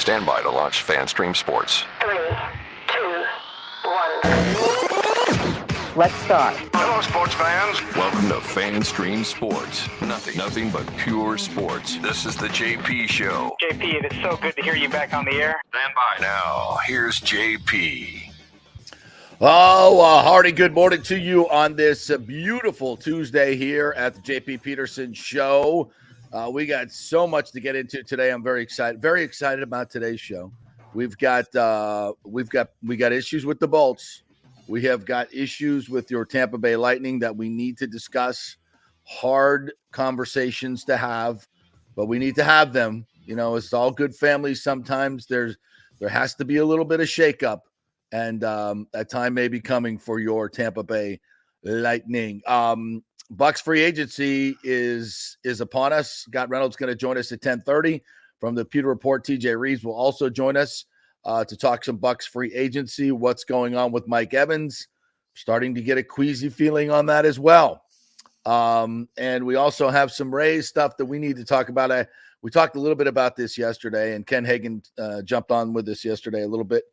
Stand by to launch FanStream Sports. 3, 2, 1. Let's start. Hello, sports fans. Welcome to FanStream Sports. Nothing but pure sports. This is the JP Show. JP, it is so good to hear you back on the air. Stand by. Now, here's JP. Hearty good morning to you on this beautiful Tuesday here at the JP Peterson Show. We got so much to get into today. I'm very excited about today's show. We got issues with the Bolts. We have got issues with your Tampa Bay Lightning that we need to discuss. Hard conversations to have, but we need to have them. You know, it's all good families. Sometimes there has to be a little bit of shakeup. And that time may be coming for your Tampa Bay Lightning. Bucks free agency is upon us. Scott Reynolds going to join us at 10:30 from the Pewter Report. TJ Reeves will also join us to talk some Bucks free agency. What's going on with Mike Evans? Starting to get a queasy feeling on that as well. And we also have some Rays stuff that we need to talk about. We talked a little bit about this yesterday, and Ken Hagan jumped on with us yesterday a little bit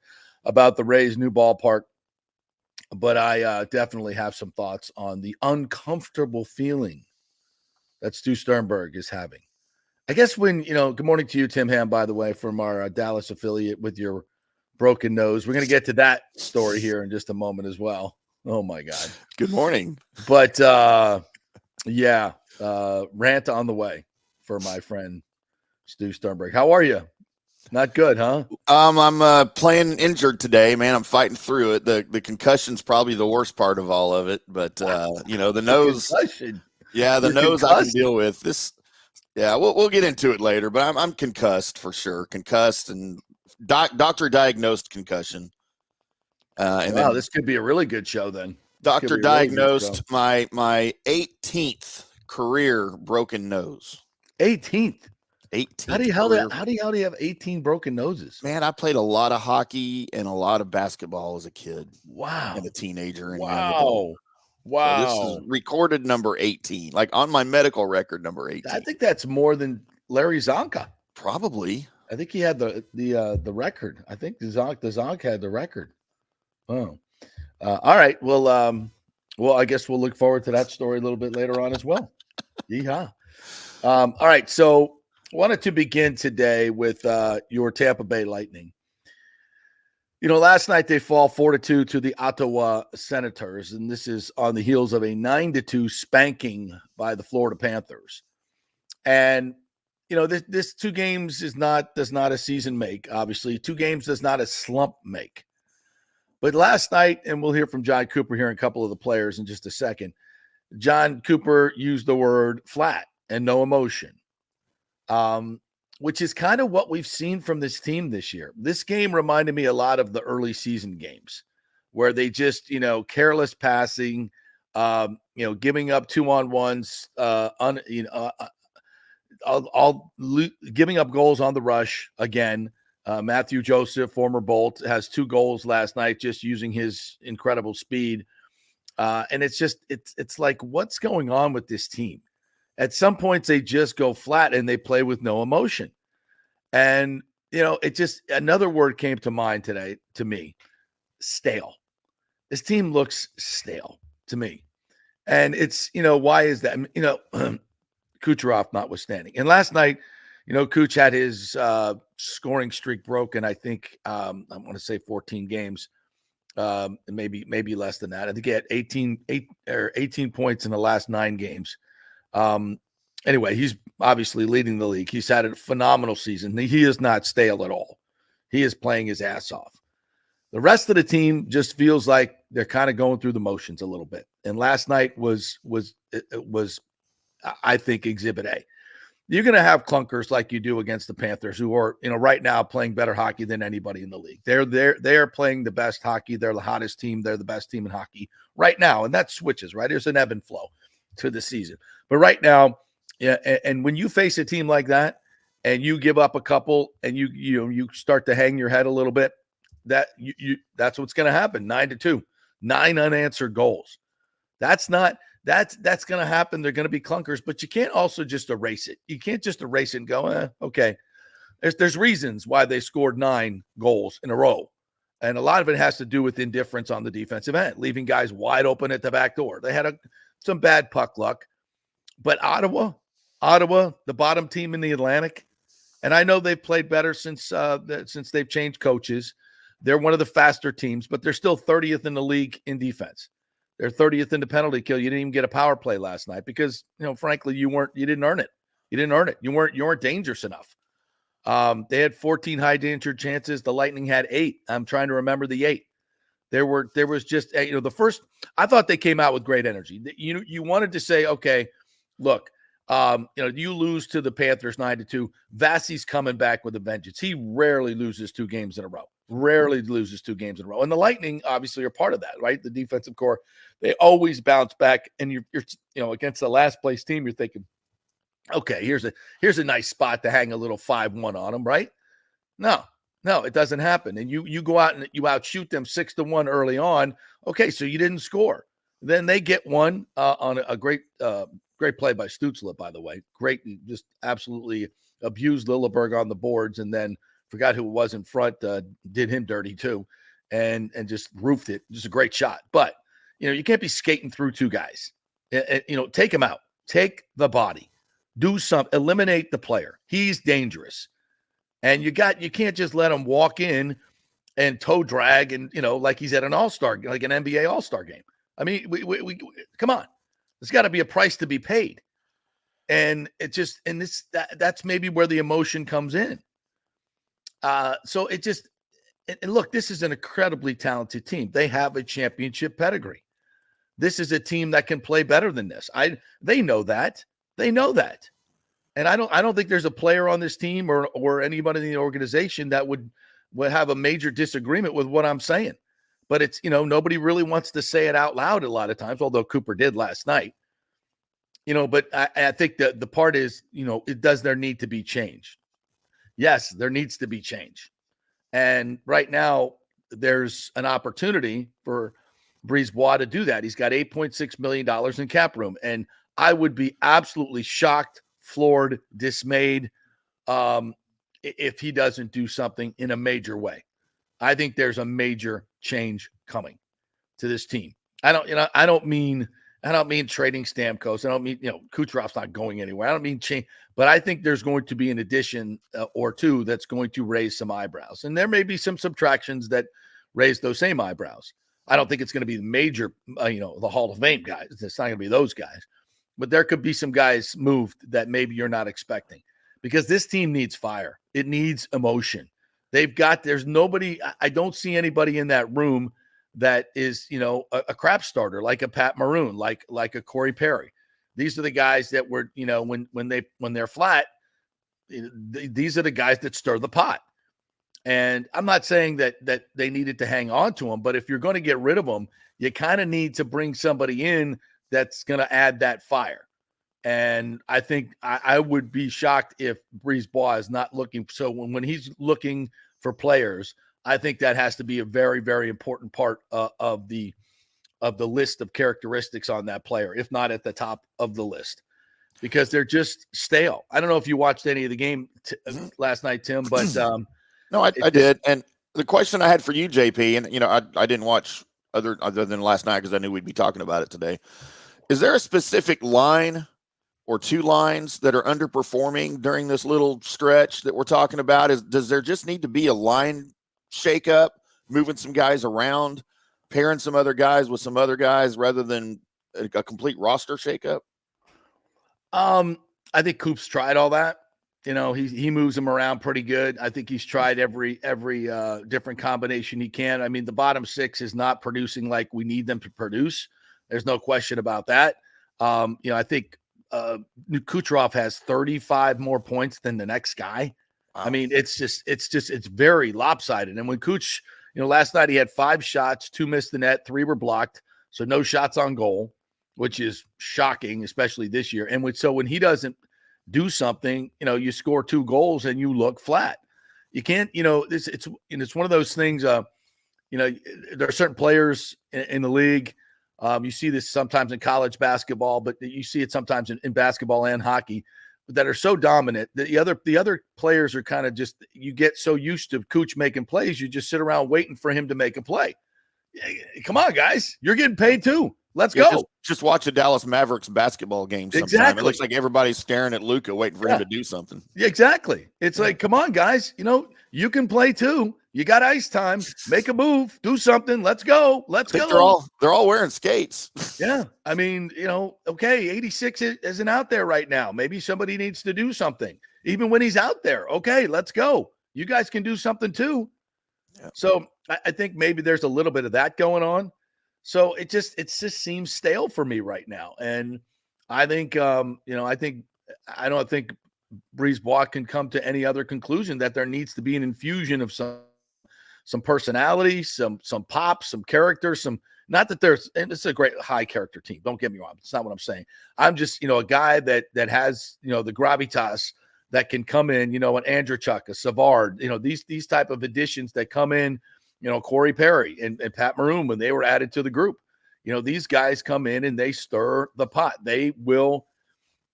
about the Rays' new ballpark. But I definitely have some thoughts on the uncomfortable feeling that Stu Sternberg is having. I guess good morning to you, Tim Ham, by the way, from our Dallas affiliate with your broken nose. We're going to get to that story here in just a moment as well. Oh, my God. Good morning. But, rant on the way for my friend Stu Sternberg. How are you? Not good, huh? I'm playing injured today, man. I'm fighting through it. The concussion's probably the worst part of all of it, but the nose. The nose I can deal with. This, we'll get into it later. But I'm concussed for sure. Concussed and doctor diagnosed concussion. This could be a really good show then. Doctor diagnosed my 18th career broken nose. 18th. 18. How do you have 18 broken noses? Man, I played a lot of hockey and a lot of basketball as a kid. Wow. And a teenager. And wow. So this is recorded number 18, like on my medical record, number 18. I think that's more than Larry Zonka. Probably. I think he had the record. I think the Zonk had the record. Oh. All right. Well, I guess we'll look forward to that story a little bit later on as well. Yeehaw. All right. So, wanted to begin today with your Tampa Bay Lightning. You know, last night they fall 4-2 to the Ottawa Senators, and this is on the heels of a 9-2 spanking by the Florida Panthers. And you know, this 2 games does not a season make. Obviously, 2 games does not a slump make. But last night, and we'll hear from John Cooper here and a couple of the players in just a second. John Cooper used the word flat and no emotion. Which is kind of what we've seen from this team this year. This game reminded me a lot of the early season games where they just, careless passing, giving up 2-on-1s, giving up goals on the rush again. Matthew Joseph, former Bolt, has 2 goals last night just using his incredible speed. And it's like, what's going on with this team? At some points, they just go flat and they play with no emotion. And, another word came to mind today to me, stale. This team looks stale to me. And it's, why is that? Kucherov notwithstanding. And last night, Kuch had his scoring streak broken, I think, I want to say 14 games, maybe less than that. I think he had 18 points in the last 9 games. Anyway, he's obviously leading the league. He's had a phenomenal season. He is not stale at all. He is playing his ass off. The rest of the team just feels like they're kind of going through the motions a little bit. And last night was I think, Exhibit A. You're going to have clunkers like you do against the Panthers, who are, right now playing better hockey than anybody in the league. They're playing the best hockey. They're the hottest team. They're the best team in hockey right now. And that switches, right? There's an ebb and flow to the season. But right now, and when you face a team like that and you give up a couple and you start to hang your head a little bit, that's what's going to happen. 9-2, 9 unanswered goals. That's going to happen. They're going to be clunkers, but you can't also just erase it. You can't just erase it and go, okay. there's reasons why they scored 9 goals in a row. And a lot of it has to do with indifference on the defensive end, leaving guys wide open at the back door. They had some bad puck luck. But Ottawa, the bottom team in the Atlantic, and I know they've played better since they've changed coaches. They're one of the faster teams, but they're still 30th in the league in defense. They're 30th in the penalty kill. You didn't even get a power play last night because, frankly, you didn't earn it. You didn't earn it. You weren't dangerous enough. They had 14 high danger chances. The Lightning had 8. I'm trying to remember the 8. There was just, the first, I thought they came out with great energy. You wanted to say, okay, look, you lose to the Panthers 9-2. Vasi's coming back with a vengeance. He rarely loses 2 games in a row. And the Lightning obviously are part of that, right? The defensive core, they always bounce back. And you're against the last place team, you're thinking, okay, here's a nice spot to hang a little 5-1 on them, right? No, it doesn't happen. And you go out and you outshoot them 6-1 early on. Okay, so you didn't score. Then they get one on a great play by Stützle, by the way. Great, just absolutely abused Lilleberg on the boards, and then forgot who it was in front, did him dirty too, and just roofed it. Just a great shot. But, you can't be skating through 2 guys. Take him out. Take the body. Do something. Eliminate the player. He's dangerous. And you can't just let him walk in and toe drag and, like he's at an all-star, like an NBA all-star game. I mean, we come on. There's got to be a price to be paid. And that's maybe where the emotion comes in. So it just, and look, this is an incredibly talented team. They have a championship pedigree. This is a team that can play better than this. They know that. They know that. And I don't think there's a player on this team or anybody in the organization that would have a major disagreement with what I'm saying. But it's, nobody really wants to say it out loud a lot of times, although Cooper did last night. But I think that the part is, does there need to be change? Yes, there needs to be change. And right now, there's an opportunity for Brisebois to do that. He's got $8.6 million in cap room. And I would be absolutely shocked, floored, dismayed if he doesn't do something in a major way. I think there's a major change coming to this team. I don't mean trading Stamkos. I don't mean, Kucherov's not going anywhere. I don't mean change, but I think there's going to be an addition or 2 that's going to raise some eyebrows. And there may be some subtractions that raise those same eyebrows. I don't think it's going to be the major, the Hall of Fame guys. It's not going to be those guys. But there could be some guys moved that maybe you're not expecting, because this team needs fire. It needs emotion. There's nobody, I don't see anybody in that room that is, a crap starter, like a Pat Maroon, like a Corey Perry. These are the guys that were, when they're flat, these are the guys that stir the pot. And I'm not saying that they needed to hang on to them, but if you're going to get rid of them, you kind of need to bring somebody in that's going to add that fire. And I think I would be shocked if Brisebois is not looking. So when he's looking for players, I think that has to be a very, very important part of the list of characteristics on that player, if not at the top of the list, because they're just stale. I don't know if you watched any of the game last night, Tim, but no, I did. And the question I had for you, JP, and I didn't watch other than last night because I knew we'd be talking about it today. Is there a specific line or 2 lines that are underperforming during this little stretch that we're talking about? Does there just need to be a line shakeup, moving some guys around, pairing some other guys with some other guys rather than a complete roster shakeup? I think Coop's tried all that. He moves them around pretty good. I think he's tried every different combination he can. I mean, the bottom 6 is not producing like we need them to produce. There's no question about that. I think Kucherov has 35 more points than the next guy. Wow. I mean, it's very lopsided. And when Kuch, last night he had 5 shots, 2 missed the net, 3 were blocked. So no shots on goal, which is shocking, especially this year. And when he doesn't do something, you score 2 goals and you look flat. You can't, it's one of those things, there are certain players in the league. You see this sometimes in college basketball, but you see it sometimes in basketball and hockey, that are so dominant that the other players are kind of just, you get so used to Cooch making plays, you just sit around waiting for him to make a play. Come on, guys. You're getting paid too. Let's go. Just watch a Dallas Mavericks basketball game sometime. Exactly. It looks like everybody's staring at Luka waiting for him to do something. Yeah, exactly. It's like, come on, guys. You can play too. You got ice time. Make a move. Do something. Let's go. Let's go. They're all wearing skates. Yeah. I mean, okay, 86 isn't out there right now. Maybe somebody needs to do something. Even when he's out there, okay, let's go. You guys can do something too. Yeah. So I think maybe there's a little bit of that going on. So it just seems stale for me right now. And I think, I don't think Brisebois can come to any other conclusion that there needs to be an infusion of some personality, some pop, some character, not that and it's a great high character team. Don't get me wrong. It's not what I'm saying. I'm just, a guy that has, the gravitas that can come in, an Andrechuk, a Savard, these type of additions that come in, Corey Perry and Pat Maroon, when they were added to the group, these guys come in and they stir the pot. They will,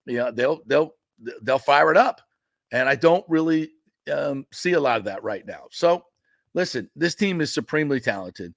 they'll fire it up. And I don't really see a lot of that right now. So listen, this team is supremely talented.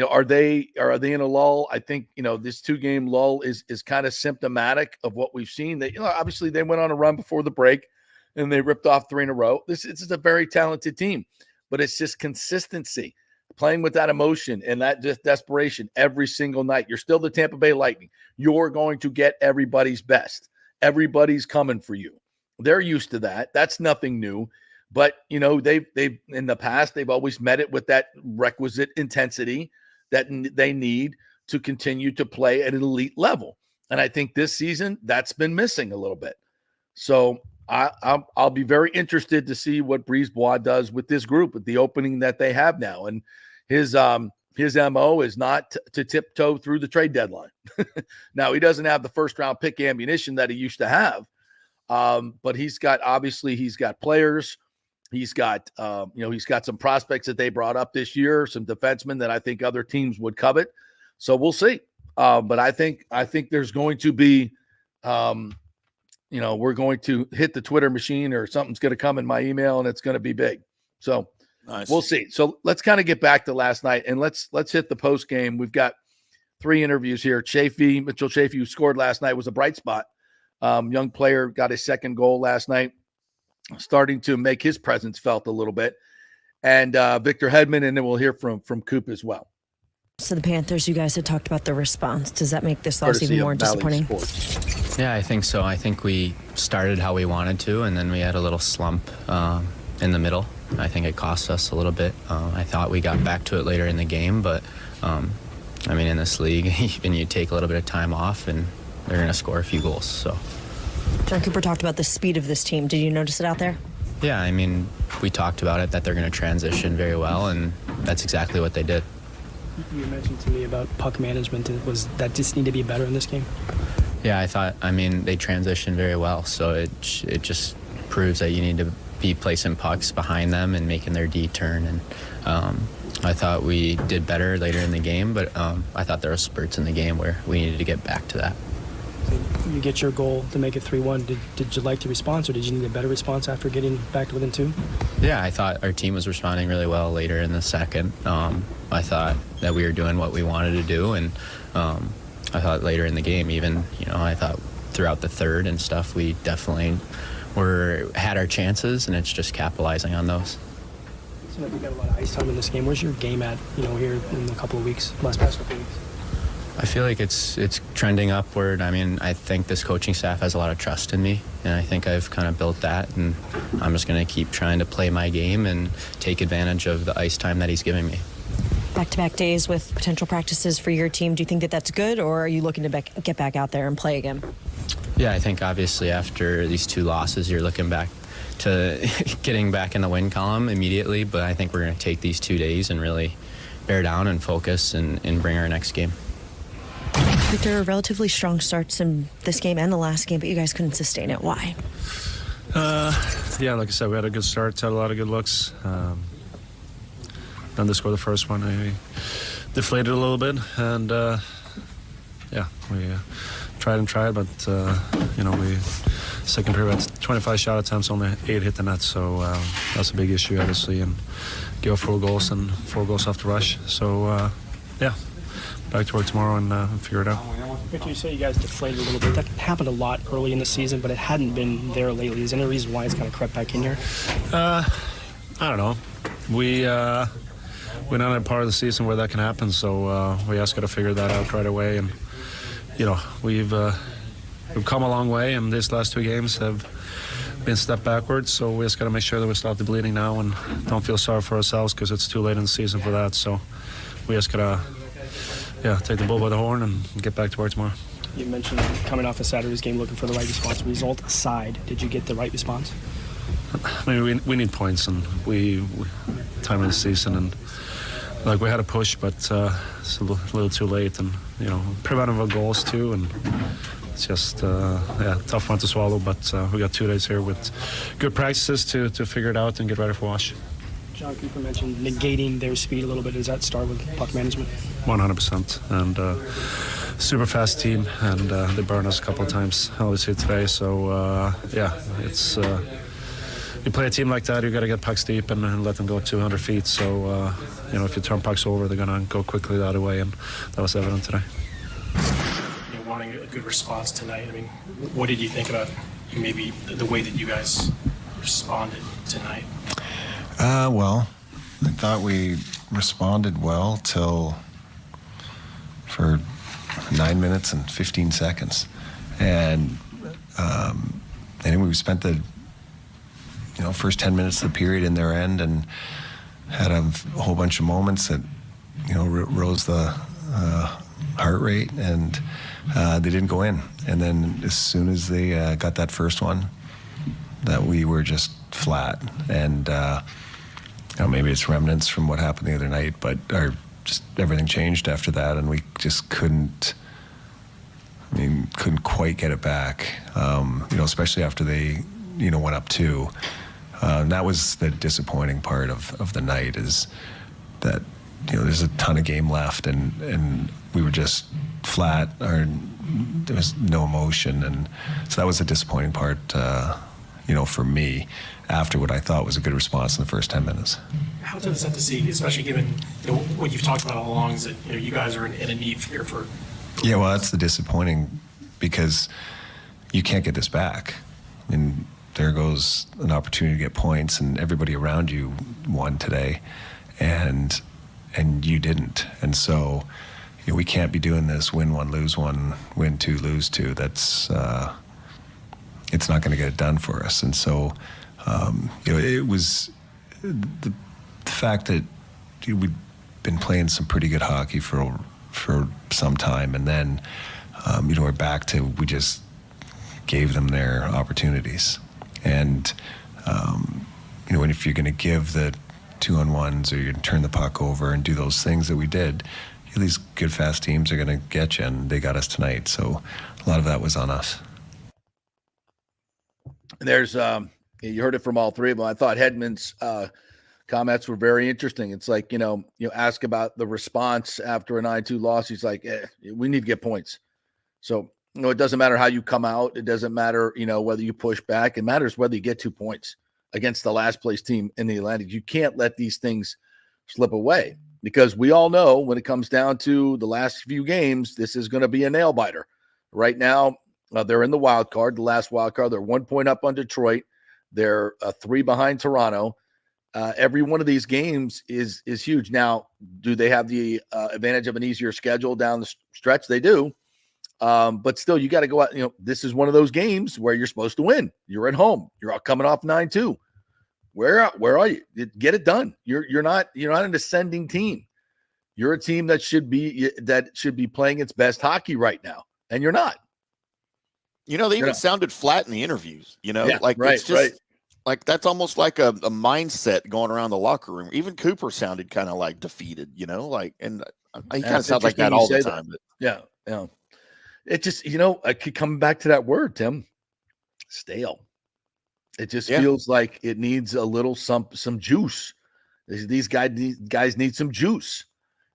Are they in a lull? I think, this 2-game lull is kind of symptomatic of what we've seen. That, obviously they went on a run before the break and they ripped off 3 in a row. This is a very talented team, but it's just consistency. Playing with that emotion and that just desperation every single night. You're still the Tampa Bay Lightning. You're going to get everybody's best. Everybody's coming for you. They're used to that. That's nothing new. But, they've in the past, they've always met it with that requisite intensity that they need to continue to play at an elite level. And I think this season that's been missing a little bit. So I'll be very interested to see what Brisebois does with this group, with the opening that they have now. And his MO is not to tiptoe through the trade deadline. Now, he doesn't have the first-round pick ammunition that he used to have, but he's got players. He's got some prospects that they brought up this year, some defensemen that I think other teams would covet. So we'll see. But I think there's going to be we're going to hit the Twitter machine, or something's going to come in my email and it's going to be big. So nice. We'll see. So let's kind of get back to last night and let's hit the post game. We've got 3 interviews here. Mitchell Chafee, who scored last night, was a bright spot. Young player, got his second goal last night, starting to make his presence felt a little bit. And Victor Hedman, and then we'll hear from Coop as well. So the Panthers, you guys had talked about the response. Does that make this loss even more disappointing? Yeah, I think so. I think we started how we wanted to, and then we had a little slump in the middle. I think it cost us a little bit. I thought we got back to it later in the game, but in this league, even you take a little bit of time off, and they're going to score a few goals. So, John Cooper talked about the speed of this team. Did you notice it out there? Yeah, we talked about it, that they're going to transition very well, and that's exactly what they did. You mentioned to me about puck management. Was that just need to be better in this game? Yeah, I thought, they transitioned very well, so it just proves that you need to be placing pucks behind them and making their D turn. And I thought we did better later in the game, but I thought there were spurts in the game where we needed to get back to that. So you get your goal to make it 3-1. Did you like the response, or did you need a better response after getting back to within 2? Yeah, I thought our team was responding really well later in the second. I thought that we were doing what we wanted to do, and I thought later in the game even, I thought throughout the third and stuff, we definitely had our chances, and it's just capitalizing on those. So you got a lot of ice time in this game. Where's your game at, here in a couple of weeks, past couple of weeks? I feel like it's trending upward. I think this coaching staff has a lot of trust in me, and I think I've kind of built that, and I'm just going to keep trying to play my game and take advantage of the ice time that he's giving me. Back-to-back days with potential practices for your team. Do you think that that's good, or are you looking to get back out there and play again? Yeah, I think obviously after these 2 losses, you're looking back to getting back in the win column immediately, but I think we're going to take these 2 days and really bear down and focus and bring our next game. Victor, relatively strong starts in this game and the last game, but you guys couldn't sustain it. Why? Yeah, like I said, we had a good start, had a lot of good looks. Then to score the first one, we deflated a little bit, and we tried, but we Second period, 25 shot attempts, only 8 hit the net, so that's a big issue, obviously, and give up 4 goals and 4 goals off the rush. So, back to work tomorrow and figure it out. Victor, you say you guys deflated a little bit. That happened a lot early in the season, but it hadn't been there lately. Is there any reason why it's kind of crept back in here? I don't know. We're not in a part of the season where that can happen, so we just got to figure that out right away. And we've come a long way, and these last 2 games have been a step backwards. So we just got to make sure that we stop the bleeding now and don't feel sorry for ourselves because it's too late in the season for that. So we just got to take the bull by the horn and get back to work tomorrow. You mentioned coming off of Saturday's game looking for the right response. Result aside, did you get the right response? I mean, we need points, and we time of the season, and we had a push, but it's a little too late, and preventable goals too, and it's just tough one to swallow. But we got 2 days here with good practices to figure it out and get ready for Wash. John Cooper mentioned negating their speed a little bit. Does that start with puck management? 100%, and super fast team, and they burned us a couple of times, obviously today. So it's. You play a team like that, you got to get pucks deep and let them go 200 feet. So, if you turn pucks over, they're going to go quickly the other way, and that was evident today. Wanting a good response tonight, I mean, what did you think about maybe the way that you guys responded tonight? Well, I thought we responded well for 9 minutes and 15 seconds. And anyway, we spent the first 10 minutes of the period in their end and had a whole bunch of moments that, rose the heart rate, and they didn't go in. And then as soon as they got that first one, that we were just flat. And maybe it's remnants from what happened the other night, but just everything changed after that, and we just couldn't quite get it back, especially after they, went up 2. And that was the disappointing part of the night, is that, there's a ton of game left, and we were just flat, or there was no emotion. And so that was the disappointing part, for me, after what I thought was a good response in the first 10 minutes. How tough is that to see, especially given what you've talked about all along, is that you guys are in a need here for Yeah, well, that's the disappointing, because you can't get this back. I mean, there goes an opportunity to get points, and everybody around you won today, and you didn't. And so, we can't be doing this: win 1, lose 1, win 2, lose 2. That's it's not going to get it done for us. And so, it was the fact that we'd been playing some pretty good hockey for some time, and then we're back to, we just gave them their opportunities. And if you're going to give the 2-on-1s, or you're going to turn the puck over and do those things that we did, these good fast teams are going to get you, and they got us tonight. So a lot of that was on us. There's you heard it from all 3 of them. I thought Hedman's comments were very interesting. It's like, ask about the response after a 9-2 loss. He's like, we need to get points. So, it doesn't matter how you come out. It doesn't matter, whether you push back. It matters whether you get 2 points against the last place team in the Atlantic. You can't let these things slip away, because we all know when it comes down to the last few games, this is going to be a nail biter. Right now, they're in the wild card, the last wild card. They're 1 point up on Detroit. They're 3 behind Toronto. Every one of these games is huge. Now, do they have the advantage of an easier schedule down the stretch? They do. But still, you got to go out. This is one of those games where you're supposed to win. You're at home. You're coming off 9-2. Where are you? Get it done. You're not an ascending team. You're a team that should be playing its best hockey right now, and you're not. They even sounded flat in the interviews. Right, it's just like that's almost like a mindset going around the locker room. Even Cooper sounded kind of like defeated. And he kind of sounds like that all the time. But. Yeah. It just, I keep coming back to that word, Tim. Stale. It just feels like it needs a little some juice. These guys need some juice.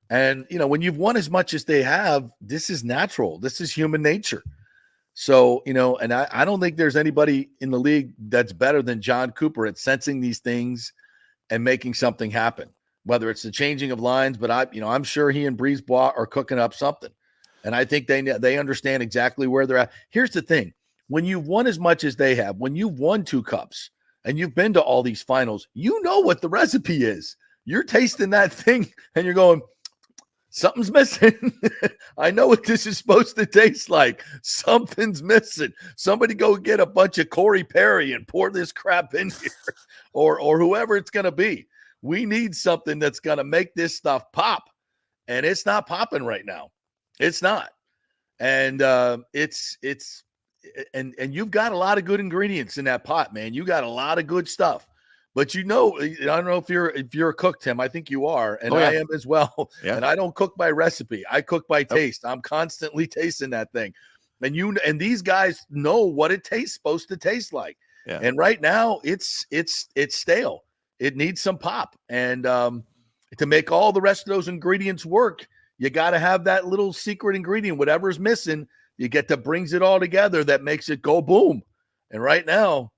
And, when you've won as much as they have, this is natural. This is human nature. So, and I don't think there's anybody in the league that's better than John Cooper at sensing these things and making something happen, whether it's the changing of lines, but I'm sure he and Brisebois are cooking up something. And I think they understand exactly where they're at. Here's the thing. When you've won as much as they have, when you've won 2 cups and you've been to all these finals, you know what the recipe is. You're tasting that thing and you're going, something's missing. I know what this is supposed to taste like. Something's missing. Somebody go get a bunch of Corey Perry and pour this crap in here, or whoever it's going to be. We need something that's going to make this stuff pop, and it's not popping right now. It's not, and and you've got a lot of good ingredients in that pot, man. You got a lot of good stuff. But I don't know if you're a cook, Tim. I think you are, and I am as well. Yeah. And I don't cook by recipe. I cook by taste. I'm constantly tasting that thing. And these guys know what it tastes supposed to taste like. Yeah. And right now it's stale. It needs some pop. And to make all the rest of those ingredients work, you got to have that little secret ingredient, whatever's missing, you get that brings it all together, that makes it go boom. And right now,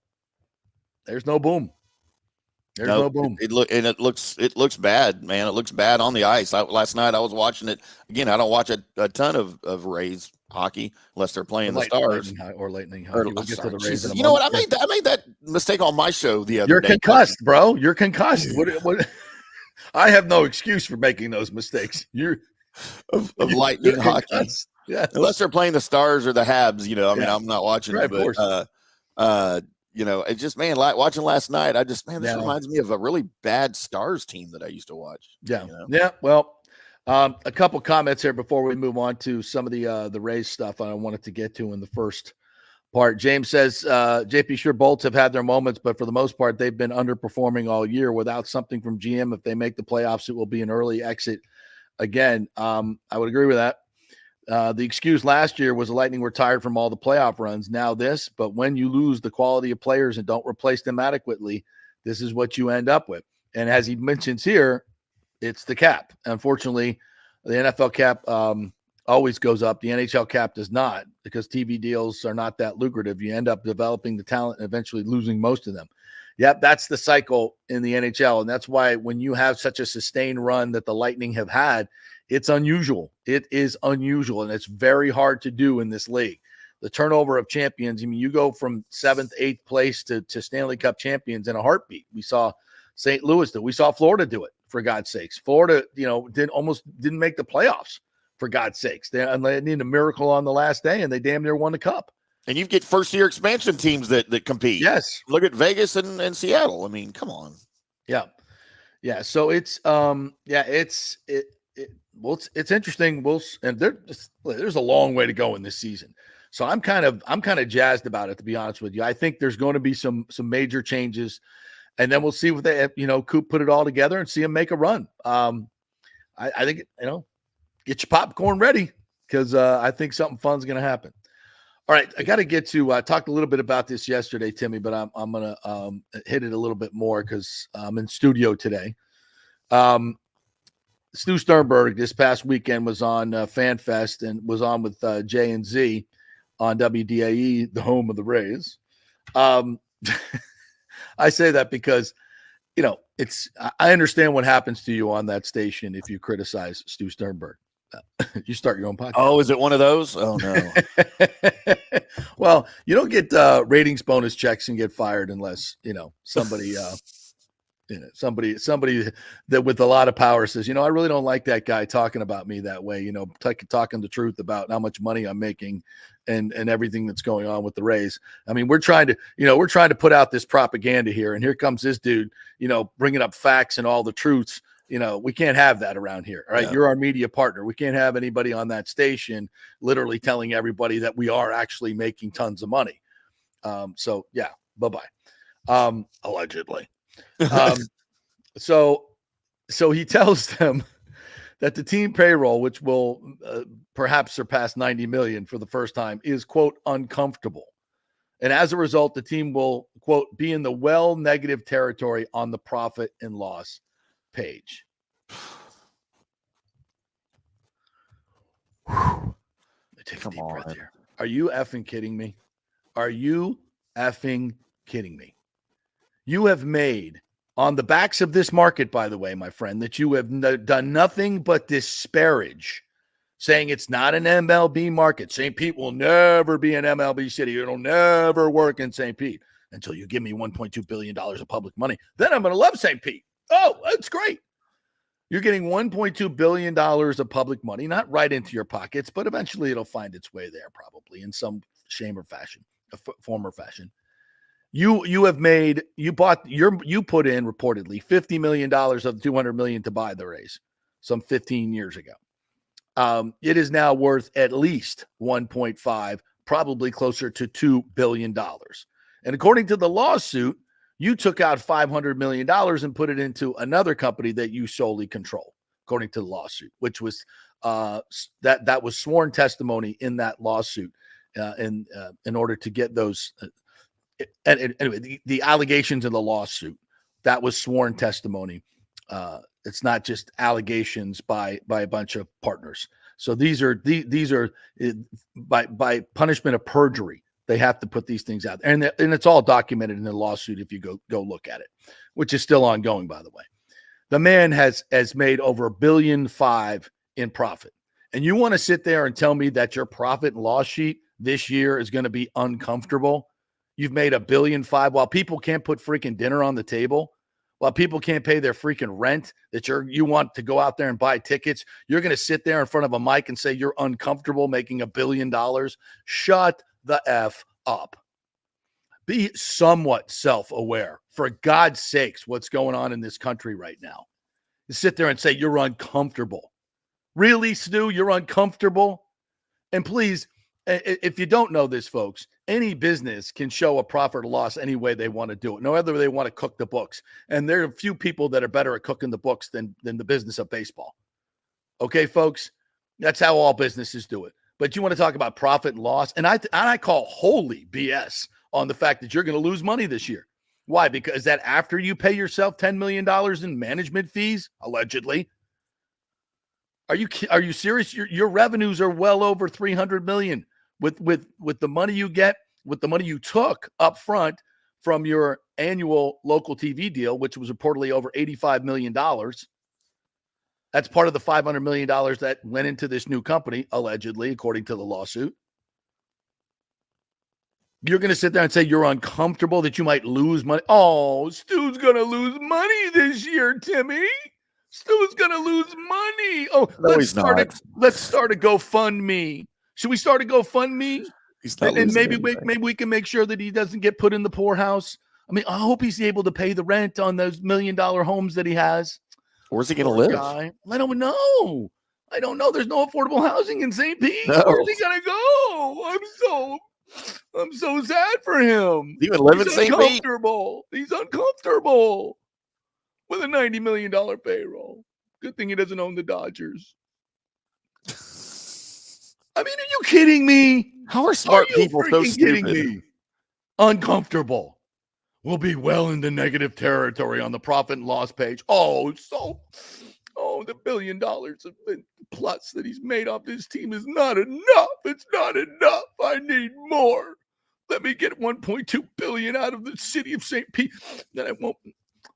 there's no boom. There's no boom. It looks bad, man. It looks bad on the ice. Last night I was watching it again. I don't watch a ton of Rays hockey unless they're playing the Stars or Lightning hockey. We'll get to the Rays in a you know what? I made that mistake on my show the other day. You're concussed, bro. You're concussed. What? I have no excuse for making those mistakes. You're of Lightning hockey. Yeah, unless they're playing the Stars or the Habs. I'm not watching it, but it just, man, watching last night, this reminds me of a really bad Stars team that I used to watch. Yeah. Yeah. Well, a couple comments here before we move on to some of the Rays stuff I wanted to get to in the first part. James says, JP, sure, Bolts have had their moments, but for the most part, they've been underperforming all year. Without something from GM, if they make the playoffs, it will be an early exit again. I would agree with that. The excuse last year was the Lightning were tired from all the playoff runs. Now this, but when you lose the quality of players and don't replace them adequately, this is what you end up with. And as he mentions here, it's the cap. Unfortunately, the NFL cap always goes up. The NHL cap does not, because TV deals are not that lucrative. You end up developing the talent and eventually losing most of them. Yep, that's the cycle in the NHL. And that's why when you have such a sustained run that the Lightning have had, it's unusual. It is unusual, and it's very hard to do in this league. The turnover of champions, you go from 7th, 8th place to Stanley Cup champions in a heartbeat. We saw St. Louis do it. We saw Florida do it, for God's sakes. Florida, didn't make the playoffs, for God's sakes. They needed a miracle on the last day, and they damn near won the cup. And you get first-year expansion teams that compete. Yes. Look at Vegas and Seattle. I mean, come on. Yeah. Yeah, so it's it's interesting. And there's a long way to go in this season. So I'm kind of jazzed about it, to be honest with you. I think there's going to be some major changes, and then we'll see what they, Coop put it all together and see them make a run. I think, get your popcorn ready, because I think something fun's going to happen. All right, I got to get to. I talked a little bit about this yesterday, Timmy, but I'm going to hit it a little bit more because I'm in studio today. Stu Sternberg this past weekend was on FanFest and was on with J and Z on WDAE, the home of the Rays. I say that because, I understand what happens to you on that station if you criticize Stu Sternberg. You start your own podcast. Oh, is it one of those? Oh, no. Well, you don't get ratings bonus checks and get fired unless, somebody somebody that with a lot of power says, I really don't like that guy talking about me that way, talking the truth about how much money I'm making and everything that's going on with the Rays. I mean, we're trying to put out this propaganda here, and here comes this dude, bringing up facts and all the truths. We can't have that around here. All right. Yeah. You're our media partner. We can't have anybody on that station literally telling everybody that we are actually making tons of money. So yeah, bye-bye. Allegedly. So he tells them that the team payroll, which will perhaps surpass 90 million for the first time, is, quote, uncomfortable. And as a result, the team will, quote, be in the negative territory on the profit and loss page. Take a deep breath here. Are you effing kidding me? Are you effing kidding me? You have made, on the backs of this market, by the way, my friend, that you have done nothing but disparage, saying it's not an MLB market. St. Pete will never be an MLB city. It'll never work in St. Pete until you give me $1.2 billion of public money. Then I'm going to love St. Pete. Oh, that's great. You're getting $1.2 billion of public money, not right into your pockets, but eventually it'll find its way there probably in some form or fashion. You put in reportedly $50 million of $200 million to buy the Rays some 15 years ago. It is now worth at least 1.5, probably closer to $2 billion. And according to the lawsuit, you took out $500 million and put it into another company that you solely control, according to the lawsuit, which was that was sworn testimony in that lawsuit in order to get those. Anyway, the allegations in the lawsuit, that was sworn testimony. It's not just allegations by a bunch of partners. So these are by punishment of perjury. They have to put these things out there. And it's all documented in the lawsuit if you go look at it, which is still ongoing, by the way. The man has made over $1.5 billion in profit. And you want to sit there and tell me that your profit and loss sheet this year is going to be uncomfortable? You've made $1.5 billion while people can't put freaking dinner on the table, while people can't pay their freaking rent, that you want to go out there and buy tickets. You're going to sit there in front of a mic and say you're uncomfortable making $1 billion. Shut the F up. Be somewhat self-aware. For God's sakes, what's going on in this country right now? You sit there and say you're uncomfortable. Really, Stu, you're uncomfortable? And please, if you don't know this, folks, any business can show a profit or loss any way they want to do it. No other way they want to cook the books. And there are a few people that are better at cooking the books than the business of baseball. Okay, folks? That's how all businesses do it. But you want to talk about profit and loss, and I call holy BS on the fact that you're going to lose money this year. Why? Because that after you pay yourself $10 million in management fees, allegedly. Are you serious? Your revenues are well over $300 million with the money you get, with the money you took up front from your annual local TV deal, which was reportedly over $85 million. That's part of the $500 million that went into this new company, allegedly, according to the lawsuit. You're going to sit there and say you're uncomfortable that you might lose money. Oh, Stu's going to lose money this year, Timmy. Stu's going to lose money. Oh, no, let's start a GoFundMe. Should we start a GoFundMe? And maybe we can make sure that he doesn't get put in the poorhouse. I mean, I hope he's able to pay the rent on those $1 million homes that he has. Where's he going to live? I don't know. I don't know. There's no affordable housing in St. Pete. No. Where's he going to go? I'm so sad for him. He would live in St. Pete. He's uncomfortable with a $90 million payroll. Good thing he doesn't own the Dodgers. I mean, are you kidding me? How are smart people so stupid? Me? Uncomfortable. We'll be well into negative territory on the profit and loss page. The $1 billion plus that he's made off this team is not enough. It's not enough. I need more. Let me get $1.2 billion out of the city of St. Pete. Then I won't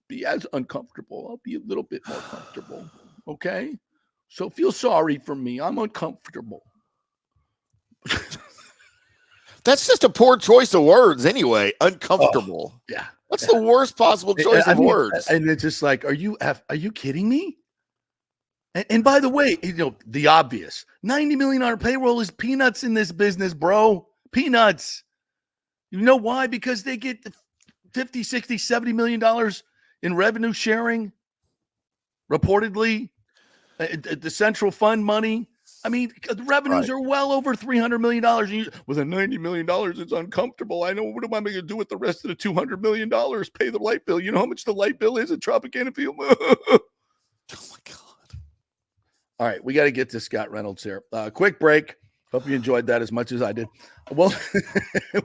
be as uncomfortable. I'll be a little bit more comfortable. Okay? So feel sorry for me. I'm uncomfortable. That's just a poor choice of words anyway. Uncomfortable. Yeah. That's the worst possible choice of words. And it's just like, are you kidding me? And by the way, the obvious, $90 million payroll is peanuts in this business, bro. Peanuts. You know why? Because they get $50, $60, $70 million in revenue sharing, reportedly, the central fund money. I mean, the revenues are well over $300 million. With a $90 million, it's uncomfortable. I know. What am I going to do with the rest of the $200 million? Pay the light bill. You know how much the light bill is at Tropicana Field? Oh, my God. All right, we got to get to Scott Reynolds here. Quick break. Hope you enjoyed that as much as I did. Well,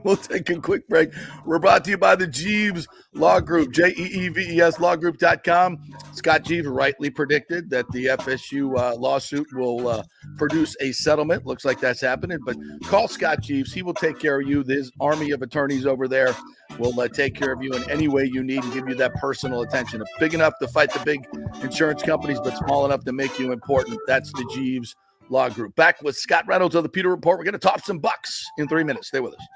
we'll take a quick break. We're brought to you by the Jeeves Law Group, JEEVES lawgroup.com. Scott Jeeves rightly predicted that the FSU lawsuit will produce a settlement. Looks like that's happening, but call Scott Jeeves. He will take care of you. There's army of attorneys over there will take care of you in any way you need and give you that personal attention. Big enough to fight the big insurance companies, but small enough to make you important. That's the Jeeves Law Group. Back with Scott Reynolds of the Pewter Report. We're going to talk some bucks in 3 minutes. Stay with us.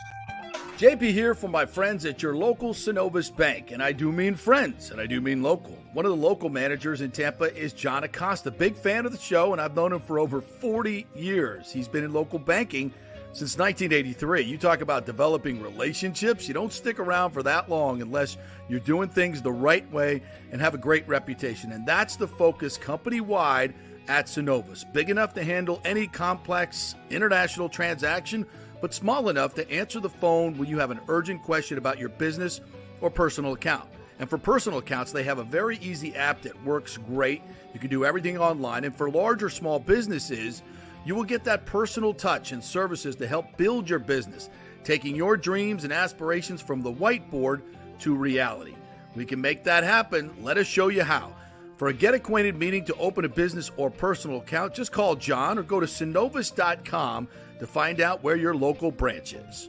JP here for my friends at your local Synovus Bank, and I do mean friends, and I do mean local. One of the local managers in Tampa is John Acosta, big fan of the show, and I've known him for over 40 years. He's been in local banking since 1983. You talk about developing relationships. You don't stick around for that long unless you're doing things the right way and have a great reputation, and that's the focus company-wide at Synovus. Big enough to handle any complex international transaction, but small enough to answer the phone when you have an urgent question about your business or personal account. And for personal accounts, they have a very easy app that works great. You can do everything online. And for large or small businesses, you will get that personal touch and services to help build your business, taking your dreams and aspirations from the whiteboard to reality. We can make that happen. Let us show you how. For a get-acquainted meeting to open a business or personal account, just call John or go to Synovus.com to find out where your local branch is.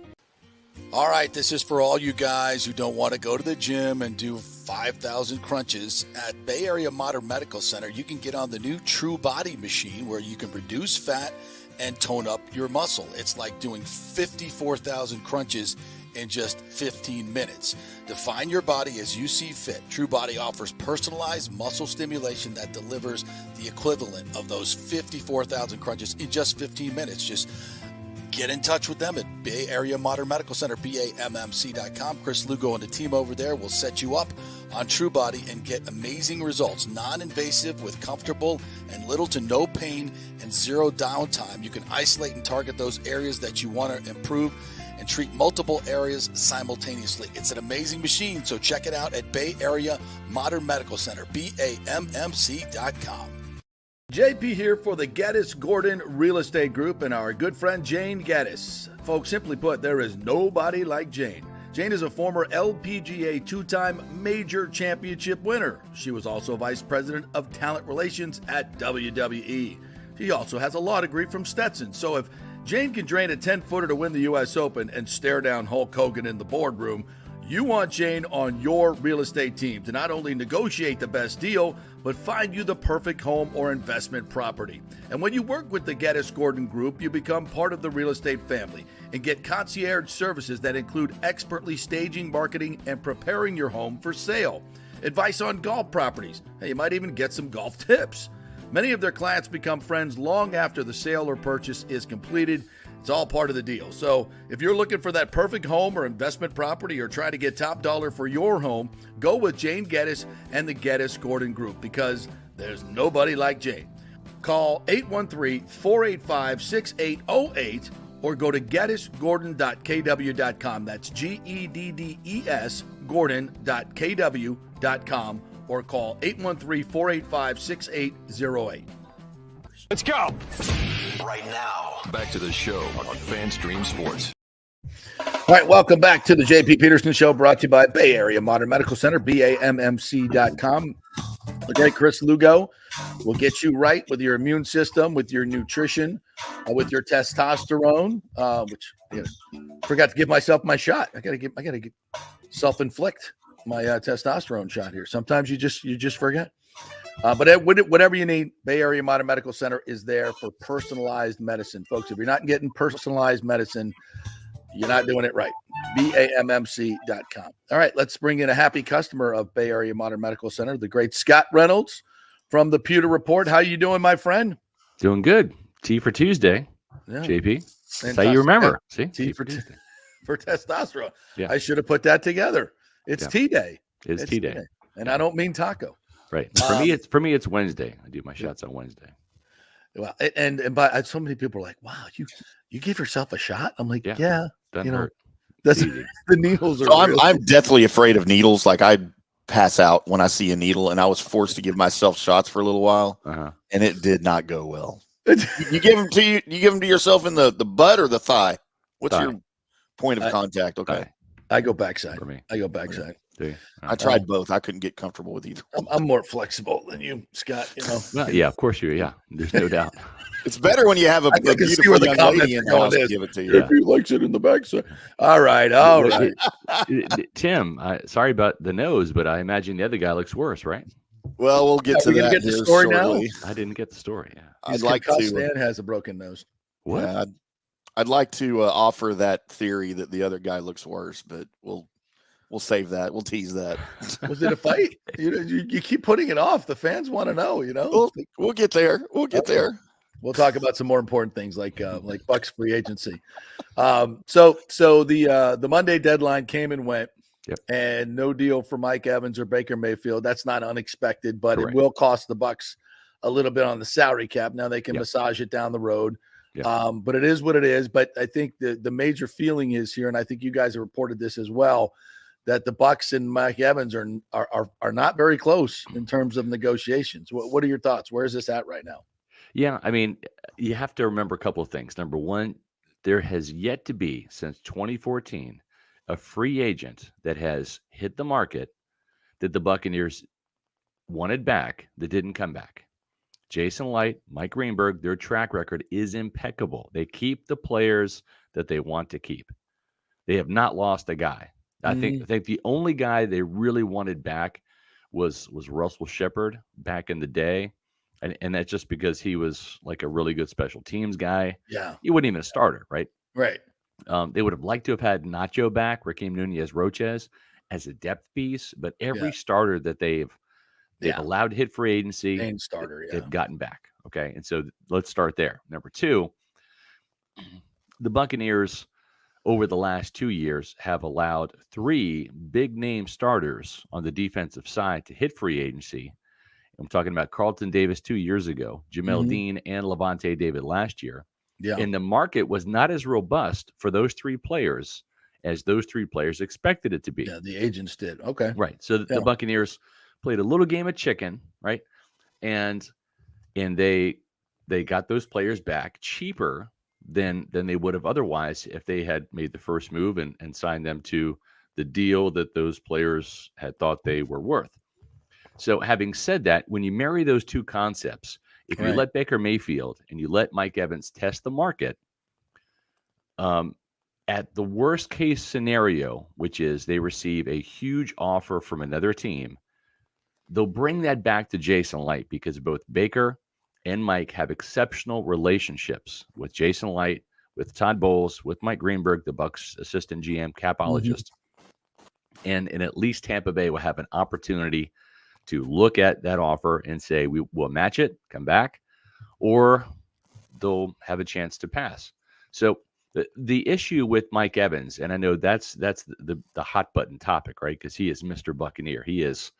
All right, this is for all you guys who don't want to go to the gym and do 5,000 crunches. At Bay Area Modern Medical Center, you can get on the new True Body machine where you can reduce fat and tone up your muscle. It's like doing 54,000 crunches in just 15 minutes. Define your body as you see fit. True Body offers personalized muscle stimulation that delivers the equivalent of those 54,000 crunches in just 15 minutes. Just get in touch with them at Bay Area Modern Medical Center, BAMMC.com. Chris Lugo and the team over there will set you up on True Body and get amazing results. Non-invasive with comfortable and little to no pain and zero downtime. You can isolate and target those areas that you want to improve and treat multiple areas simultaneously. It's an amazing machine, so check it out at Bay Area Modern Medical Center, BAMMC.com. JP here for the Geddes Gordon Real Estate Group and our good friend Jane Geddes. Folks, simply put, there is nobody like Jane. Jane is a former LPGA two-time major championship winner. She was also vice president of talent relations at WWE. She also has a law degree from Stetson, so if Jane can drain a 10-footer to win the U.S. Open and stare down Hulk Hogan in the boardroom, you want Jane on your real estate team to not only negotiate the best deal, but find you the perfect home or investment property. And when you work with the Geddes Gordon Group, you become part of the real estate family and get concierge services that include expertly staging, marketing, and preparing your home for sale. Advice on golf properties. Hey, you might even get some golf tips. Many of their clients become friends long after the sale or purchase is completed. It's all part of the deal. So if you're looking for that perfect home or investment property or trying to get top dollar for your home, go with Jane Geddes and the Geddes Gordon Group because there's nobody like Jane. Call 813-485-6808 or go to GeddesGordon.kw.com. That's GEDDES Gordon.kw.com or call 813-485-6808. Let's go. Right now. Back to the show on FanStream Sports. All right, welcome back to the JP Peterson Show, brought to you by Bay Area Modern Medical Center, BAMMC.com. The great Chris Lugo will get you right with your immune system, with your nutrition, with your testosterone, which forgot to give myself my shot. I gotta get self-inflict my testosterone shot here. Sometimes you just forget. But whatever you need, Bay Area Modern Medical Center is there for personalized medicine. Folks, if you're not getting personalized medicine, you're not doing it right. BAMMC.com. All right, let's bring in a happy customer of Bay Area Modern Medical Center, the great Scott Reynolds from the Pewter Report. How you doing, my friend? Doing good. T for Tuesday, yeah. JP. That's how you remember. See? T for Tuesday. For testosterone. Yeah. I should have put that together. It's T Day. It's T Day. And I don't mean taco. Right. For me, it's Wednesday. I do my shots on Wednesday. Well, and but so many people are like, "Wow, you give yourself a shot?" I'm like, "Yeah, doesn't hurt. That's the needles are." So I'm deathly afraid of needles. Like I pass out when I see a needle, and I was forced to give myself shots for a little while, and it did not go well. You give them to you give them to yourself in the butt or the thigh? What's Thigh. your point of contact? Okay. Thigh. I go backside. For me. I go backside. Okay. I tried both. I couldn't get comfortable with either. I'm more flexible than you, Scott. You know. Well, yeah, of course you. Yeah, there's no doubt. It's better when you have a beautiful young lady in the house to give it to you. Yeah. He likes it in the backside. All right. Tim, sorry about the nose, but I imagine the other guy looks worse, right? Well, we'll get to that. Get the story shortly. I didn't get the story. Yeah. I'd like to. Stan has a broken nose. What? Yeah, I'd like to offer that theory that the other guy looks worse, but we'll save that. We'll tease that. Was it a fight? You keep putting it off. The fans want to know. You know. We'll get there. We'll get there. We'll talk about some more important things like Bucks free agency. So the Monday deadline came and went. Yep. And no deal for Mike Evans or Baker Mayfield. That's not unexpected, but Correct. It will cost the Bucks a little bit on the salary cap. Now they can massage it down the road. Yep. But it is what it is. But I think the major feeling is here, and I think you guys have reported this as well, that the Bucks and Mike Evans are not very close in terms of negotiations. What are your thoughts? Where is this at right now? Yeah, I mean, you have to remember a couple of things. Number one, there has yet to be, since 2014, a free agent that has hit the market that the Buccaneers wanted back that didn't come back. Jason Light, Mike Greenberg, their track record is impeccable. They keep the players that they want to keep. They have not lost a guy. I think the only guy they really wanted back was Russell Shepard back in the day. And that's just because he was like a really good special teams guy. Yeah. He wasn't even a starter, right? Right. They would have liked to have had Nacho back, Raheem Nunez-Roches, as a depth piece, but every starter that they've allowed to hit free agency, main starter, they've gotten back. Okay, and so let's start there. Number two, the Buccaneers over the last 2 years have allowed 3 big-name starters on the defensive side to hit free agency. I'm talking about Carlton Davis 2 years ago, Jamel Dean, and Levante David last year. Yeah. And the market was not as robust for those 3 players as those 3 players expected it to be. Yeah, the agents did. Okay. Right. So the Buccaneers played a little game of chicken, right? And they got those players back cheaper than they would have otherwise if they had made the first move and signed them to the deal that those players had thought they were worth. So having said that, when you marry those two concepts, if you let Baker Mayfield and you let Mike Evans test the market, at the worst case scenario, which is they receive a huge offer from another team, they'll bring that back to Jason Light because both Baker and Mike have exceptional relationships with Jason Light, with Todd Bowles, with Mike Greenberg, the Bucs assistant GM capologist. And at least Tampa Bay will have an opportunity to look at that offer and say, we will match it, come back, or they'll have a chance to pass. So the issue with Mike Evans, and I know that's the hot button topic, right? Because he is Mr. Buccaneer. He is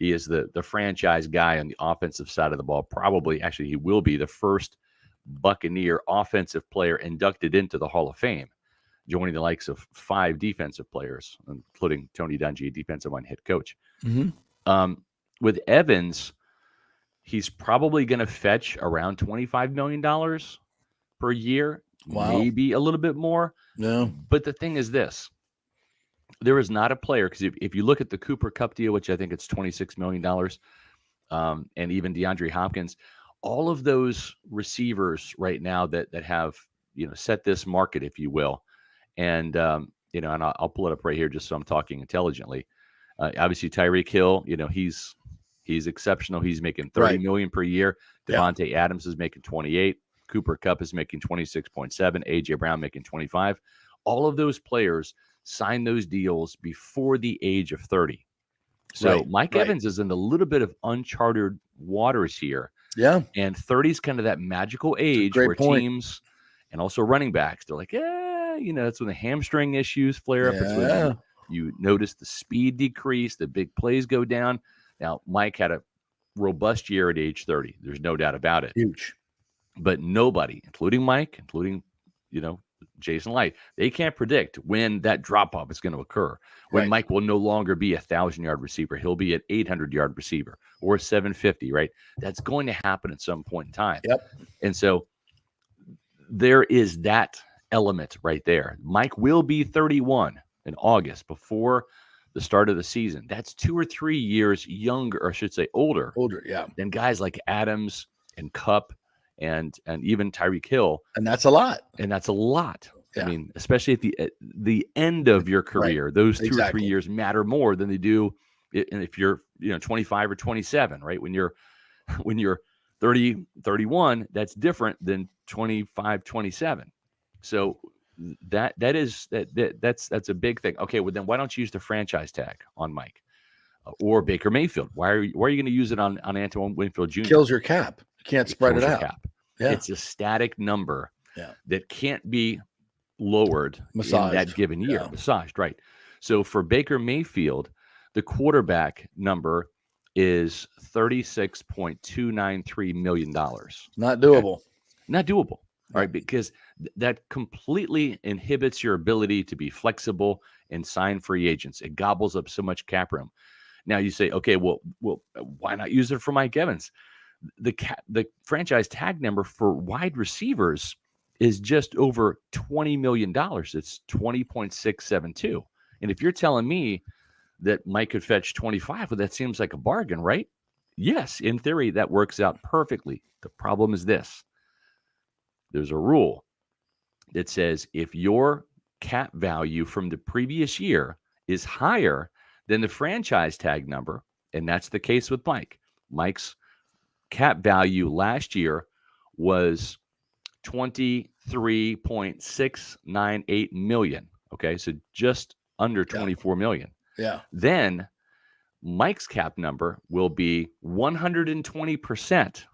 the franchise guy on the offensive side of the ball. Probably, actually, he will be the first Buccaneer offensive player inducted into the Hall of Fame, joining the likes of 5 defensive players, including Tony Dungy, defensive line head coach. With Evans, he's probably going to fetch around $25 million per year, maybe a little bit more. No. But the thing is this. There is not a player, because if you look at the Cooper Kupp deal, which I think it's $26 million, and even DeAndre Hopkins, all of those receivers right now that have, set this market, if you will, and, and I'll pull it up right here just so I'm talking intelligently. Obviously, Tyreek Hill, he's exceptional. He's making $30 million per year. Devontae Adams is making 28. Cooper Kupp is making 26.7. AJ Brown making 25. All of those players signed those deals before the age of 30. So Mike Evans is in a little bit of uncharted waters here. Yeah. And 30 is kind of that magical age where teams and also running backs, they're like, that's when the hamstring issues flare up. It's when you notice the speed decrease, the big plays go down. Now, Mike had a robust year at age 30. There's no doubt about it. Huge. But nobody, including Mike, including, Jason Light. They can't predict when that drop off is going to occur. When Mike will no longer be 1,000-yard receiver, he'll be an 800-yard receiver or 750. Right, that's going to happen at some point in time. Yep. And so there is that element right there. Mike will be 31 in August before the start of the season. That's 2 or 3 years younger, or I should say older, yeah, than guys like Adams and Kupp and even Tyreek Hill. And that's a lot. I mean, especially at the end of your career, those 2 or 3 years matter more than they do if you're 25 or 27, right? When you're 30, 31, that's different than 25, 27. So that's a big thing. Okay, well then why don't you use the franchise tag on Mike or Baker Mayfield? Why are you going to use it on Antoine Winfield Jr.? Kills your cap. You can't spread it out. Cap. Yeah. It's a static number that can't be lowered Massaged. in that given year. Massaged, right? So for Baker Mayfield, the quarterback number is $36.293 million. Not doable. Okay? Not doable. All right, because that completely inhibits your ability to be flexible and sign free agents. It gobbles up so much cap room. Now you say, okay, well, why not use it for Mike Evans? The franchise tag number for wide receivers is just over $20 million. It's 20.672. And if you're telling me that Mike could fetch 25, well, that seems like a bargain, right? Yes, in theory, that works out perfectly. The problem is this. There's a rule that says if your cap value from the previous year is higher than the franchise tag number, and that's the case with Mike. Mike's cap value last year was $23.698 million. Okay, so just under $24 million. Yeah. Then Mike's cap number will be 120%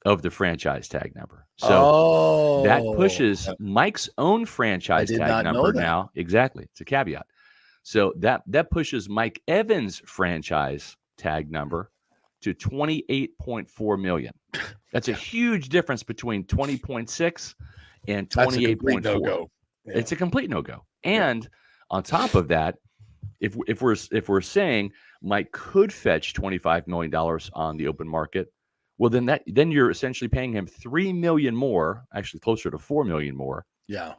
of the franchise tag number. So that pushes Mike's own franchise tag number now. Exactly. It's a caveat. So that pushes Mike Evans' franchise tag number to $28.4 million. That's a huge difference between 20.6 and 28.4. It's a complete no-go. And on top of that, if we're saying Mike could fetch $25 million on the open market, well, then you're essentially paying him $3 million more, actually closer to $4 million more. Yeah.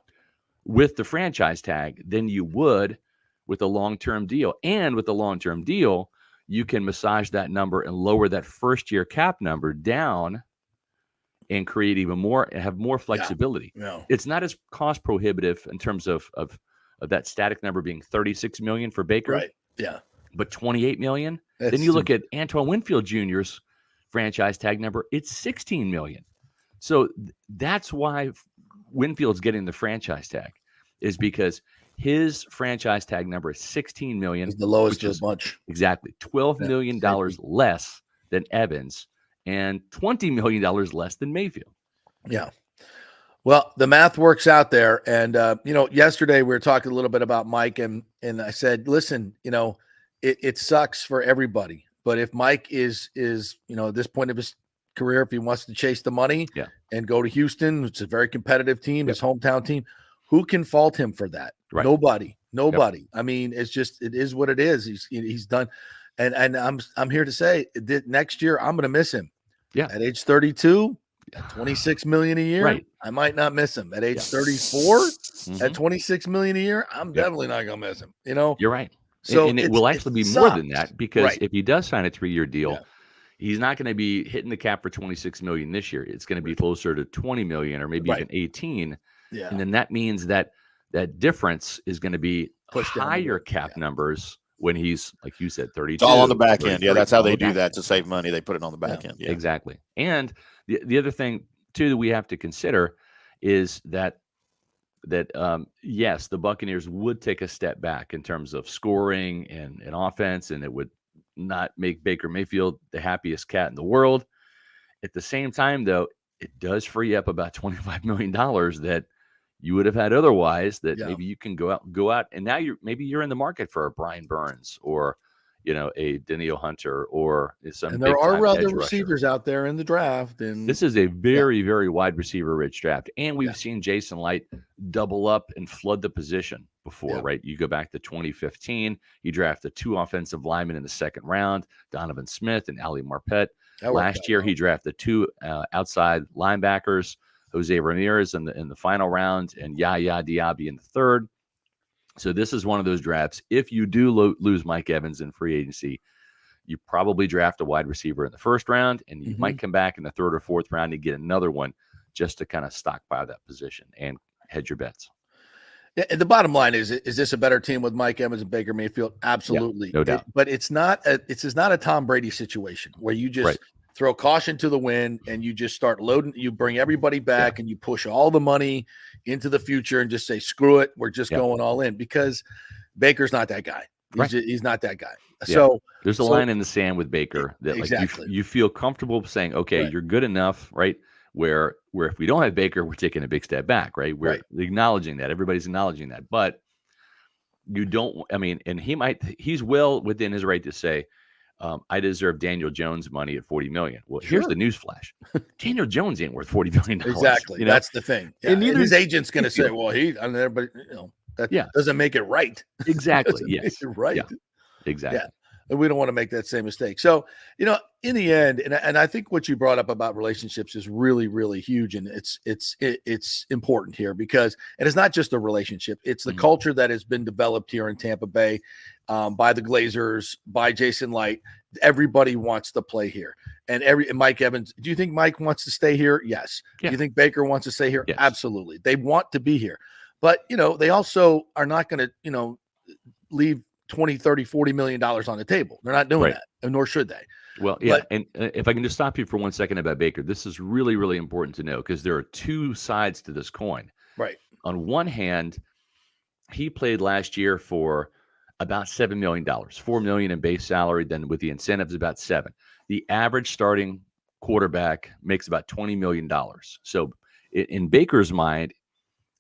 With the franchise tag than you would with a long-term deal. And with the long-term deal, you can massage that number and lower that first-year cap number down and create even more and have more flexibility. Yeah. It's not as cost prohibitive in terms of that static number being $36 million for Baker. Right. Yeah. But $28 million. Then you look at Antoine Winfield Jr.'s franchise tag number, it's $16 million. So that's why Winfield's getting the franchise tag, is because his franchise tag number is $16 million. It's the lowest of the bunch. Exactly. $12 million less than Evans and $20 million less than Mayfield. Yeah. Well, the math works out there. And, yesterday we were talking a little bit about Mike and I said, listen, it sucks for everybody. But if Mike is at this point of his career, if he wants to chase the money and go to Houston, which is a very competitive team, his hometown team, who can fault him for that? Right. Nobody. Yep. I mean, it is what it is. He's done. And I'm here to say that next year I'm going to miss him. Yeah. At age 32, at $26 million a year, right. I might not miss him. At age 34, at $26 million a year, I'm definitely not going to miss him. You're right. So and it will actually be more than that, because if he does sign a 3-year deal, he's not going to be hitting the cap for $26 million this year. It's going to be closer to $20 million or maybe even 18. Yeah. And then that means that difference is going to be higher cap numbers when he's, like you said, 32. It's all on the back end. Yeah, that's how they do that to save money. They put it on the back end. Yeah. Exactly. And the other thing, too, that we have to consider is that yes, the Buccaneers would take a step back in terms of scoring and offense, and it would not make Baker Mayfield the happiest cat in the world. At the same time, though, it does free up about $25 million that you would have had otherwise, that maybe you can go out, and now you're in the market for a Brian Burns or a Danielle Hunter or some And there big are time other edge rusher. receivers out there in the draft. And This is a very, very wide receiver rich draft. And we've seen Jason Light double up and flood the position before, right? You go back to 2015, he drafted 2 offensive linemen in the second round, Donovan Smith and Ali Marpet. Last year, he drafted 2 outside linebackers, Jose Ramirez in the final round and Yaya Diaby in the third. So this is one of those drafts. If you do lose Mike Evans in free agency, you probably draft a wide receiver in the first round, and you might come back in the third or fourth round and get another one just to kind of stockpile that position and hedge your bets. Yeah, and the bottom line is this a better team with Mike Evans and Baker Mayfield? Absolutely. No doubt. But it's not a Tom Brady situation where you just throw caution to the wind and you just start loading. You bring everybody back and you push all the money into the future and just say, screw it. We're just going all in, because Baker's not that guy. He's not that guy. So there's a line in the sand with Baker that like you feel comfortable saying, okay, you're good enough, right? Where if we don't have Baker, we're taking a big step back, right? We're acknowledging that. Everybody's acknowledging that. But you don't, I mean, and he's well within his right to say, I deserve Daniel Jones money at $40 million. Well, here's the news flash. Daniel Jones ain't worth $40 million. Exactly. That's the thing. Yeah. And his agent's going to say, well, everybody, that doesn't make it right. Exactly. Yes. Right. Yeah. Exactly. Yeah. And we don't want to make that same mistake. So, in the end, and I think what you brought up about relationships is really, really huge. And it's important here because, and it's not just a relationship. It's the culture that has been developed here in Tampa Bay by the Glazers, by Jason Light. Everybody wants to play here. And Mike Evans, do you think Mike wants to stay here? Yes. Yeah. Do you think Baker wants to stay here? Yes. Absolutely. They want to be here. But, they also are not going to, leave 20, 30, $40 million on the table. They're not doing that, and nor should they. Well, yeah. And if I can just stop you for 1 second about Baker, this is really, really important to know because there are 2 sides to this coin. Right. On one hand, he played last year for about $7 million, $4 million in base salary. Then with the incentives, about $7 million. The average starting quarterback makes about $20 million. So in Baker's mind,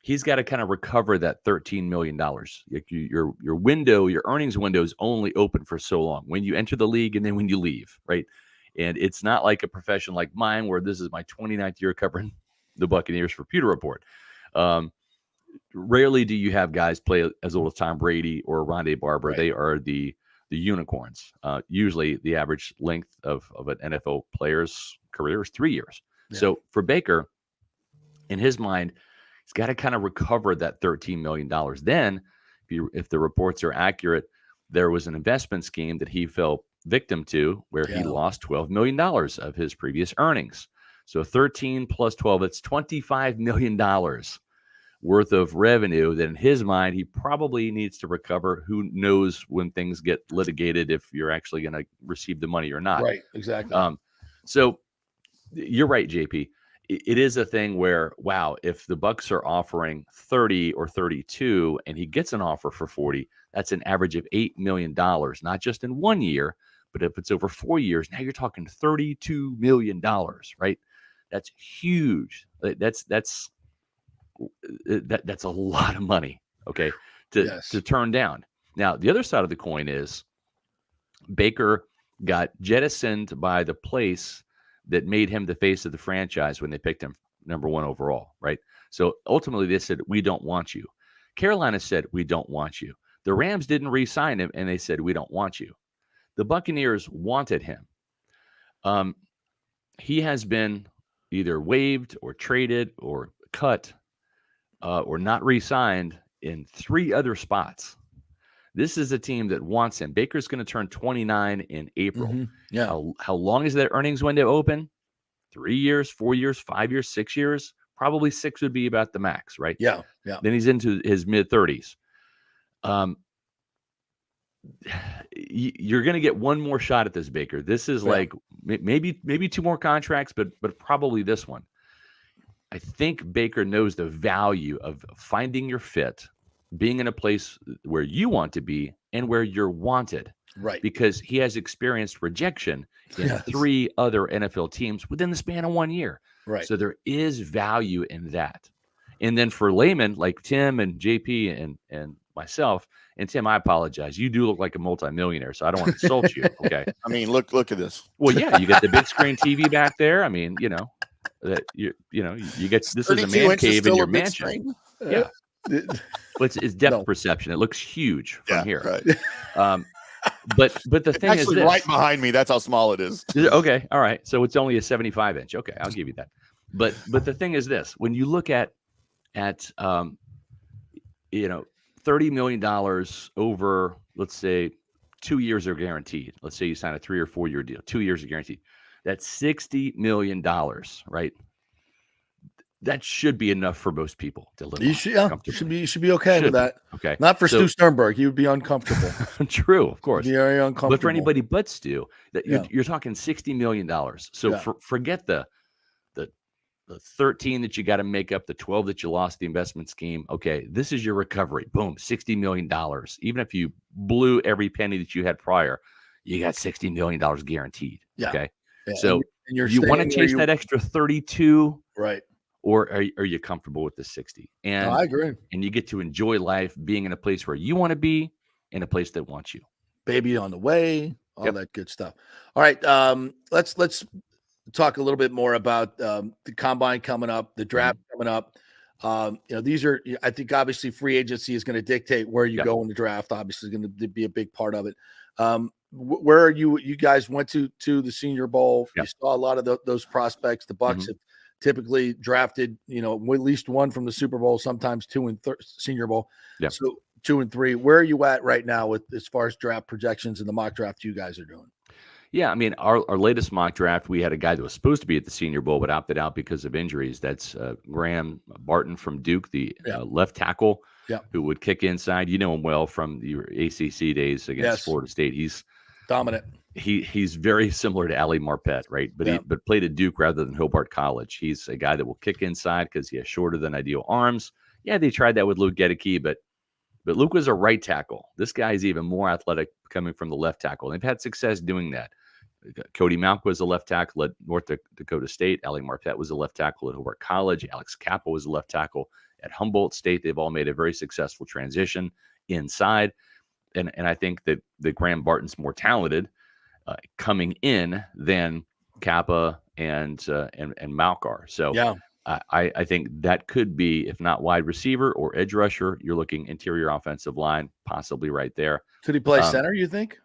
he's got to kind of recover that $13 million. Like your window, your earnings window is only open for so long when you enter the league and then when you leave, right? And it's not like a profession like mine where this is my 29th year covering the Buccaneers for Pewter Report. Rarely do you have guys play as old as Tom Brady or Rondé Barber. Right. They are the unicorns. Usually the average length of an NFL player's career is 3 years. Yeah. So for Baker, in his mind, he's got to kind of recover that $13 million. Then, if the reports are accurate, there was an investment scheme that he fell victim to where he lost $12 million of his previous earnings. So 13 plus 12, that's $25 million worth of revenue that in his mind, he probably needs to recover. Who knows when things get litigated if you're actually going to receive the money or not. Right, exactly. So you're right, JP. It is a thing where, wow, if the Bucs are offering 30 or 32 and he gets an offer for 40, that's an average of $8 million, not just in 1 year, but if it's over 4 years, now you're talking $32 million, right? That's huge. That's a lot of money, okay, to turn down. Now, the other side of the coin is Baker got jettisoned by the place that made him the face of the franchise when they picked him number 1 overall, right? So ultimately they said, we don't want you. Carolina said, we don't want you. The Rams didn't re-sign him, and they said, we don't want you. The Buccaneers wanted him. He has been either waived or traded or cut or not re-signed in 3 other spots. This is a team that wants him. Baker's going to turn 29 in April. Mm-hmm. Yeah. How long is that earnings window open? 3 years, 4 years, 5 years, 6 years? Probably 6 would be about the max, right? Yeah. Yeah. Then he's into his mid-30s. You're going to get one more shot at this, Baker. This is like maybe 2 more contracts, but probably this one. I think Baker knows the value of finding your fit, being in a place where you want to be and where you're wanted. Right. Because he has experienced rejection in 3 other NFL teams within the span of 1 year. Right. So there is value in that. And then for laymen like Tim and JP and myself. And Tim, I apologize. You do look like a multimillionaire, so I don't want to insult you. Okay. I mean, look at this. Well, yeah, you got the big screen TV back there. I mean, that you get this is a man cave in your mansion. Yeah. It's depth perception. It looks huge from here. Right. But the thing is actually this. Right behind me. That's how small it is. Okay. All right. So it's only a 75-inch. Okay. I'll give you that. But the thing is this, when you look at $30 million over, let's say 2 years are guaranteed. Let's say you sign a 3 or 4 year deal, 2 years are guaranteed. That's $60 million, right? That should be enough for most people to live. You should be okay with that. Okay. Not for Stu Sternberg. He would be uncomfortable. True, of course. Very uncomfortable. But for anybody but Stu, that you're talking $60 million. So forget the 13 that you got to make up, the 12 that you lost the investment scheme. Okay, this is your recovery. Boom, $60 million. Even if you blew every penny that you had prior, you got $60 million guaranteed. Yeah. Okay. Yeah. So and you're you want to chase that extra 32, right? Or are you comfortable with the 60? And I agree. And you get to enjoy life being in a place where you want to be, in a place that wants you. Baby on the way, all that good stuff. All right, let's talk a little bit more about the combine coming up, the draft coming up. These are, I think, obviously free agency is going to dictate where you go in the draft. Obviously, is going to be a big part of it. Where are you? You guys went to the Senior Bowl. You saw a lot of those prospects. The Bucs have typically drafted, at least one from the Super Bowl, sometimes two and Senior Bowl. Yeah. So 2 and 3. Where are you at right now with as far as draft projections and the mock draft you guys are doing? Yeah, I mean, our latest mock draft, we had a guy that was supposed to be at the Senior Bowl but opted out because of injuries. That's Graham Barton from Duke, the left tackle, who would kick inside. You know him well from your ACC days against Florida State. He's dominant. He's very similar to Ali Marpet, right? But played at Duke rather than Hobart College. He's a guy that will kick inside because he has shorter than ideal arms. Yeah, they tried that with Luke Gedeke, but Luke was a right tackle. This guy is even more athletic coming from the left tackle. They've had success doing that. Cody Malk was a left tackle at North Dakota State. Ali Marpet was a left tackle at Hobart College. Alex Kappa was a left tackle at Humboldt State. They've all made a very successful transition inside. And I think that Graham Barton's more talented coming in than Kappa and Malk are. So I think that could be, if not wide receiver or edge rusher, you're looking interior offensive line, possibly right there. Could he play center, you think?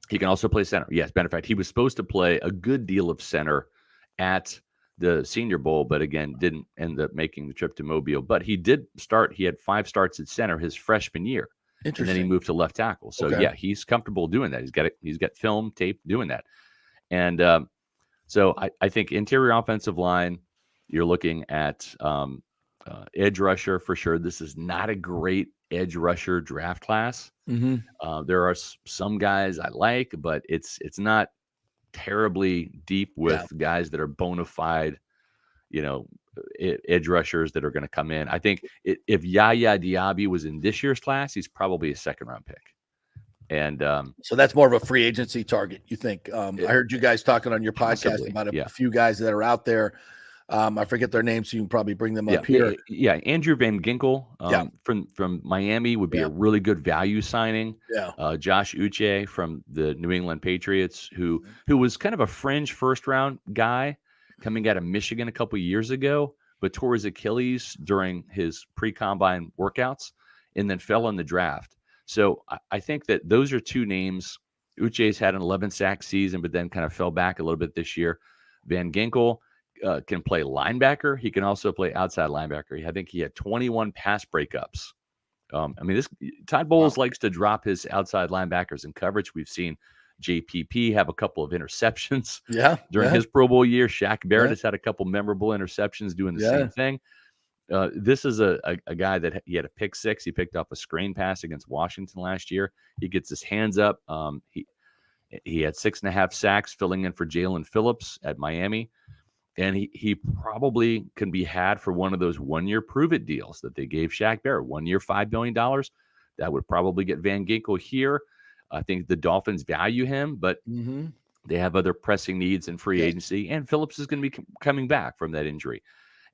He can also play center. Yes. Matter of fact, he was supposed to play a good deal of center at the Senior Bowl, but again, didn't end up making the trip to Mobile. But he did start. He had 5 starts at center his freshman year. And then he moved to left tackle. So he's comfortable doing that. He's got film tape doing that. And so I think interior offensive line, you're looking at edge rusher for sure. This is not a great edge rusher draft class. There are some guys I like, but it's not terribly deep with guys that are bona fide, edge rushers that are going to come in. I think if Yaya Diaby was in this year's class, he's probably a 2nd-round pick. And so that's more of a free agency target, you think? I heard you guys talking on your podcast about a few guys that are out there. I forget their names, so you can probably bring them up here. Yeah, Andrew Van Ginkel from Miami would be a really good value signing. Josh Uche from the New England Patriots, who was kind of a fringe first-round guy coming out of Michigan a couple of years ago, but tore his Achilles during his pre-combine workouts and then fell in the draft. So I think that those are 2 names. Uche's had an 11-sack season, but then kind of fell back a little bit this year. Van Ginkel can play linebacker. He can also play outside linebacker. I think he had 21 pass breakups. Todd Bowles likes to drop his outside linebackers in coverage. We've seen JPP have a couple of interceptions during his Pro Bowl year. Shaq Barrett has had a couple memorable interceptions doing the same thing. This is a guy that he had a pick 6. He picked off a screen pass against Washington last year. He gets his hands up. He had 6.5 sacks filling in for Jalen Phillips at Miami. And he probably can be had for one of those 1-year prove-it deals that they gave Shaq Barrett. 1 year, $5 million. That would probably get Van Ginkel here. I think the Dolphins value him, but they have other pressing needs in free agency. And Phillips is going to be coming back from that injury.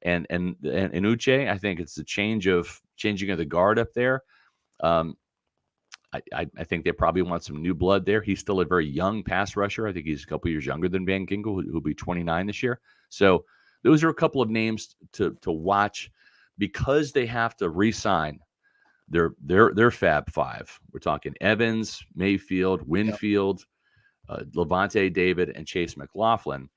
And Uche, I think it's the changing of the guard up there. I think they probably want some new blood there. He's still a very young pass rusher. I think he's a couple years younger than Van Ginkel, who'll be 29 this year. So those are a couple of names to watch because they have to re-sign their Fab Five. We're talking Evans, Mayfield, Winfield, Levante David, and Chase McLaughlin.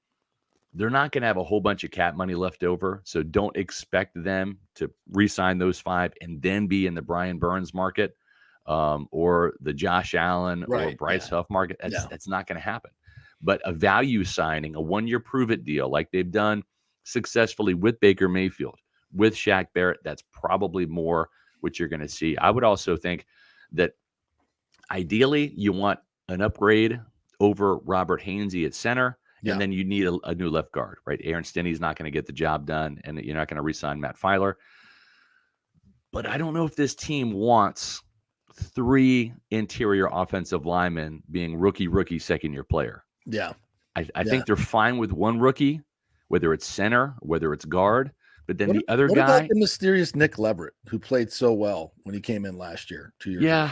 They're not going to have a whole bunch of cap money left over, so don't expect them to re-sign those 5 and then be in the Brian Burns market or the Josh Allen or Bryce Huff market. That's not going to happen. But a value signing, a 1-year prove-it deal like they've done successfully with Baker Mayfield, with Shaq Barrett, that's probably more what you're going to see. I would also think that ideally you want an upgrade over Robert Hainsey at center. And then you need a new left guard, right? Aaron Stinney's not going to get the job done, and you're not going to re-sign Matt Filer. But I don't know if this team wants 3 interior offensive linemen being rookie, second-year player. Yeah. I think they're fine with 1 rookie, whether it's center, whether it's guard. But then the other guy. What about the mysterious Nick Leverett, who played so well when he came in last year, 2 years ago?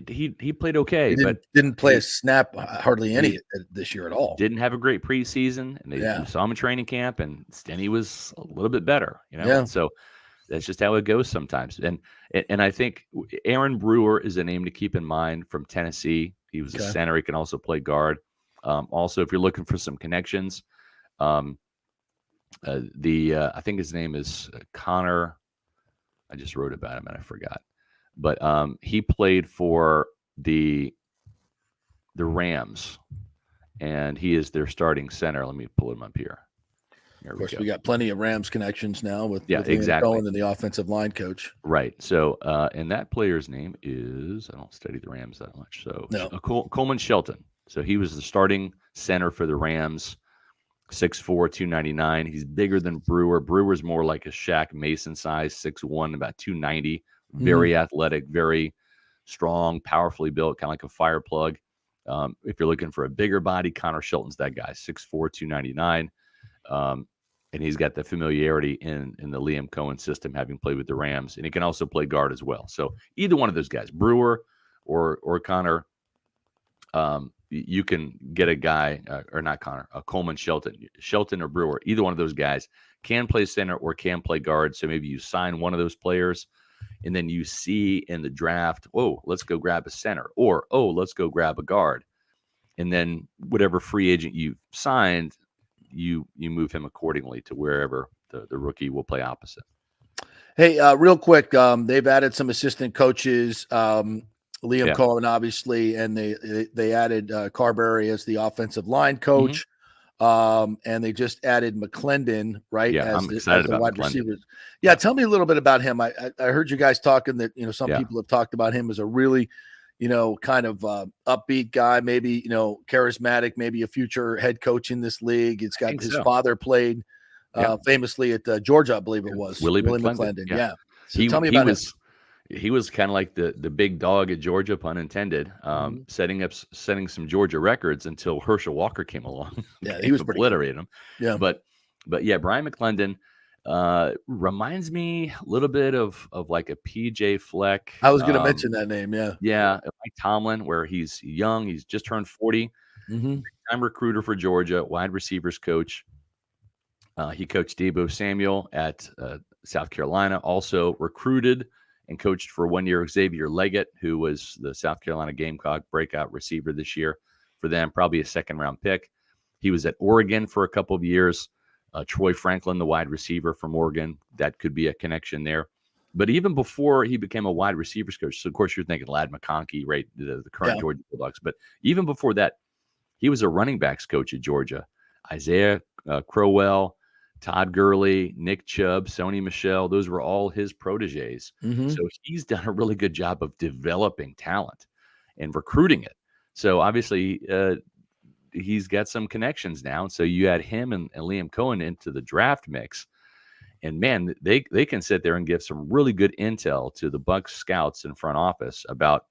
He played okay, he but didn't play a snap, hardly any this year at all. Didn't have a great preseason, and they saw him in training camp, and Stinney was a little bit better, And so that's just how it goes sometimes. And I think Aaron Brewer is a name to keep in mind from Tennessee. He was a center. He can also play guard. Also, if you're looking for some connections, I think his name is Connor. I just wrote about him and I forgot, but he played for the Rams, and he is their starting center. Let me pull him up here. Of course, we got plenty of Rams connections now with exactly Cohen and the offensive line coach. Right. So, and that player's name is, I don't study the Rams that much. So Coleman Shelton. So he was the starting center for the Rams. 6'4", 299. He's bigger than Brewer. Brewer's more like a Shaq Mason size, 6'1", about 290. Very athletic, very strong, powerfully built, kind of like a fire plug. If you're looking for a bigger body, Connor Shelton's that guy, 6'4", 299. And he's got the familiarity in the Liam Cohen system, having played with the Rams. And he can also play guard as well. So either one of those guys, Brewer or Connor, you can get a guy, or not Connor, Coleman Shelton or Brewer. Either one of those guys can play center or can play guard. So maybe you sign one of those players, and then you see in the draft, oh, let's go grab a center, or oh, let's go grab a guard, and then whatever free agent you signed, you move him accordingly to wherever the rookie will play opposite. Hey, real quick, they've added some assistant coaches. Liam Cohen, obviously, and they added Carberry as the offensive line coach, and they just added McClendon, right? Yeah, I'm excited about wide receivers. Yeah, tell me a little bit about him. I heard you guys talking that some people have talked about him as a really, kind of upbeat guy, maybe charismatic, maybe a future head coach in this league. It's got his father played famously at Georgia, I believe it was Willie McClendon. Yeah. So tell me about him. He was kind of like the big dog at Georgia, pun intended, setting some Georgia records until Herschel Walker came along. Yeah, he was obliterating him. Yeah, but yeah, Brian McClendon reminds me a little bit of like a PJ Fleck. I was going to mention that name. Yeah, Mike Tomlin, where he's young, he's just turned 40. Big-time recruiter for Georgia, wide receivers coach. He coached Deebo Samuel at South Carolina. Also recruited and coached for 1 year Xavier Leggett, who was the South Carolina Gamecock breakout receiver this year for them, probably a second-round pick. He was at Oregon for a couple of years. Troy Franklin, the wide receiver from Oregon, that could be a connection there. But even before he became a wide receivers coach, so of course you're thinking Ladd McConkey, right, the current Georgia Bulldogs. But even before that, he was a running backs coach at Georgia. Isaiah Crowell, Todd Gurley, Nick Chubb, Sony Michel, those were all his proteges. So he's done a really good job of developing talent and recruiting it. So obviously he's got some connections now. So you add him and Liam Cohen into the draft mix. And man, they can sit there and give some really good intel to the Bucs scouts and front office about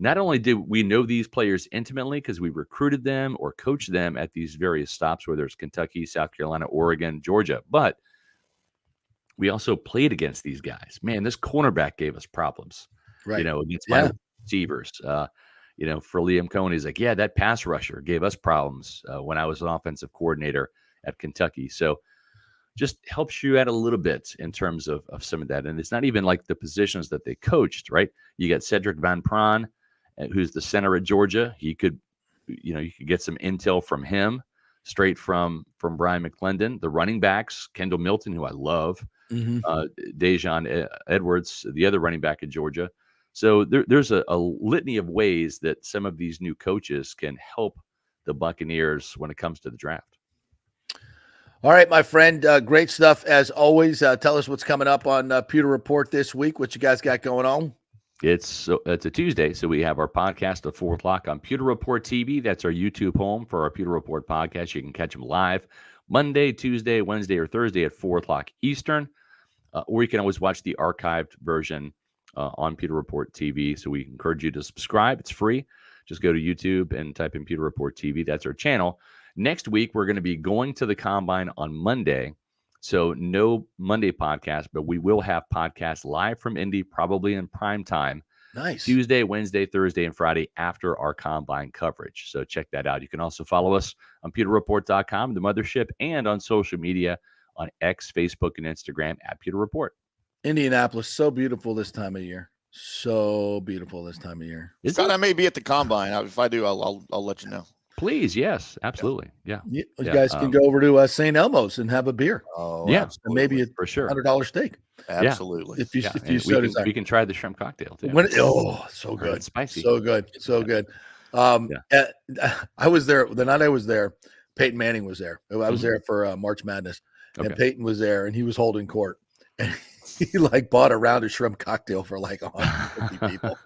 not only did we know these players intimately because we recruited them or coached them at these various stops, whether it's Kentucky, South Carolina, Oregon, Georgia, but we also played against these guys. Man, this cornerback gave us problems, right? Against receivers. For Liam Cohen, he's like, yeah, that pass rusher gave us problems when I was an offensive coordinator at Kentucky. So just helps you out a little bit in terms of some of that. And it's not even like the positions that they coached, right? You got Cedric Van Pran, who's the center at Georgia. You could get some intel from him straight from Brian McClendon. The running backs, Kendall Milton, who I love, Dejon Edwards, the other running back at Georgia. So there's a litany of ways that some of these new coaches can help the Buccaneers when it comes to the draft. All right, my friend. Great stuff as always. Tell us what's coming up on Pewter Report this week. What you guys got going on? It's a Tuesday, so we have our podcast at 4 o'clock on Pewter Report TV. That's our YouTube home for our Pewter Report podcast. You can catch them live Monday, Tuesday, Wednesday, or Thursday at 4 o'clock Eastern. Or you can always watch the archived version on Pewter Report TV. So we encourage you to subscribe. It's free. Just go to YouTube and type in Pewter Report TV. That's our channel. Next week, we're going to be going to the Combine on Monday. So no Monday podcast, but we will have podcasts live from Indy, probably in prime time. Nice. Tuesday, Wednesday, Thursday, and Friday after our Combine coverage. So check that out. You can also follow us on pewterreport.com, the mothership, and on social media on X, Facebook, and Instagram at Pewter Report. Indianapolis, so beautiful this time of year. So beautiful this time of year. Scott, I may be at the Combine. If I do, I'll let you know. Please, yes, absolutely. Yeah. You guys can go over to St. Elmo's and have a beer. Oh, yeah. And maybe for sure. $100 steak. Absolutely. If you so desire. We can try the shrimp cocktail too. So good. It's spicy. So good. So good. I was there the night I was there. Peyton Manning was there. I was there for March Madness, and Peyton was there, and he was holding court. And he bought a round of shrimp cocktail for 150 people.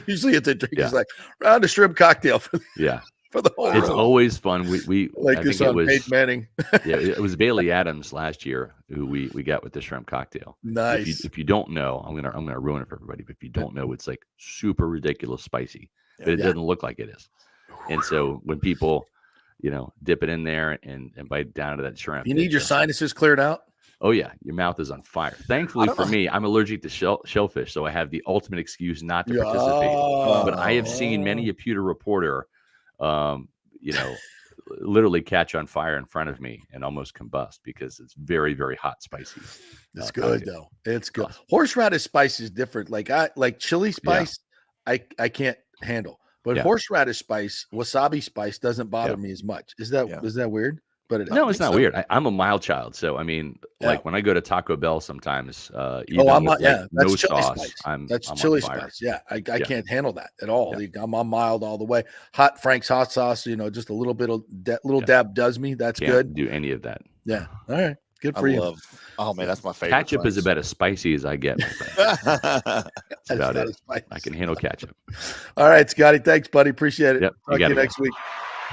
Usually it's a drink. It's round of shrimp cocktail for the whole It's room. Always fun. We I think this it on was Peyton Manning. it was Bailey Adams last year who we got with the shrimp cocktail. Nice. If you don't know, I'm gonna ruin it for everybody. But if you don't know, it's super ridiculous spicy, but it doesn't look like it is. And so when people, dip it in there and bite down to that shrimp, You need your sinuses cleared out. Oh yeah, your mouth is on fire. Thankfully for me, I'm allergic to shellfish, so I have the ultimate excuse not to participate. But I have seen many a Pewter reporter, literally catch on fire in front of me and almost combust because it's very, very hot, spicy. It's good though. It's good. Horseradish spice is different. Like chili spice, I can't handle. But horseradish spice, wasabi spice doesn't bother me as much. Is that weird? But no, it's not weird. I'm a mild child, so I mean, when I go to Taco Bell, sometimes that's no chili sauce, spice. I'm chili on fire. spice. Yeah, I can't handle that at all. I'm mild all the way. Hot Frank's hot sauce, just a little bit of dab does me. That's Can't good. do any of that. Yeah. All right. Good for you. Oh man, that's my favorite. Ketchup is about as spicy as I get. My friend. That's about it. I can handle ketchup. All right, Scotty. Thanks, buddy. Appreciate it. Yep, Talk to you next week.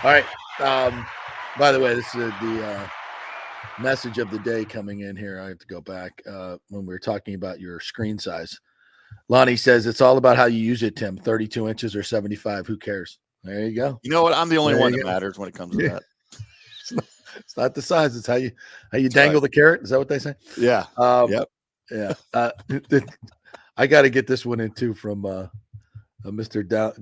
All right. By the way, this is the message of the day coming in here. I have to go back when we were talking about your screen size. Lonnie says it's all about how you use it, Tim. 32 inches or 75. Who cares? There you go. You know what? I'm the only one that matters when it comes to that. It's not the size. It's how you dangle the carrot. Is that what they say? Yeah. Yep. Yeah. I got to get this one in too from Mr.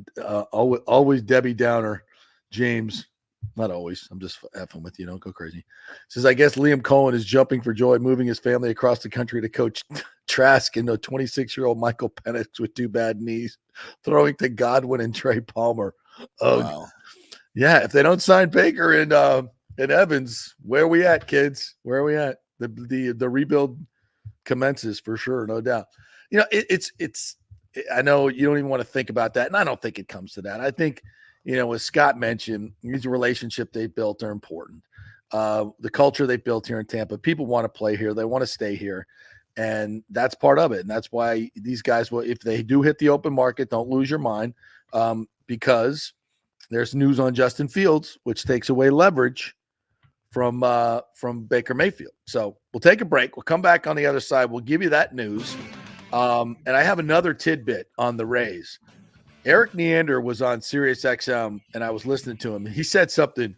Always Debbie Downer, James. Not always. I'm just effing with you. Don't go crazy. Says, I guess Liam Cohen is jumping for joy, moving his family across the country to coach Trask into a 26-year-old Michael Penix with 2 bad knees, throwing to Godwin and Trey Palmer. Oh, wow. Yeah. If they don't sign Baker and Evans, where are we at, kids? Where are we at? The rebuild commences for sure, no doubt. It's. I know you don't even want to think about that, and I don't think it comes to that. I think. As Scott mentioned, these relationships they built are important. The culture they built here in Tampa, people want to play here. They want to stay here. And that's part of it. And that's why these guys will, if they do hit the open market, don't lose your mind because there's news on Justin Fields, which takes away leverage from Baker Mayfield. So we'll take a break. We'll come back on the other side. We'll give you that news. And I have another tidbit on the Rays. Eric Neander was on Sirius XM, and I was listening to him. He said something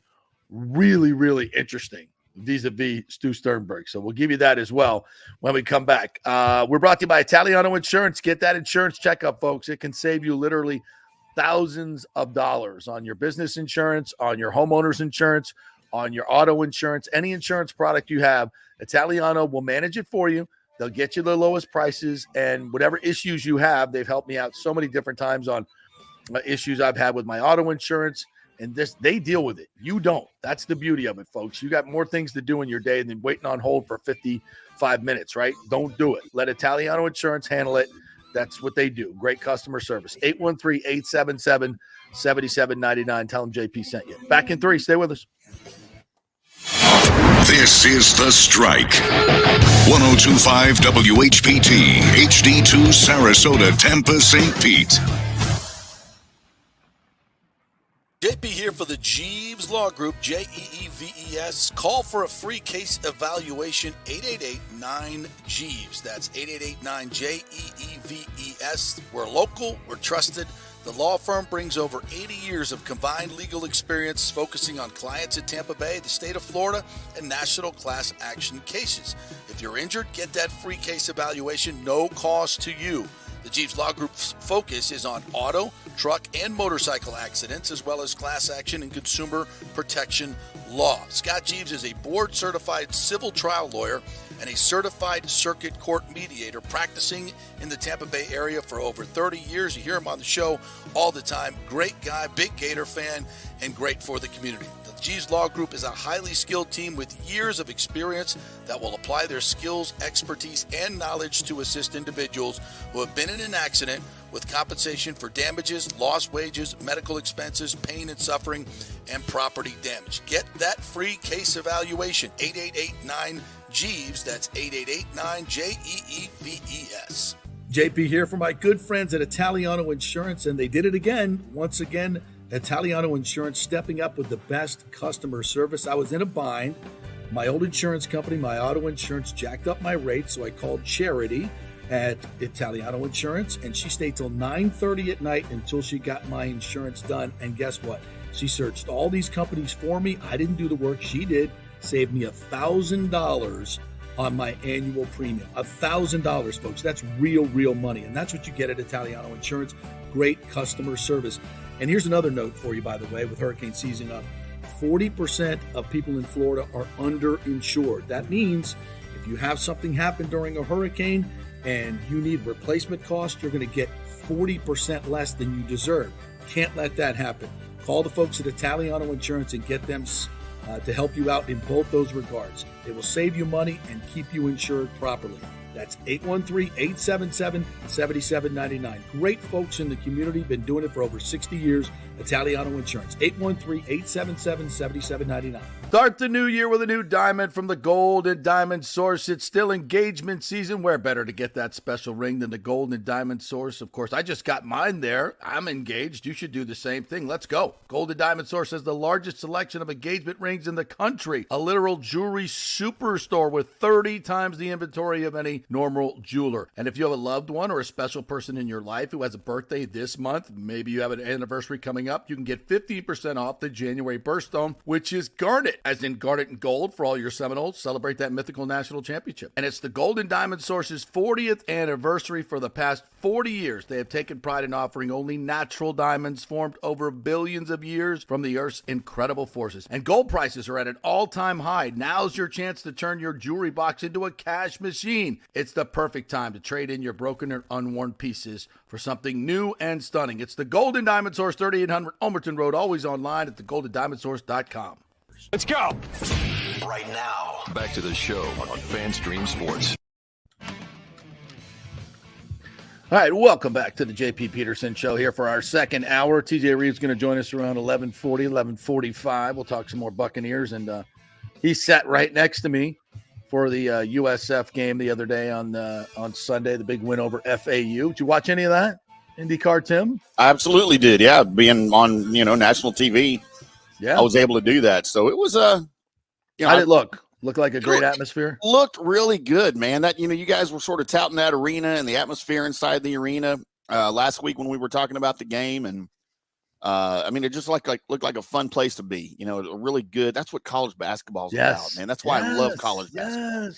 really, really interesting vis-a-vis Stu Sternberg. So we'll give you that as well when we come back. We're brought to you by Italiano Insurance. Get that insurance checkup, folks. It can save you literally thousands of dollars on your business insurance, on your homeowner's insurance, on your auto insurance, any insurance product you have. Italiano will manage it for you. They'll get you the lowest prices, and whatever issues you have, they've helped me out so many different times on issues I've had with my auto insurance, and they deal with it. You don't. That's the beauty of it, folks. You got more things to do in your day than waiting on hold for 55 minutes, right? Don't do it. Let Italiano Insurance handle it. That's what they do. Great customer service. 813-877-7799. Tell them JP sent you. Back in 3. Stay with us. This is The Strike. 102.5 WHPT, HD2 Sarasota, Tampa, St. Pete. JP here for the Jeeves Law Group, Jeeves. Call for a free case evaluation, 888-9-JEEVES. That's 888-9-JEEVES. We're local, we're trusted. The law firm brings over 80 years of combined legal experience focusing on clients in Tampa Bay, the state of Florida, and national class action cases. If you're injured, get that free case evaluation, no cost to you. The Jeeves Law Group's focus is on auto, truck, and motorcycle accidents, as well as class action and consumer protection law. Scott Jeeves is a board-certified civil trial lawyer and a certified circuit court mediator practicing in the Tampa Bay area for over 30 years. You hear him on the show all the time. Great guy, big Gator fan, and great for the community. The Jeeves Law Group is a highly skilled team with years of experience that will apply their skills, expertise, and knowledge to assist individuals who have been in an accident with compensation for damages, lost wages, medical expenses, pain and suffering, and property damage. Get that free case evaluation, 888-9-JEEVES. That's 888-9-JEEVES. JP here for my good friends at Italiano Insurance, and they did it again. Once again, Italiano Insurance stepping up with the best customer service. I was in a bind. My old insurance company, my auto insurance, jacked up my rates, so I called Charity at Italiano Insurance, and she stayed till 9:30 at night until she got my insurance done. And guess what? She searched all these companies for me. I didn't do the work. She did. Saved me $1,000 on my annual premium. $1,000, folks. That's real money. And that's what you get at Italiano Insurance. Great customer service. And here's another note for you, by the way, with hurricane season up. 40% of people in Florida are underinsured. That means if you have something happen during a hurricane and you need replacement costs, you're going to get 40% less than you deserve. Can't let that happen. Call the folks at Italiano Insurance and get them to help you out in both those regards. They will save you money and keep you insured properly. That's 813-877-7799. Great folks in the community, been doing it for over 60 years. Italiano Insurance, 813-877-7799. Start the new year with a new diamond from the Gold and Diamond Source. It's still engagement season. Where better to get that special ring than the Gold and Diamond Source? Of course, I just got mine there. I'm engaged. You should do the same thing. Let's go. Gold and Diamond Source has the largest selection of engagement rings in the country. A literal jewelry superstore with 30 times the inventory of any normal jeweler. And if you have a loved one or a special person in your life who has a birthday this month, maybe you have an anniversary coming up, you can get 15% off the January birthstone, which is garnet, as in garnet and gold for all your Seminoles. Celebrate that mythical national championship. And it's the Gold and Diamond Source's 40th anniversary. For the past 40 years, they have taken pride in offering only natural diamonds formed over billions of years from the Earth's incredible forces. And gold prices are at an all-time high. Now's your chance to turn your jewelry box into a cash machine. It's the perfect time to trade in your broken or unworn pieces for something new and stunning. It's the Gold and Diamond Source, 3800 Omerton Road, always online at thegoldendiamondsource.com. Let's go. Right now. Back to the show on FanStream Sports. All right, welcome back to the JP Peterson Show here for our second hour. TJ Reeves going to join us around 11:40, 11:45. We'll talk some more Buccaneers, and he sat right next to me for the USF game the other day on Sunday, the big win over FAU. Did you watch any of that, IndyCar, Tim? I absolutely did, yeah. Being on, national TV, yeah, I was able to do that. So it was how did it look? Looked like a great atmosphere? Looked really good, man. That, you guys were sort of touting that arena and the atmosphere inside the arena last week when we were talking about the game. And, I mean, it just looked like a fun place to be. You know, a really good. That's what college basketball is about, man. That's why I love college basketball.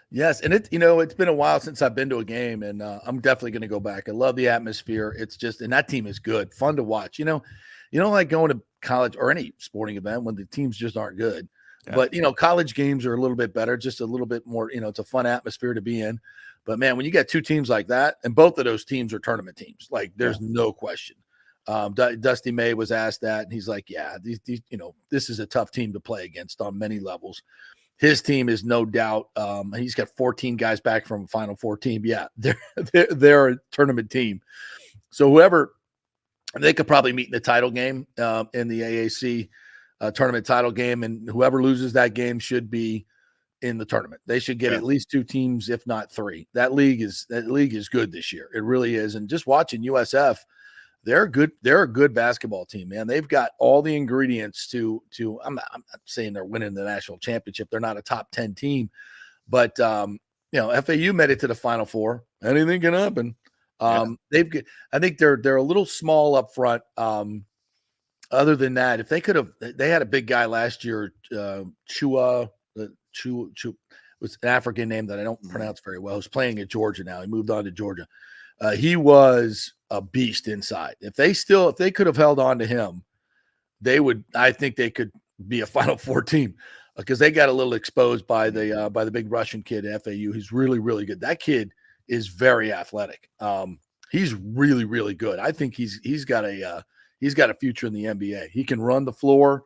Yes, and it's been a while since I've been to a game, and I'm definitely going to go back. I love the atmosphere. It's just, and that team is good, fun to watch. You don't like going to college or any sporting event when the teams just aren't good. Yeah. But college games are a little bit better, just a little bit more. It's a fun atmosphere to be in. But man, when you got two teams like that, and both of those teams are tournament teams, like there's no question. Dusty May was asked that, and he's like, "Yeah, these this is a tough team to play against on many levels." His team is no doubt. He's got 14 guys back from a Final Four team. Yeah, they're a tournament team. So whoever, they could probably meet in the title game in the AAC tournament title game, and whoever loses that game should be in the tournament. They should get at least two teams, if not three. That league is good this year. It really is. And just watching USF. They're good. They're a good basketball team, man. They've got all the ingredients to. I'm not saying they're winning the national championship. They're not a top 10 team, but FAU made it to the Final Four. Anything can happen. I think they're a little small up front. Other than that, if they had a big guy last year, Chua was an African name that I don't pronounce very well. Who's playing at Georgia now. He moved on to Georgia. He was a beast inside. If they could have held on to him, I think they could be a Final Four team because they got a little exposed by the big Russian kid at FAU. He's really, really good. That kid is very athletic. He's really, really good. I think he's got a future in the NBA. He can run the floor.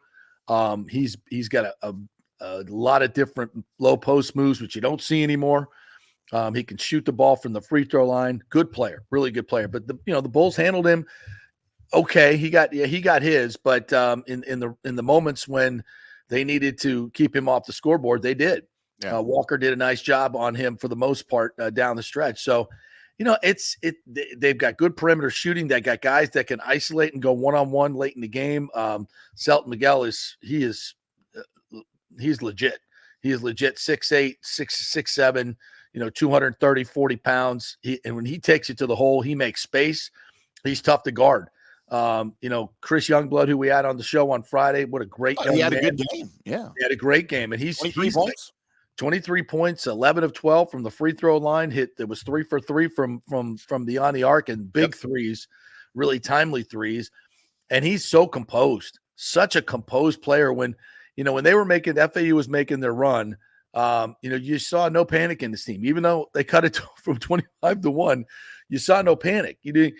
He's got a lot of different low post moves, which you don't see anymore. He can shoot the ball from the free throw line. Good player, really good player. But the Bulls handled him okay. He got his, but in the moments when they needed to keep him off the scoreboard, they did. Yeah. Walker did a nice job on him for the most part down the stretch. So, they've got good perimeter shooting. They got guys that can isolate and go one-on-one late in the game. Selton Miguel he's legit. He is legit 6'8", 6'7", 230, 40 pounds. And when he takes it to the hole, he makes space. He's tough to guard. Chris Youngblood, who we had on the show on Friday, what a great young man. He had a good game. Yeah. He had a great game. And he's 23 points, 11 of 12 from the free throw line. It was 3 for 3 from beyond the arc and big threes, really timely threes. And he's so composed, such a composed player. When they were FAU was making their run, you saw no panic in this team, even though they cut it from 25-1. You saw no panic. You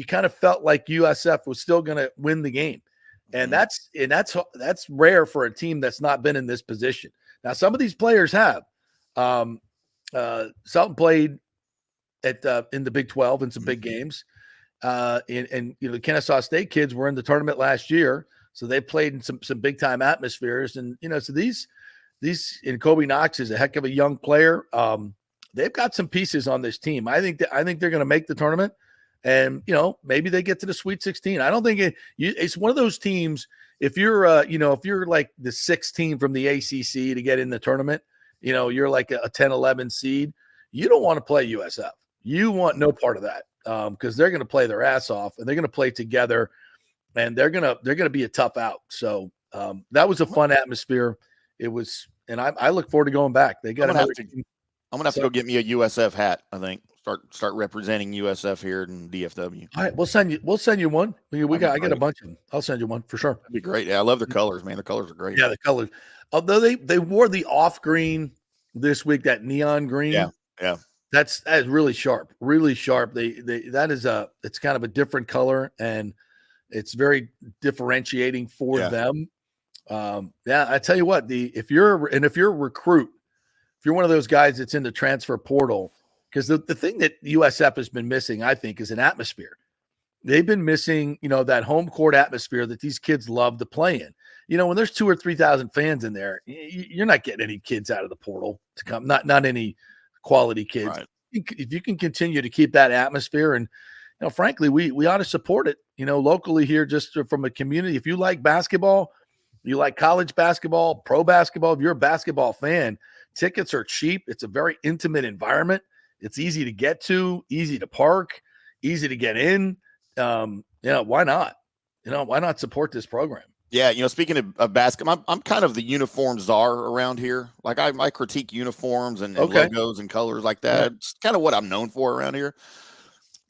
kind of felt like USF was still going to win the game, and that's rare for a team that's not been in this position. Now, some of these players have. Selton played in the Big 12 in some big games, and the Kennesaw State kids were in the tournament last year, so they played in some big time atmospheres, and so these and Kobe Knox is a heck of a young player. They've got some pieces on this team. I think they're going to make the tournament, and maybe they get to the Sweet 16. I don't think it's one of those teams. If you're if you're like the 6th team from the ACC to get in the tournament, you're like a 10-11 seed. You don't want to play USF. You want no part of that because they're going to play their ass off and they're going to play together, and they're going to be a tough out. So that was a fun atmosphere. It was, and I look forward to going back. They got. I'm gonna have to go get me a USF hat. I think start representing USF here in DFW. All right, we'll send you one. I got a bunch of them. I'll send you one for sure. That'd be great. Yeah, I love their colors, man. The colors are great. Yeah, the colors. Although they wore the off green this week, that neon green. Yeah. That is really sharp. Really sharp. It's kind of a different color, and it's very differentiating for them. I tell you what, if you're a recruit, if you're one of those guys that's in the transfer portal, because the thing that USF has been missing, I think, is an atmosphere. They've been missing, that home court atmosphere that these kids love to play in. When there's 2,000 or 3,000 fans in there, you're not getting any kids out of the portal to come, not any quality kids. Right. If you can continue to keep that atmosphere, and frankly, we ought to support it, locally here, just from a community. If you like basketball, you like college basketball, pro basketball, if you're a basketball fan, tickets are cheap. It's a very intimate environment. It's easy to get to, easy to park, easy to get in. Why not? why not support this program? Yeah, speaking of basketball, I'm kind of the uniform czar around here. Like I critique uniforms and logos and colors like that. Yeah. It's kind of what I'm known for around here.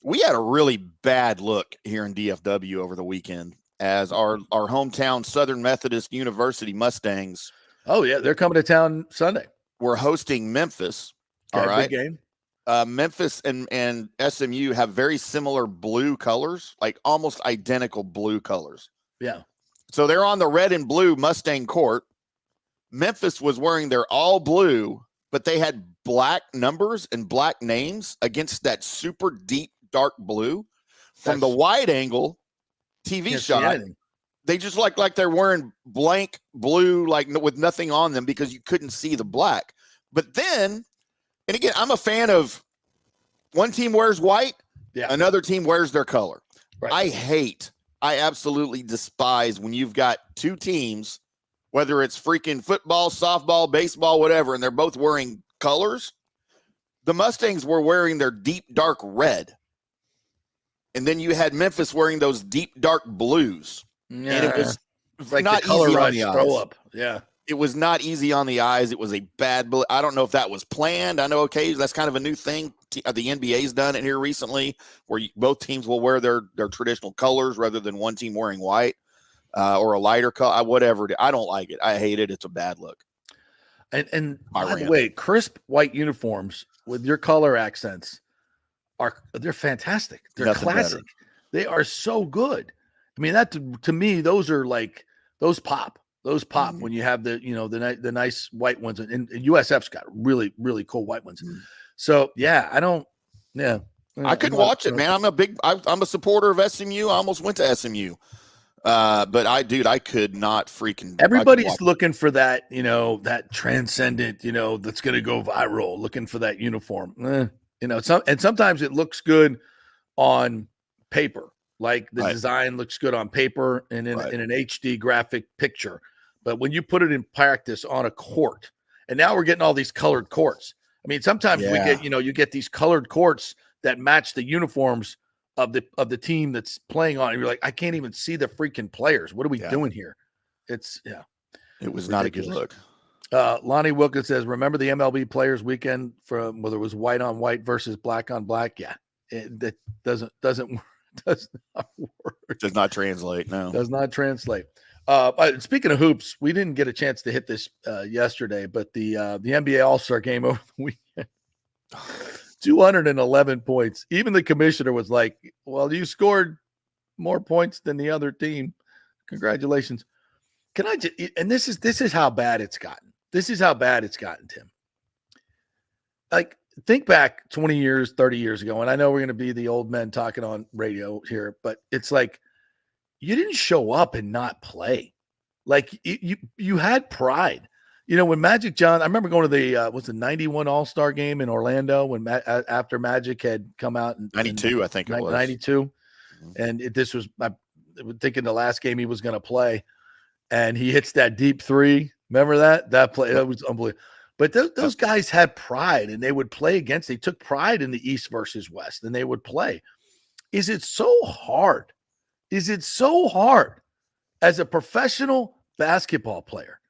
We had a really bad look here in DFW over the weekend as our hometown Southern Methodist University Mustangs. Oh yeah, they're coming to town Sunday. We're hosting Memphis. Okay, all right, big game. Memphis and SMU have very similar blue colors, like almost identical blue colors. Yeah. So they're on the red and blue Mustang court. Memphis was wearing their all blue, but they had black numbers and black names against that super deep dark blue. From the wide angle TV shot, they just like they're wearing blank blue, like with nothing on them because you couldn't see the black. But then, and again, I'm a fan of one team wears white, another team wears their color. Right. I absolutely despise when you've got two teams, whether it's freaking football, softball, baseball, whatever, and they're both wearing colors. The Mustangs were wearing their deep, dark red. And then you had Memphis wearing those deep, dark blues. Yeah. And it was like not the color easy on rush the eyes. throw up. Yeah. It was not easy on the eyes. It was a bad – I don't know if that was planned. I know, okay, that's kind of a new thing. The NBA's done it here recently where both teams will wear their traditional colors rather than one team wearing white or a lighter color, whatever. I don't like it. I hate it. It's a bad look. And by the way, crisp white uniforms with your color accents they're fantastic. They're Nothing classic. better. They are so good. I mean, that to me, those are like those pop. Those pop when you have the nice white ones, and USF's got really, really cool white ones. So yeah, I couldn't watch it, man. I'm a supporter of SMU. I almost went to SMU. But I could not freaking. Everybody's looking for that, that transcendent, that's going to go viral, looking for that uniform. And sometimes it looks good on paper. Like the design looks good on paper and in an HD graphic picture. But when you put it in practice on a court, and now we're getting all these colored courts. I mean, sometimes we get, you get these colored courts that match the uniforms of the team that's playing on. And you're like, I can't even see the freaking players. What are we doing here? It was not a good look. Lonnie Wilkins says, remember the MLB Players Weekend from whether it was white on white versus black on black? Yeah, that doesn't does not work. Does not translate. No, does not translate. Speaking of hoops, we didn't get a chance to hit this yesterday, but the NBA All-Star game over the weekend, 211 points. Even the commissioner was like, well, you scored more points than the other team. Congratulations. Can I just, and this is how bad it's gotten. This is how bad it's gotten, Tim. Like, think back 20 years, 30 years ago, and I know we're going to be the old men talking on radio here, but it's like, you didn't show up and not play. Like you had pride. When Magic Johnson, I remember going to the 91 All-Star game in Orlando when after Magic had come out in 92, I think it was 92. And this was, I'm thinking the last game he was going to play, and he hits that deep three. Remember that play? That was unbelievable. But those guys had pride, and they would play against. They took pride in the East versus West, and they would play. Is it so hard? Is it so hard as a professional basketball player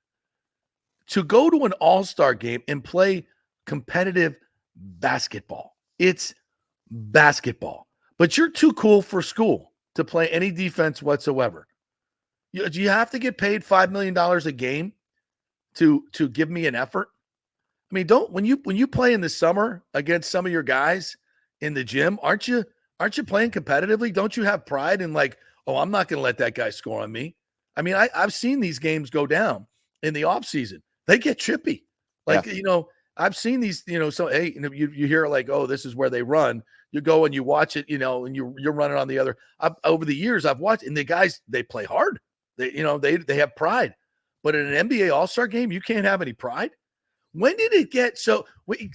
to go to an all-star game and play competitive basketball? It's basketball, but you're too cool for school to play any defense whatsoever. Do you have to get paid $5 million a game to give me an effort? I mean, when you play in the summer against some of your guys in the gym, aren't you playing competitively? Don't you have pride in like, oh, I'm not going to let that guy score on me? I mean, I've seen these games go down in the offseason. They get chippy. Like, I've seen these, so, hey, you hear like, oh, this is where they run. You go and you watch it, and you're running on the other. Over the years, I've watched, and the guys, they play hard. They have pride. But in an NBA All-Star game, you can't have any pride. When did it get so?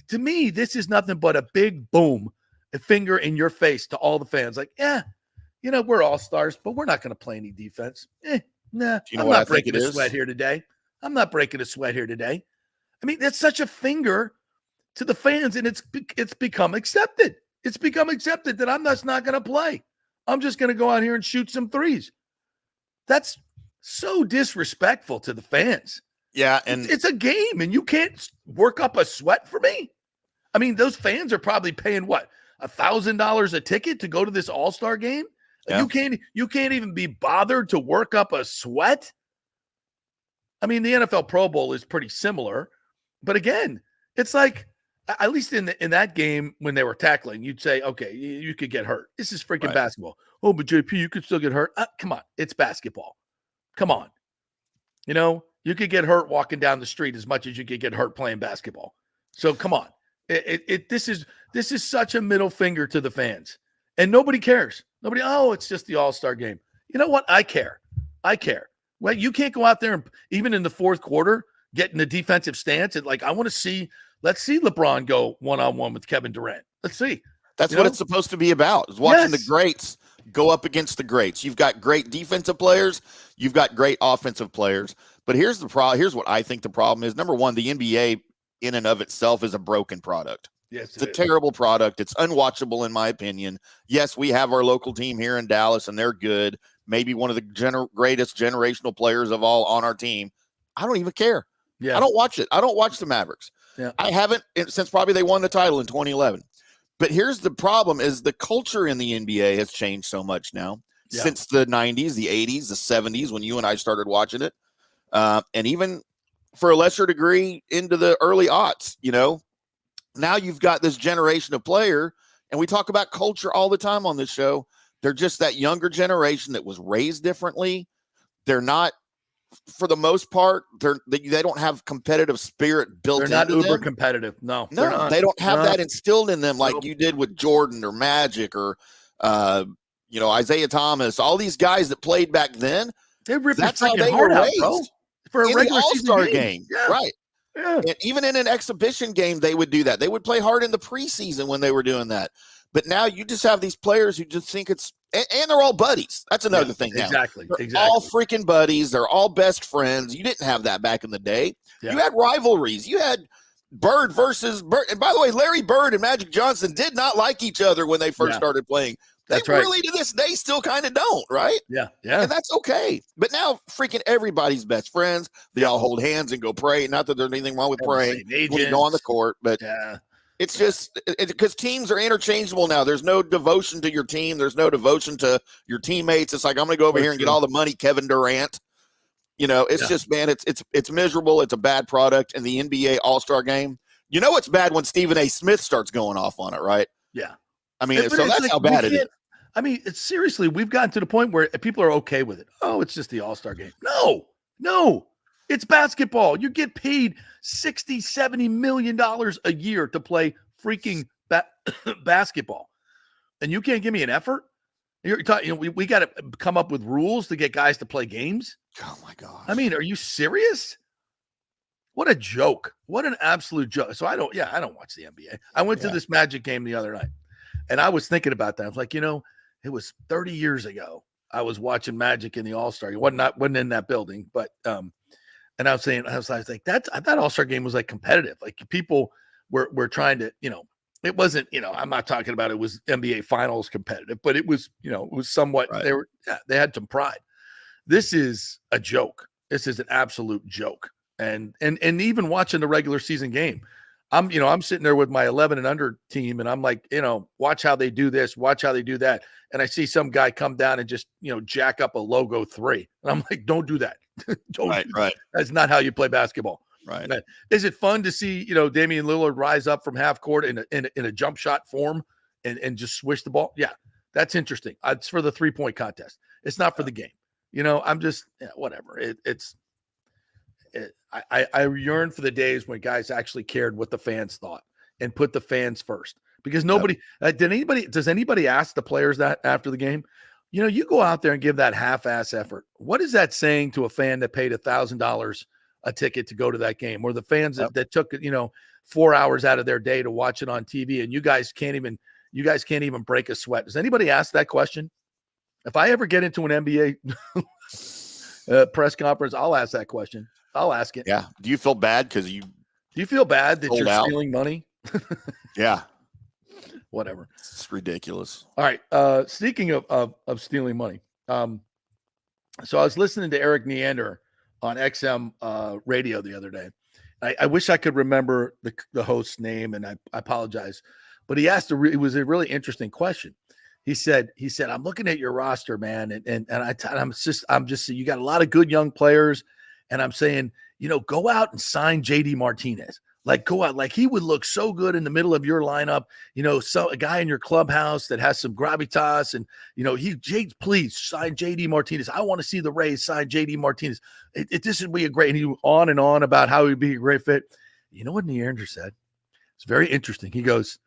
To me, this is nothing but a big boom, a finger in your face to all the fans. Like, we're all-stars, but we're not going to play any defense. Nah, I'm not breaking a sweat here today. I'm not breaking a sweat here today. I mean, that's such a finger to the fans, and it's become accepted. It's become accepted that I'm just not going to play. I'm just going to go out here and shoot some threes. That's so disrespectful to the fans. Yeah, and it's a game, and you can't work up a sweat for me. I mean, those fans are probably paying what, $1,000 a ticket to go to this All-Star game. Yeah. You can't even be bothered to work up a sweat. I mean, the NFL Pro Bowl is pretty similar, but again, it's like, at least in that game when they were tackling, you'd say, okay, you could get hurt. This is freaking basketball. Oh, but JP, you could still get hurt. Come on, it's basketball. Come on, you could get hurt walking down the street as much as you could get hurt playing basketball. So come on, this is such a middle finger to the fans, and nobody cares. Nobody. Oh, it's just the All-Star game. You know what? I care. Well, you can't go out there and even in the fourth quarter get in the defensive stance and I want to see. Let's see LeBron go one-on-one with Kevin Durant. Let's see. That's what it's supposed to be about. Is watching the greats go up against the greats. You've got great defensive players. You've got great offensive players. But here's the problem. Here's what I think the problem is. Number one, the NBA in and of itself is a broken product. Yes, it's a terrible product. It's unwatchable in my opinion. Yes, we have our local team here in Dallas, and they're good. Maybe one of the greatest generational players of all on our team. I don't even care. Yeah. I don't watch it. I don't watch the Mavericks. Yeah. I haven't since probably they won the title in 2011. But here's the problem is the culture in the NBA has changed so much now since the 90s, the 80s, the 70s when you and I started watching it. And even for a lesser degree into the early aughts, now you've got this generation of player, and we talk about culture all the time on this show. They're just that younger generation that was raised differently. They're not, for the most part, they don't have competitive spirit built into them. They're not uber competitive. No, they don't have that instilled in them like you did with Jordan or Magic or, Isaiah Thomas. All these guys that played back then. That's how they were raised. Bro. For a regular All-Star game. Yeah. Right. Yeah. And even in an exhibition game, they would do that. They would play hard in the preseason when they were doing that. But now you just have these players who just think and they're all buddies. That's another thing now. Exactly. They're all freaking buddies. They're all best friends. You didn't have that back in the day. Yeah. You had rivalries. You had Bird versus Bird. And by the way, Larry Bird and Magic Johnson did not like each other when they first started playing. They really to this day still kind of don't, right? Yeah. Yeah. And that's okay. But now freaking everybody's best friends. They all hold hands and go pray. Not that there's anything wrong with praying when you go on the court, but it's just because teams are interchangeable now. There's no devotion to your team. There's no devotion to your teammates. It's like, I'm going to go over here and get all the money, Kevin Durant. It's just, man, it's miserable. It's a bad product. And the NBA All-Star game, it's bad when Stephen A. Smith starts going off on it, right? Yeah. I mean, so that's how bad it is. I mean, seriously, we've gotten to the point where people are okay with it. Oh, it's just the All-Star game. No, it's basketball. You get paid $60, $70 million a year to play freaking basketball. And you can't give me an effort? You're talking, we got to come up with rules to get guys to play games. Oh my God. I mean, are you serious? What a joke. What an absolute joke. So I don't watch the NBA. I went to this Magic game the other night and I was thinking about that. I was like, it was 30 years ago. I was watching Magic in the All-Star. It wasn't in that building, but and I was like, that All-Star game was like competitive. Like people were trying to, it wasn't, I'm not talking about it was NBA finals competitive, but it was, it was somewhat, they had some pride. This is a joke. This is an absolute joke. And even watching the regular season game, I'm sitting there with my 11 and under team, and I'm like, watch how they do this, watch how they do that. And I see some guy come down and just, jack up a logo 3. And I'm like, don't do that. Right. That's not how you play basketball. Right. Is it fun to see, Damian Lillard rise up from half court in a jump shot form and just swish the ball? Yeah, that's interesting. It's for the 3-point contest. It's not for the game. I'm just whatever. I yearn for the days when guys actually cared what the fans thought and put the fans first, because nobody does anybody ask the players that after the game? You go out there and give that half-ass effort. What is that saying to a fan that paid $1,000 a ticket to go to that game, or the fans that took 4 hours out of their day to watch it on TV, and you guys can't even break a sweat? Does anybody ask that question? If I ever get into an NBA press conference, I'll ask that question. I'll ask it. Yeah. Do you feel bad do you feel bad that you're stealing money? Yeah. Whatever. It's ridiculous. All right. Speaking of stealing money, So I was listening to Eric Neander on XM radio the other day. I wish I could remember the host's name, and I apologize. But he asked it was a really interesting question. He said, I'm looking at your roster, man, and I'm just you got a lot of good young players, and I'm saying, go out and sign JD Martinez. Like, go out. Like, he would look so good in the middle of your lineup, so a guy in your clubhouse that has some gravitas. And, please sign JD Martinez. I want to see the Rays sign JD Martinez. This would be a great, and he on and on about how he'd be a great fit. You know what Neander said? It's very interesting. He goes,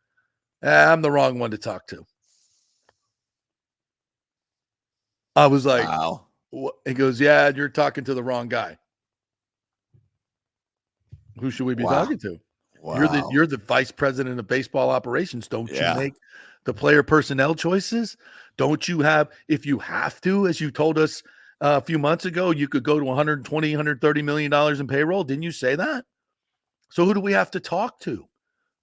I'm the wrong one to talk to. I was like, wow. What? He goes, yeah, you're talking to the wrong guy. Who should we be talking to? Wow. You're the vice president of baseball operations. Don't you make the player personnel choices? Don't you have, if you have to, as you told us a few months ago, you could go to $120, $130 million in payroll. Didn't you say that? So who do we have to talk to?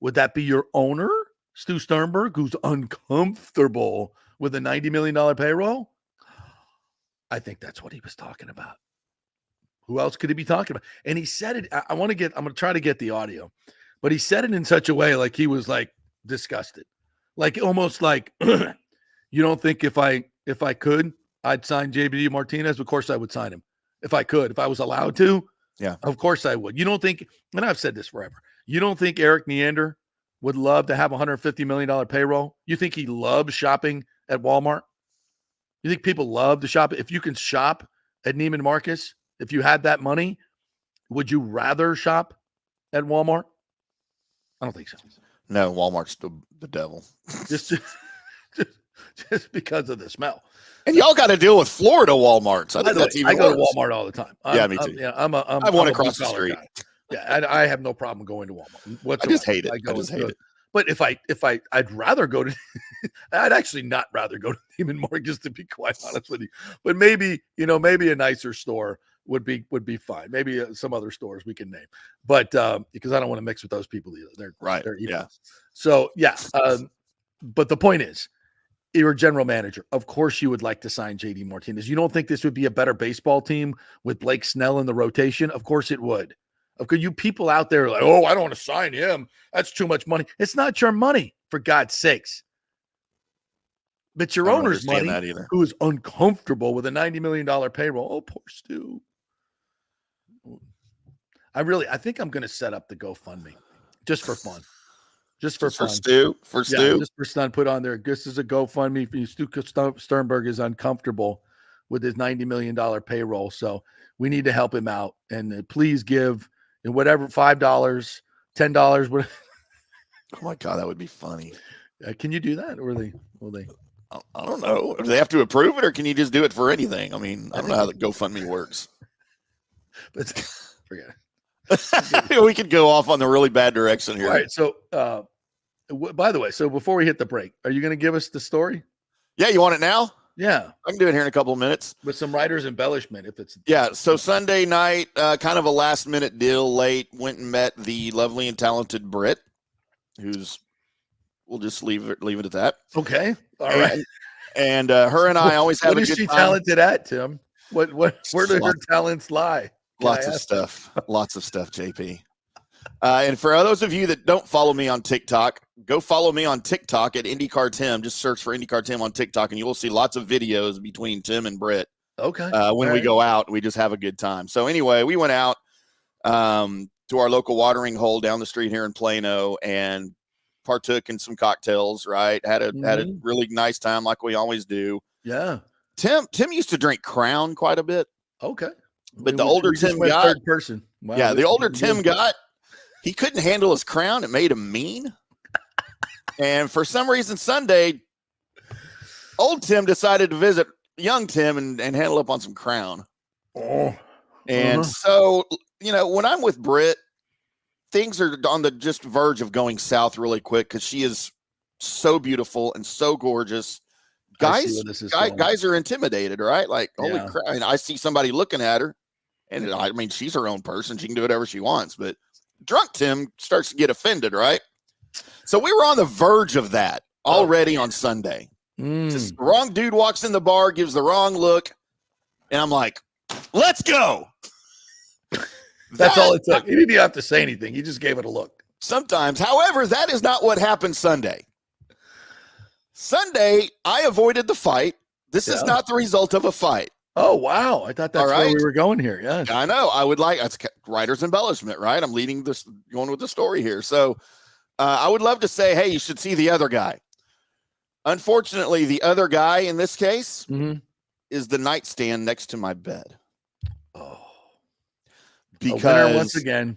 Would that be your owner, Stu Sternberg, who's uncomfortable with a $90 million payroll? I think that's what he was talking about. Who else could he be talking about? And he said it. I'm going to try to get the audio, but he said it in such a way like he was like disgusted, like almost like, you don't think if I could, I'd sign JD Martinez? Of course I would sign him if I could, if I was allowed to. Yeah, of course I would. You don't think, and I've said this forever, you don't think Eric Neander would love to have $150 million payroll? You think he loves shopping at Walmart? You think people love to shop? If you can shop at Neiman Marcus, if you had that money, would you rather shop at Walmart? I don't think so. No, Walmart's the devil. just because of the smell. And y'all got to deal with Florida Walmarts. I go to Walmart all the time. Me too. I'm one across the street. Guy. Yeah, I have no problem going to Walmart whatsoever. I just hate it. I just hate it. But I'd rather go to, I'd actually not rather go to Neiman Marcus, to be quite honest with you. But maybe a nicer store would be fine. Maybe some other stores we can name, but because I don't want to mix with those people either. They're evil. Yeah. So yeah. But the point is, you're a general manager. Of course you would like to sign JD Martinez. You don't think this would be a better baseball team with Blake Snell in the rotation? Of course it would. Okay, you people out there are like, oh, I don't want to sign him. That's too much money. It's not your money, for God's sakes. But your owner's money, who is uncomfortable with a $90 million payroll. Oh, poor Stu. I think I'm going to set up the GoFundMe just for fun. Just for fun. Stu? For Stu? Just for fun. Put on there. This is a GoFundMe for you. Stu Sternberg is uncomfortable with his $90 million payroll. So we need to help him out. And please give in whatever, $5, $10. Whatever. Oh my God, that would be funny. Can you do that? Or will they? I don't know. Do they have to approve it, or can you just do it for anything? I mean, I don't know how the GoFundMe works. But forget it. We could go off on the really bad direction here. All right. So, by the way, so before we hit the break, are you going to give us the story? Yeah. You want it now? Yeah. I can do it here in a couple of minutes. With some writer's embellishment, if it's. Yeah. So Sunday night, kind of a last minute deal late, went and met the lovely and talented Britt, who's, we'll just leave it at that. Okay. All right. And her and I always have a good time. What is she talented at, Tim? Where do her talents lie? Lots of stuff, JP. And for those of you that don't follow me on TikTok, go follow me on TikTok at IndyCar Tim. Just search for IndyCar Tim on TikTok, and you will see lots of videos between Tim and Britt. Okay. When we go out, we just have a good time. So anyway, we went out to our local watering hole down the street here in Plano and partook in some cocktails. Right, had a really nice time, like we always do. Yeah. Tim used to drink Crown quite a bit. Okay. But the older Tim got, third person. Wow, yeah, the older Tim got, he couldn't handle his Crown. It made him mean. And for some reason, Sunday, old Tim decided to visit young Tim and handle up on some Crown. Oh. And so, when I'm with Britt, things are on the just verge of going south really quick because she is so beautiful and so gorgeous. Guys are intimidated, right? Like, holy crap. I mean, I see somebody looking at her, and I mean, she's her own person. She can do whatever she wants. But drunk Tim starts to get offended, right? So we were on the verge of that already on Sunday. Just the wrong dude walks in the bar, gives the wrong look. And I'm like, let's go. That's all it took. He didn't even have to say anything. He just gave it a look. Sometimes. However, that is not what happened Sunday. Sunday, I avoided the fight. This is not the result of a fight. Oh, wow. I thought that's where we were going here. Yeah. I know. I would like, that's writer's embellishment, right? I'm leading this, going with the story here. So I would love to say, hey, you should see the other guy. Unfortunately, the other guy in this case is the nightstand next to my bed. Oh. Because once again,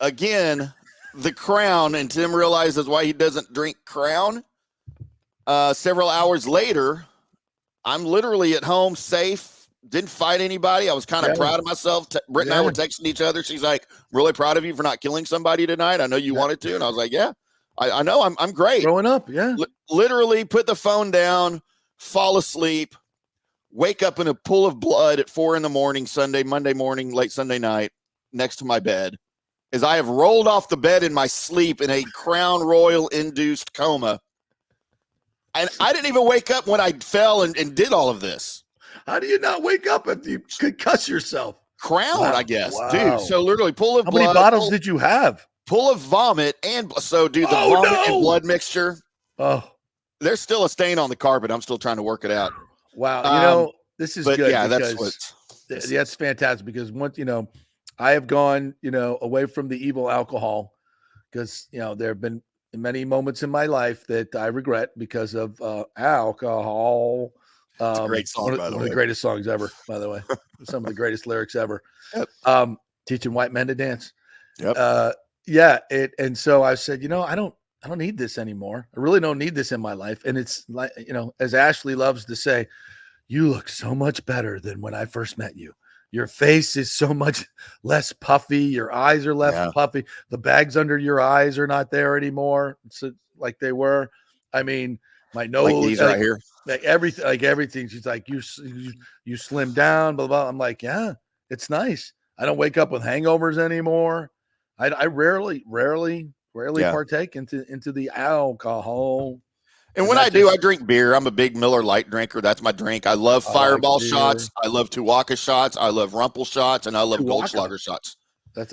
the Crown, and Tim realizes why he doesn't drink Crown. Several hours later, I'm literally at home, safe, didn't fight anybody. I was kind of proud of myself. Britt and I were texting each other. She's like, really proud of you for not killing somebody tonight. I know you wanted to. And I was like, yeah, I know I'm great. Growing up, yeah. Literally put the phone down, fall asleep, wake up in a pool of blood at 4 a.m, Monday morning, late Sunday night, next to my bed, as I have rolled off the bed in my sleep in a Crown Royal induced coma. And I didn't even wake up when I fell and did all of this. How do you not wake up if you concuss yourself? Crown, I guess. Dude, so literally pool of blood. How many bottles did you have? Pool of vomit. And so, dude, the vomit and blood mixture. Oh. There's still a stain on the carpet. I'm still trying to work it out. Wow. This is good. Yeah, that's fantastic because once, I have gone, away from the evil alcohol because, there have been many moments in my life that I regret because of alcohol. It's a great song, by the way. One of the greatest songs ever, by the way. Some of the greatest lyrics ever. Yep. Teaching white men to dance. Yep. And so I said, I don't need this anymore. I really don't need this in my life. And it's like, as Ashley loves to say, you look so much better than when I first met you. Your face is so much less puffy. Your eyes are less puffy. The bags under your eyes are not there anymore. It's like they were. I mean, my nose, like these right here, like everything. She's like, you slim down, blah, blah. I'm like, yeah, it's nice. I don't wake up with hangovers anymore. I rarely partake into the alcohol. And when I do, I drink beer. I'm a big Miller Lite drinker. That's my drink. I love Fireball shots. I love Tuwaka shots. I love Rumpel shots, and I love Goldschlager shots. It's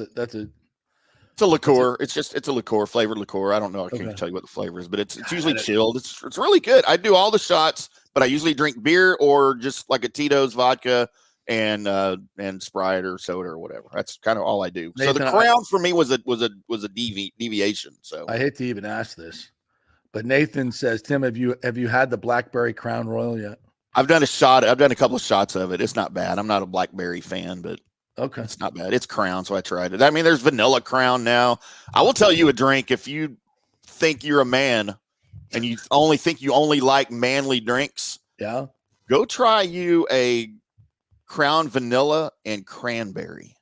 a liqueur. It's a liqueur, flavored liqueur. I don't know. I can't tell you what the flavor is, but it's usually chilled. It's really good. I do all the shots, but I usually drink beer or just like a Tito's vodka and Sprite or soda or whatever. That's kind of all I do. Nathan, so the Crown for me was a deviation. So I hate to even ask this. But Nathan says, Tim, have you had the Blackberry Crown Royal yet? I've done a shot. I've done a couple of shots of it. It's not bad. I'm not a Blackberry fan, but it's not bad. It's Crown, so I tried it. I mean, there's vanilla Crown now. I will tell you a drink if you think you're a man and you only like manly drinks. Yeah. Go try you a Crown Vanilla and Cranberry.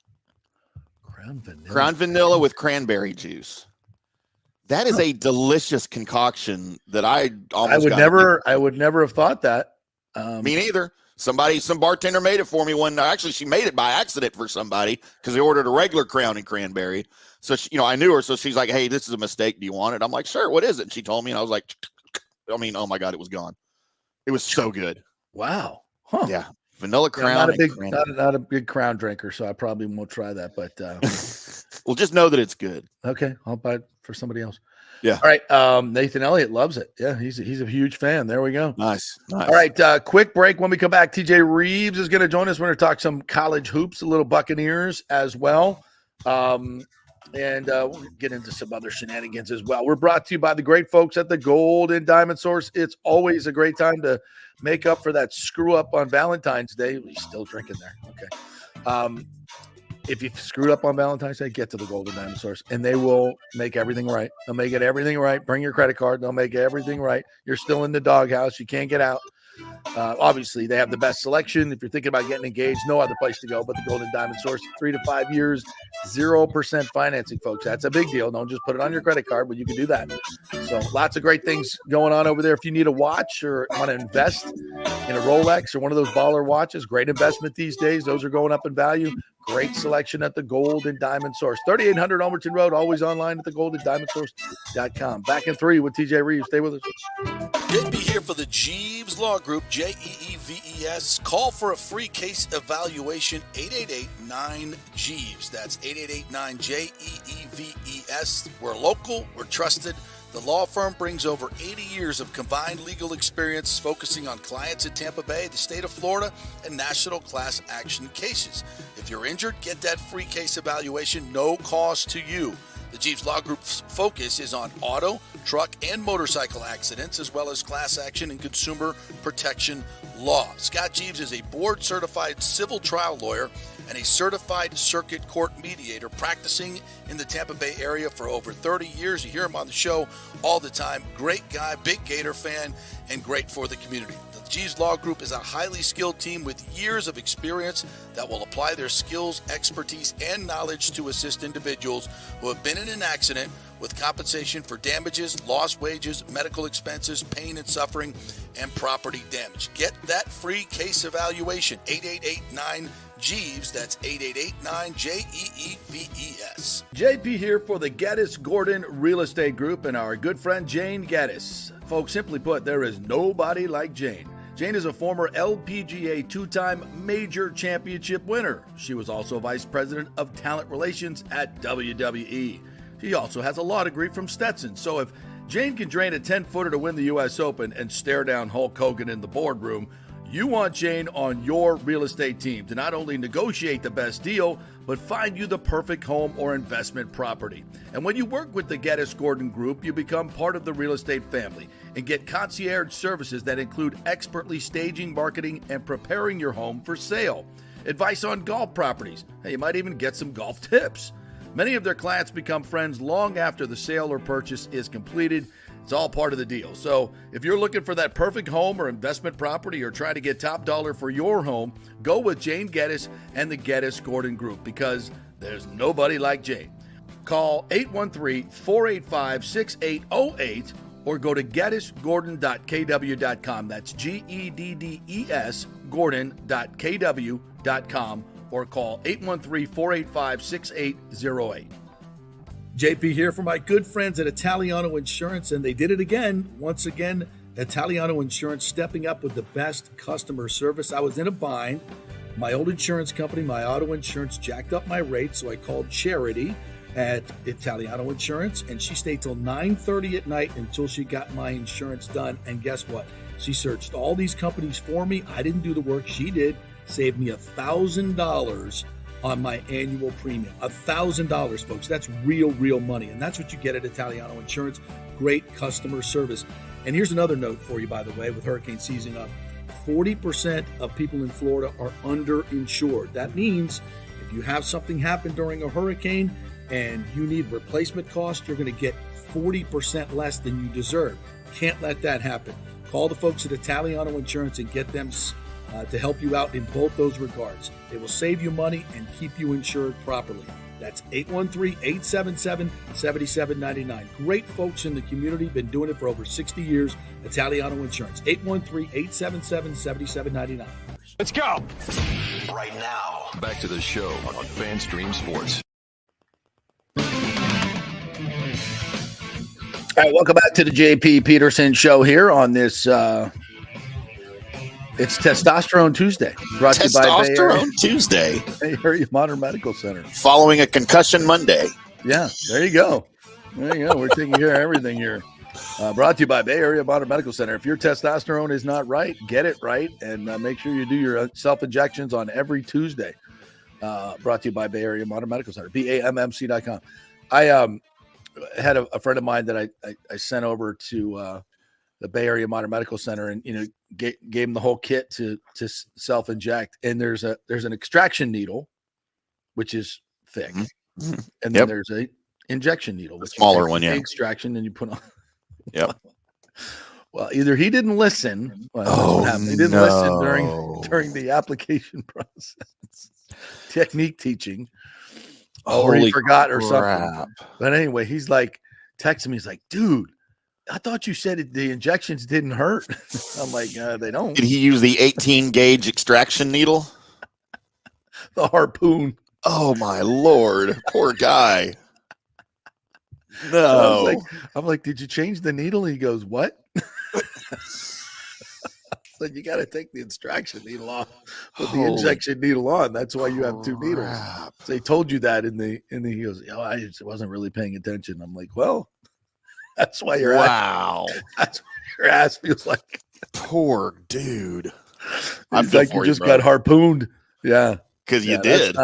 Crown Vanilla with cranberry juice. That is a delicious concoction that I would never have thought that. Me neither. Some bartender made it for me actually she made it by accident for somebody because they ordered a regular Crown and Cranberry. So she, I knew her. So she's like, hey, this is a mistake. Do you want it? I'm like, sure. What is it? And she told me, and I was like, oh my God, it was gone. It was so good. Wow. Huh. Yeah. Vanilla Crown. Not a big Crown drinker, so I probably won't try that, but well, just know that it's good. Okay. I'll buy it for somebody else. Yeah. All right. Nathan Elliott loves it. Yeah, he's a huge fan. There we go. Nice. All right. Quick break. When we come back, TJ Reeves is going to join us. We're going to talk some college hoops, a little Buccaneers as well. And we'll get into some other shenanigans as well. We're brought to you by the great folks at the Gold and Diamond Source. It's always a great time to make up for that screw up on Valentine's Day. He's still drinking there. Okay. If you screwed up on Valentine's Day, get to the Gold and Diamond Source, and they will make everything right. They'll make everything right. Bring your credit card. They'll make everything right. You're still in the doghouse. You can't get out. Obviously, they have the best selection. If you're thinking about getting engaged, no other place to go but the Gold and Diamond Source. 3 to 5 years, 0% financing, folks. That's a big deal. Don't just put it on your credit card, but you can do that. So lots of great things going on over there. If you need a watch or want to invest in a Rolex or one of those baller watches, great investment these days. Those are going up in value. Great selection at the Gold and Diamond Source. 3800 Almerton Road, always online at thegoldendiamondsource.com. Back in 3 with TJ Reeves. Stay with us. JP here for the Jeeves Law Group. Group, Jeeves. Call for a free case evaluation, 888-9-JEEVES. That's 888-9-JEEVES. We're local, we're trusted. The law firm brings over 80 years of combined legal experience focusing on clients in Tampa Bay, the state of Florida, and national class action cases. If you're injured, get that free case evaluation, no cost to you. The Jeeves Law Group's focus is on auto, truck, and motorcycle accidents, as well as class action and consumer protection law. Scott Jeeves is a board-certified civil trial lawyer and a certified circuit court mediator practicing in the Tampa Bay area for over 30 years. You hear him on the show all the time. Great guy, big Gator fan, and great for the community. The Jeeves Law Group is a highly skilled team with years of experience that will apply their skills, expertise, and knowledge to assist individuals who have been in an accident with compensation for damages, lost wages, medical expenses, pain and suffering, and property damage. Get that free case evaluation, 888-9-JEEVES. That's 888-9-JEEVES. JP here for the Geddes Gordon Real Estate Group and our good friend Jane Geddes. Folks, simply put, there is nobody like Jane. Jane is a former LPGA two-time major championship winner. She was also vice president of talent relations at WWE. She also has a law degree from Stetson. So if Jane can drain a 10-footer to win the U.S. Open and stare down Hulk Hogan in the boardroom, you want Jane on your real estate team to not only negotiate the best deal, but find you the perfect home or investment property. And when you work with the Geddes Gordon Group, you become part of the real estate family and get concierge services that include expertly staging, marketing, and preparing your home for sale. Advice on golf properties. Hey, you might even get some golf tips. Many of their clients become friends long after the sale or purchase is completed. It's all part of the deal. So if you're looking for that perfect home or investment property or trying to get top dollar for your home, go with Jane Geddes and the Geddes Gordon Group because there's nobody like Jane. Call 813-485-6808 or go to geddesgordon.kw.com. That's GEDDES Gordon.kw.com or call 813-485-6808. JP here for my good friends at Italiano Insurance, and they did it again. Once again, Italiano Insurance stepping up with the best customer service. I was in a bind. My old insurance company, my auto insurance, jacked up my rates, so I called Charity at Italiano Insurance, and she stayed till 9:30 at night until she got my insurance done. And guess what? She searched all these companies for me. I didn't do the work. She did. Saved me $1,000 on my annual premium. $1,000, folks. That's real money. And that's what you get at Italiano Insurance. Great customer service. And here's another note for you, by the way, with hurricane season up. 40% of people in Florida are underinsured. That means if you have something happen during a hurricane and you need replacement costs, you're going to get 40% less than you deserve. Can't let that happen. Call the folks at Italiano Insurance and get them to help you out in both those regards. They will save you money and keep you insured properly. That's 813-877-7799. Great folks in the community, been doing it for over 60 years. Italiano Insurance, 813-877-7799. Let's go! Right now. Back to the show on FanStream Sports. All right, welcome back to the JP Peterson Show here on this it's Testosterone Tuesday. Brought to you by Testosterone Tuesday. Bay Area Modern Medical Center. Following a concussion Monday. Yeah, there you go. There you go. We're taking care of everything here. Brought to you by Bay Area Modern Medical Center. If your testosterone is not right, get it right, and make sure you do your self-injections on every Tuesday. Brought to you by Bay Area Modern Medical Center, BAMMC.com. I had a friend of mine that I sent over to the Bay Area Modern Medical Center, and gave him the whole kit to self-inject. And there's an extraction needle, which is thick, and then there's a injection needle, which smaller one, extraction, and you put on. Yep. Well, either he didn't listen. Well, he didn't listen during the application process, technique teaching, or he forgot or something. But anyway, he's like texting me. He's like, "Dude, I thought you said the injections didn't hurt." I'm like, they don't. Did he use the 18 gauge extraction needle? The harpoon. Oh my Lord. Poor guy. No. I'm like, did you change the needle? He goes, what? Said you got to take the extraction needle off, put the injection needle on. That's why you have 2 needles. So he told you that in the he goes, I just wasn't really paying attention. I'm like, well, that's why your that's what your ass feels like. Poor dude. It's like you just got harpooned. Yeah. Because you did.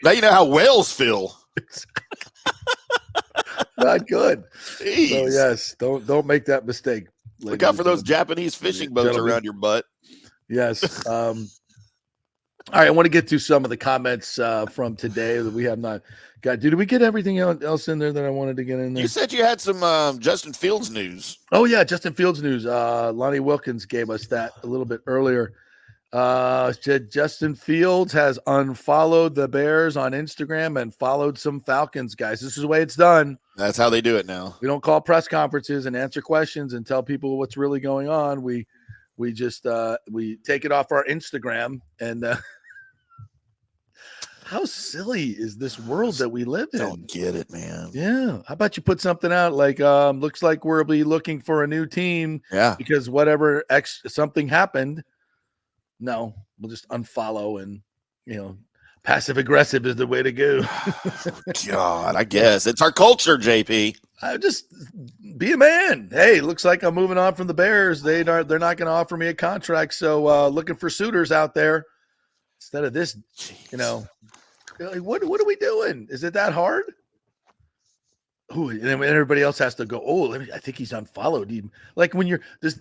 Now you know how whales feel. Not good. Jeez. So yes, don't make that mistake. Look out for those Japanese fishing boats around your butt. Yes. All right, I want to get to some of the comments from today that we have not got. Did we get everything else in there that I wanted to get in there? You said you had some Justin Fields news. Oh yeah, Justin Fields news. Lonnie Wilkins gave us that a little bit earlier. Said Justin Fields has unfollowed the Bears on Instagram and followed some Falcons guys. This is the way it's done. That's how they do it now. We don't call press conferences and answer questions and tell people what's really going on. We just we take it off our Instagram. And how silly is this world that we live in? Don't get it, man. Yeah. How about you put something out like looks like we'll be looking for a new team. Yeah. Because whatever something happened. No, we'll just unfollow and, passive aggressive is the way to go. God, I guess it's our culture, JP. I just be a man. Hey, looks like I'm moving on from the Bears. They're not going to offer me a contract. So looking for suitors out there instead of this, like, what are we doing? Is it that hard? Ooh, and then everybody else has to go, I think he's unfollowed. Like when you're does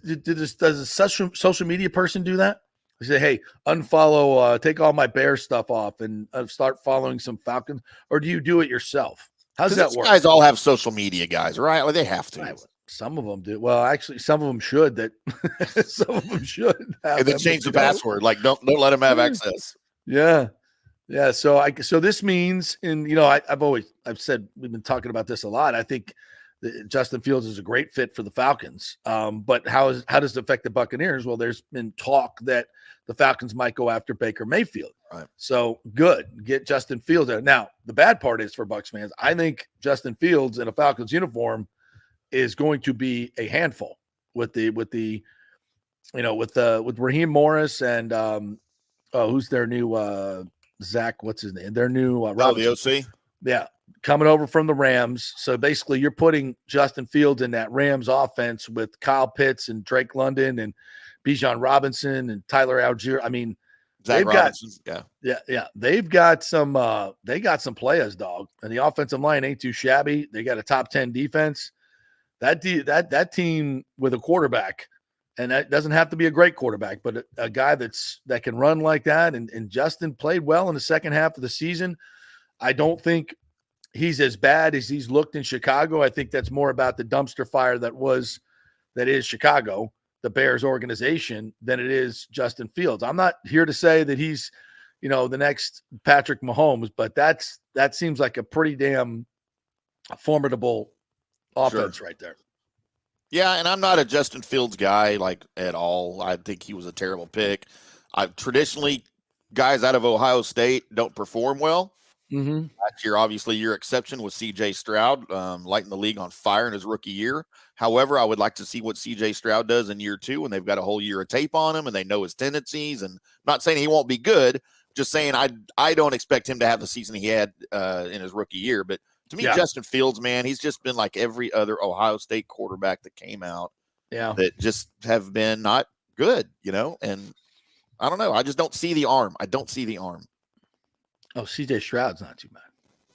a social media person do that? They say, hey, unfollow, take all my Bear stuff off and start following some Falcons. Or do you do it yourself? How's that work? Guys all have social media guys, right? Well, they have to. Some of them do. Well, actually, some of them should. Some of them should. And then change the password. Like, don't let them have access. Yeah. Yeah. So this means, I've said, we've been talking about this a lot. I think Justin Fields is a great fit for the Falcons. But how does it affect the Buccaneers? Well, there's been talk that the Falcons might go after Baker Mayfield. Right. So good. Get Justin Fields there. Now, the bad part is for Bucs fans, I think Justin Fields in a Falcons uniform is going to be a handful with Raheem Morris and who's their new Zach, what's his name? Their new the OC. Yeah, coming over from the Rams. So basically you're putting Justin Fields in that Rams offense with Kyle Pitts and Drake London and Bijan Robinson and Tyler Algier. I mean, Zach Robinson. Yeah. They've got some players, dog. And the offensive line ain't too shabby. They got a top 10 defense. That team with a quarterback, and that doesn't have to be a great quarterback, but a guy that can run like that. And Justin played well in the second half of the season. I don't think he's as bad as he's looked in Chicago. I think that's more about the dumpster fire that is Chicago, the Bears organization, than it is Justin Fields. I'm not here to say that he's, the next Patrick Mahomes, but that seems like a pretty damn formidable offense right there. Yeah, and I'm not a Justin Fields guy like at all. I think he was a terrible pick. Traditionally, guys out of Ohio State don't perform well. Mm-hmm. Last year, obviously, your exception was C.J. Stroud, lighting the league on fire in his rookie year. However, I would like to see what C.J. Stroud does in year two when they've got a whole year of tape on him and they know his tendencies. And I'm not saying he won't be good, just saying I don't expect him to have the season he had in his rookie year. But to me, Justin Fields, man, he's just been like every other Ohio State quarterback that came out. Yeah, that just have been not good, and I don't know. I just don't see the arm. I don't see the arm. Oh, C.J. Stroud's not too bad.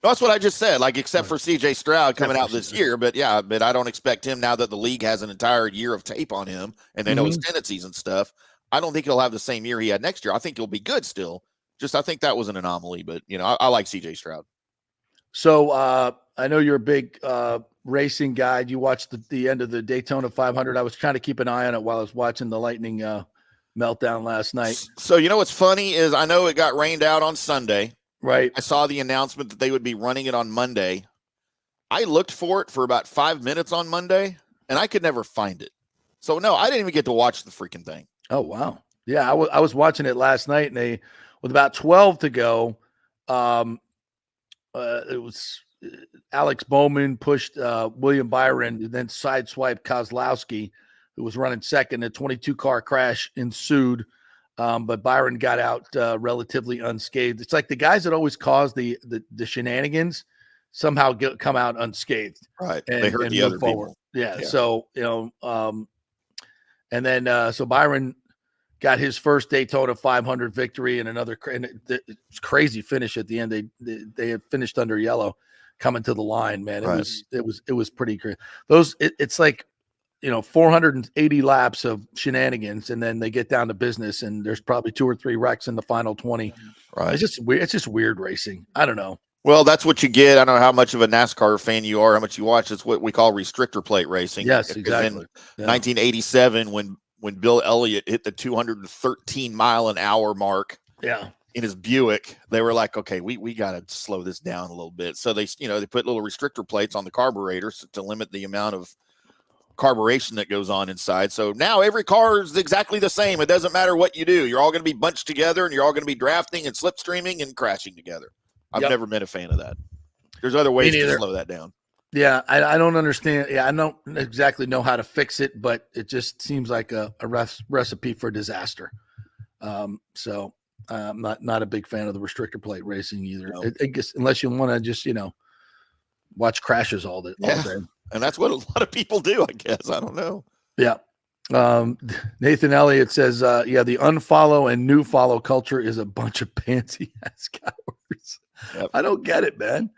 That's what I just said, like, except for C.J. Stroud coming out this year. But, but I don't expect him now that the league has an entire year of tape on him and they know his tendencies and stuff. I don't think he'll have the same year he had next year. I think he'll be good still. Just I think that was an anomaly. But, I like C.J. Stroud. So I know you're a big racing guy. You watched the end of the Daytona 500. I was trying to keep an eye on it while I was watching the Lightning meltdown last night. So, what's funny is I know it got rained out on Sunday. Right. I saw the announcement that they would be running it on Monday. I looked for it for about 5 minutes on Monday, and I could never find it. So, no, I didn't even get to watch the freaking thing. Oh, wow. Yeah, I was watching it last night, and with about 12 to go, it was Alex Bowman pushed William Byron and then sideswiped Kozlowski who was running second. A 22-car crash ensued, but Byron got out relatively unscathed. It's like the guys that always cause the shenanigans somehow come out unscathed. Right. And, they hurt the other people. Yeah. So, and then so Byron got his first Daytona 500 victory and another crazy finish at the end. They had finished under yellow coming to the line, man. It was pretty crazy. It's like, 480 laps of shenanigans, and then they get down to business, and there's probably 2 or 3 wrecks in the final 20. Right. It's just weird. It's just weird racing. I don't know. Well, that's what you get. I don't know how much of a NASCAR fan you are, how much you watch. It's what we call restrictor plate racing. Yes, exactly. In 1987, when Bill Elliott hit the 213 mile an hour mark, in his Buick, they were like, okay, we got to slow this down a little bit. So they put little restrictor plates on the carburetors to limit the amount of carburation that goes on inside. So now every car is exactly the same. It doesn't matter what you do. You're all going to be bunched together, and you're all going to be drafting and slipstreaming and crashing together. I've never been a fan of that. There's other ways to slow that down. Yeah, I don't understand. Yeah, I don't exactly know how to fix it, but it just seems like a recipe for disaster. So I'm not a big fan of the restrictor plate racing either. No. I guess unless you want to just watch crashes all day. And that's what a lot of people do, I guess. I don't know. Yeah. Nathan Elliott says, the unfollow and new follow culture is a bunch of pansy ass cowards. Yep. I don't get it, man.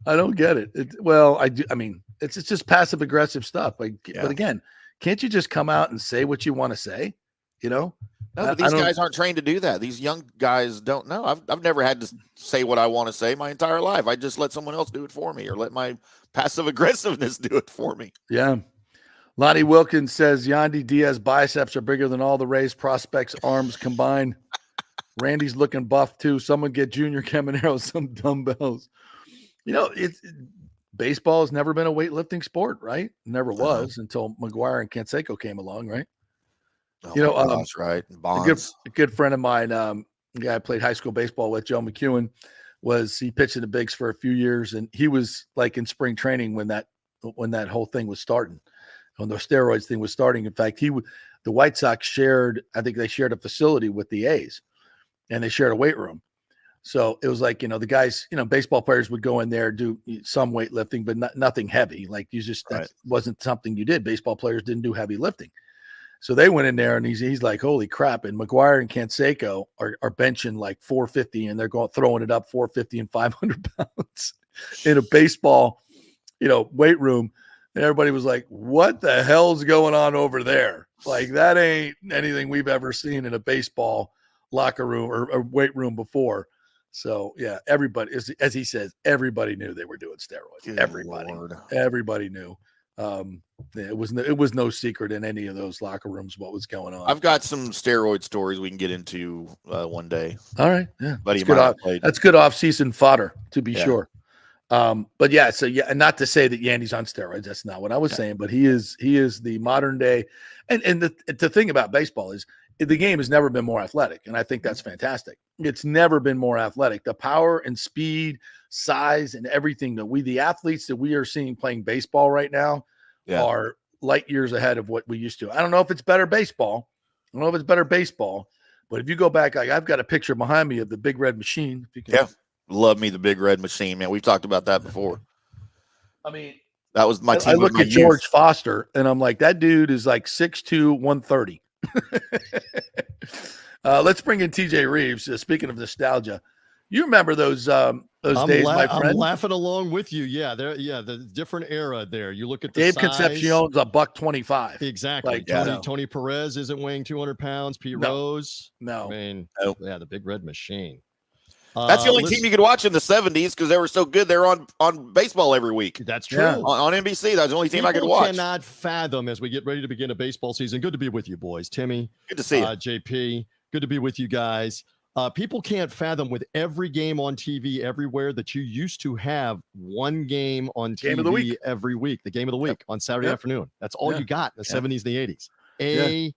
I don't get it. I do. I mean, it's just passive aggressive stuff. But again, can't you just come out and say what you want to say? No, but these guys aren't trained to do that. These young guys don't know. I've never had to say what I want to say my entire life. I just let someone else do it for me, or let my passive aggressiveness do it for me. Yeah. Lonnie Wilkins says Yandy Diaz biceps are bigger than all the Rays prospects' arms combined. Randy's looking buff too. Someone get Junior Caminero some dumbbells. Baseball has never been a weightlifting sport, right? Never was until McGuire and Canseco came along, right? That's right. Bonds. A good friend of mine, the guy I played high school baseball with, Joe McEwen, he pitched in the bigs for a few years, and he was like in spring training when that whole thing was starting, when the steroids thing was starting. In fact, the White Sox shared a facility with the A's, and they shared a weight room. So it was like, the guys, baseball players would go in there, do some weightlifting, but nothing heavy. Like that wasn't something you did. Baseball players didn't do heavy lifting. So they went in there, and he's like, holy crap. And McGuire and Canseco are benching like 450, and they're throwing it up 450 and 500 pounds in a baseball, weight room. And everybody was like, what the hell's going on over there? Like, that ain't anything we've ever seen in a baseball locker room or weight room before. So yeah, everybody, as he says, everybody knew they were doing steroids. Good Everybody knew. It was no secret in any of those locker rooms what was going on. I've got some steroid stories we can get into one day. All right, yeah, that's good off-season fodder to be sure. But yeah, so yeah, and not to say that Yandy's on steroids. That's not what I was saying. But he is the modern day, and the thing about baseball is the game has never been more athletic, and I think that's fantastic. It's never been more athletic. The power and speed, size, and everything the athletes that we are seeing playing baseball right now are light years ahead of what we used to. I don't know if it's better baseball. But if you go back, I've got a picture behind me of the Big Red Machine. Love me the Big Red Machine, man. We've talked about that before. I mean, that was my team. I look at George Foster, and I'm like, that dude is like 6'2", 130. Let's bring in TJ Reeves. Speaking of nostalgia, you remember those days, my friend? I'm laughing along with you. Yeah, the different era there. You look at the Dave size. Concepcion's a $125. Exactly. Tony Perez isn't weighing 200 pounds. Pete Rose. No. I mean, the Big Red Machine. That's the only team you could watch in the 70s because they were so good. They're on baseball every week. That's true. Yeah. On NBC, that's the only team I could watch. Cannot fathom as we get ready to begin a baseball season. Good to be with you, boys. Timmy. Good to see you. JP. Good to be with you guys. People can't fathom with every game on TV everywhere that you used to have one game on TV every week. The game of the week on Saturday afternoon. That's all you got in the 70s, the 80s. A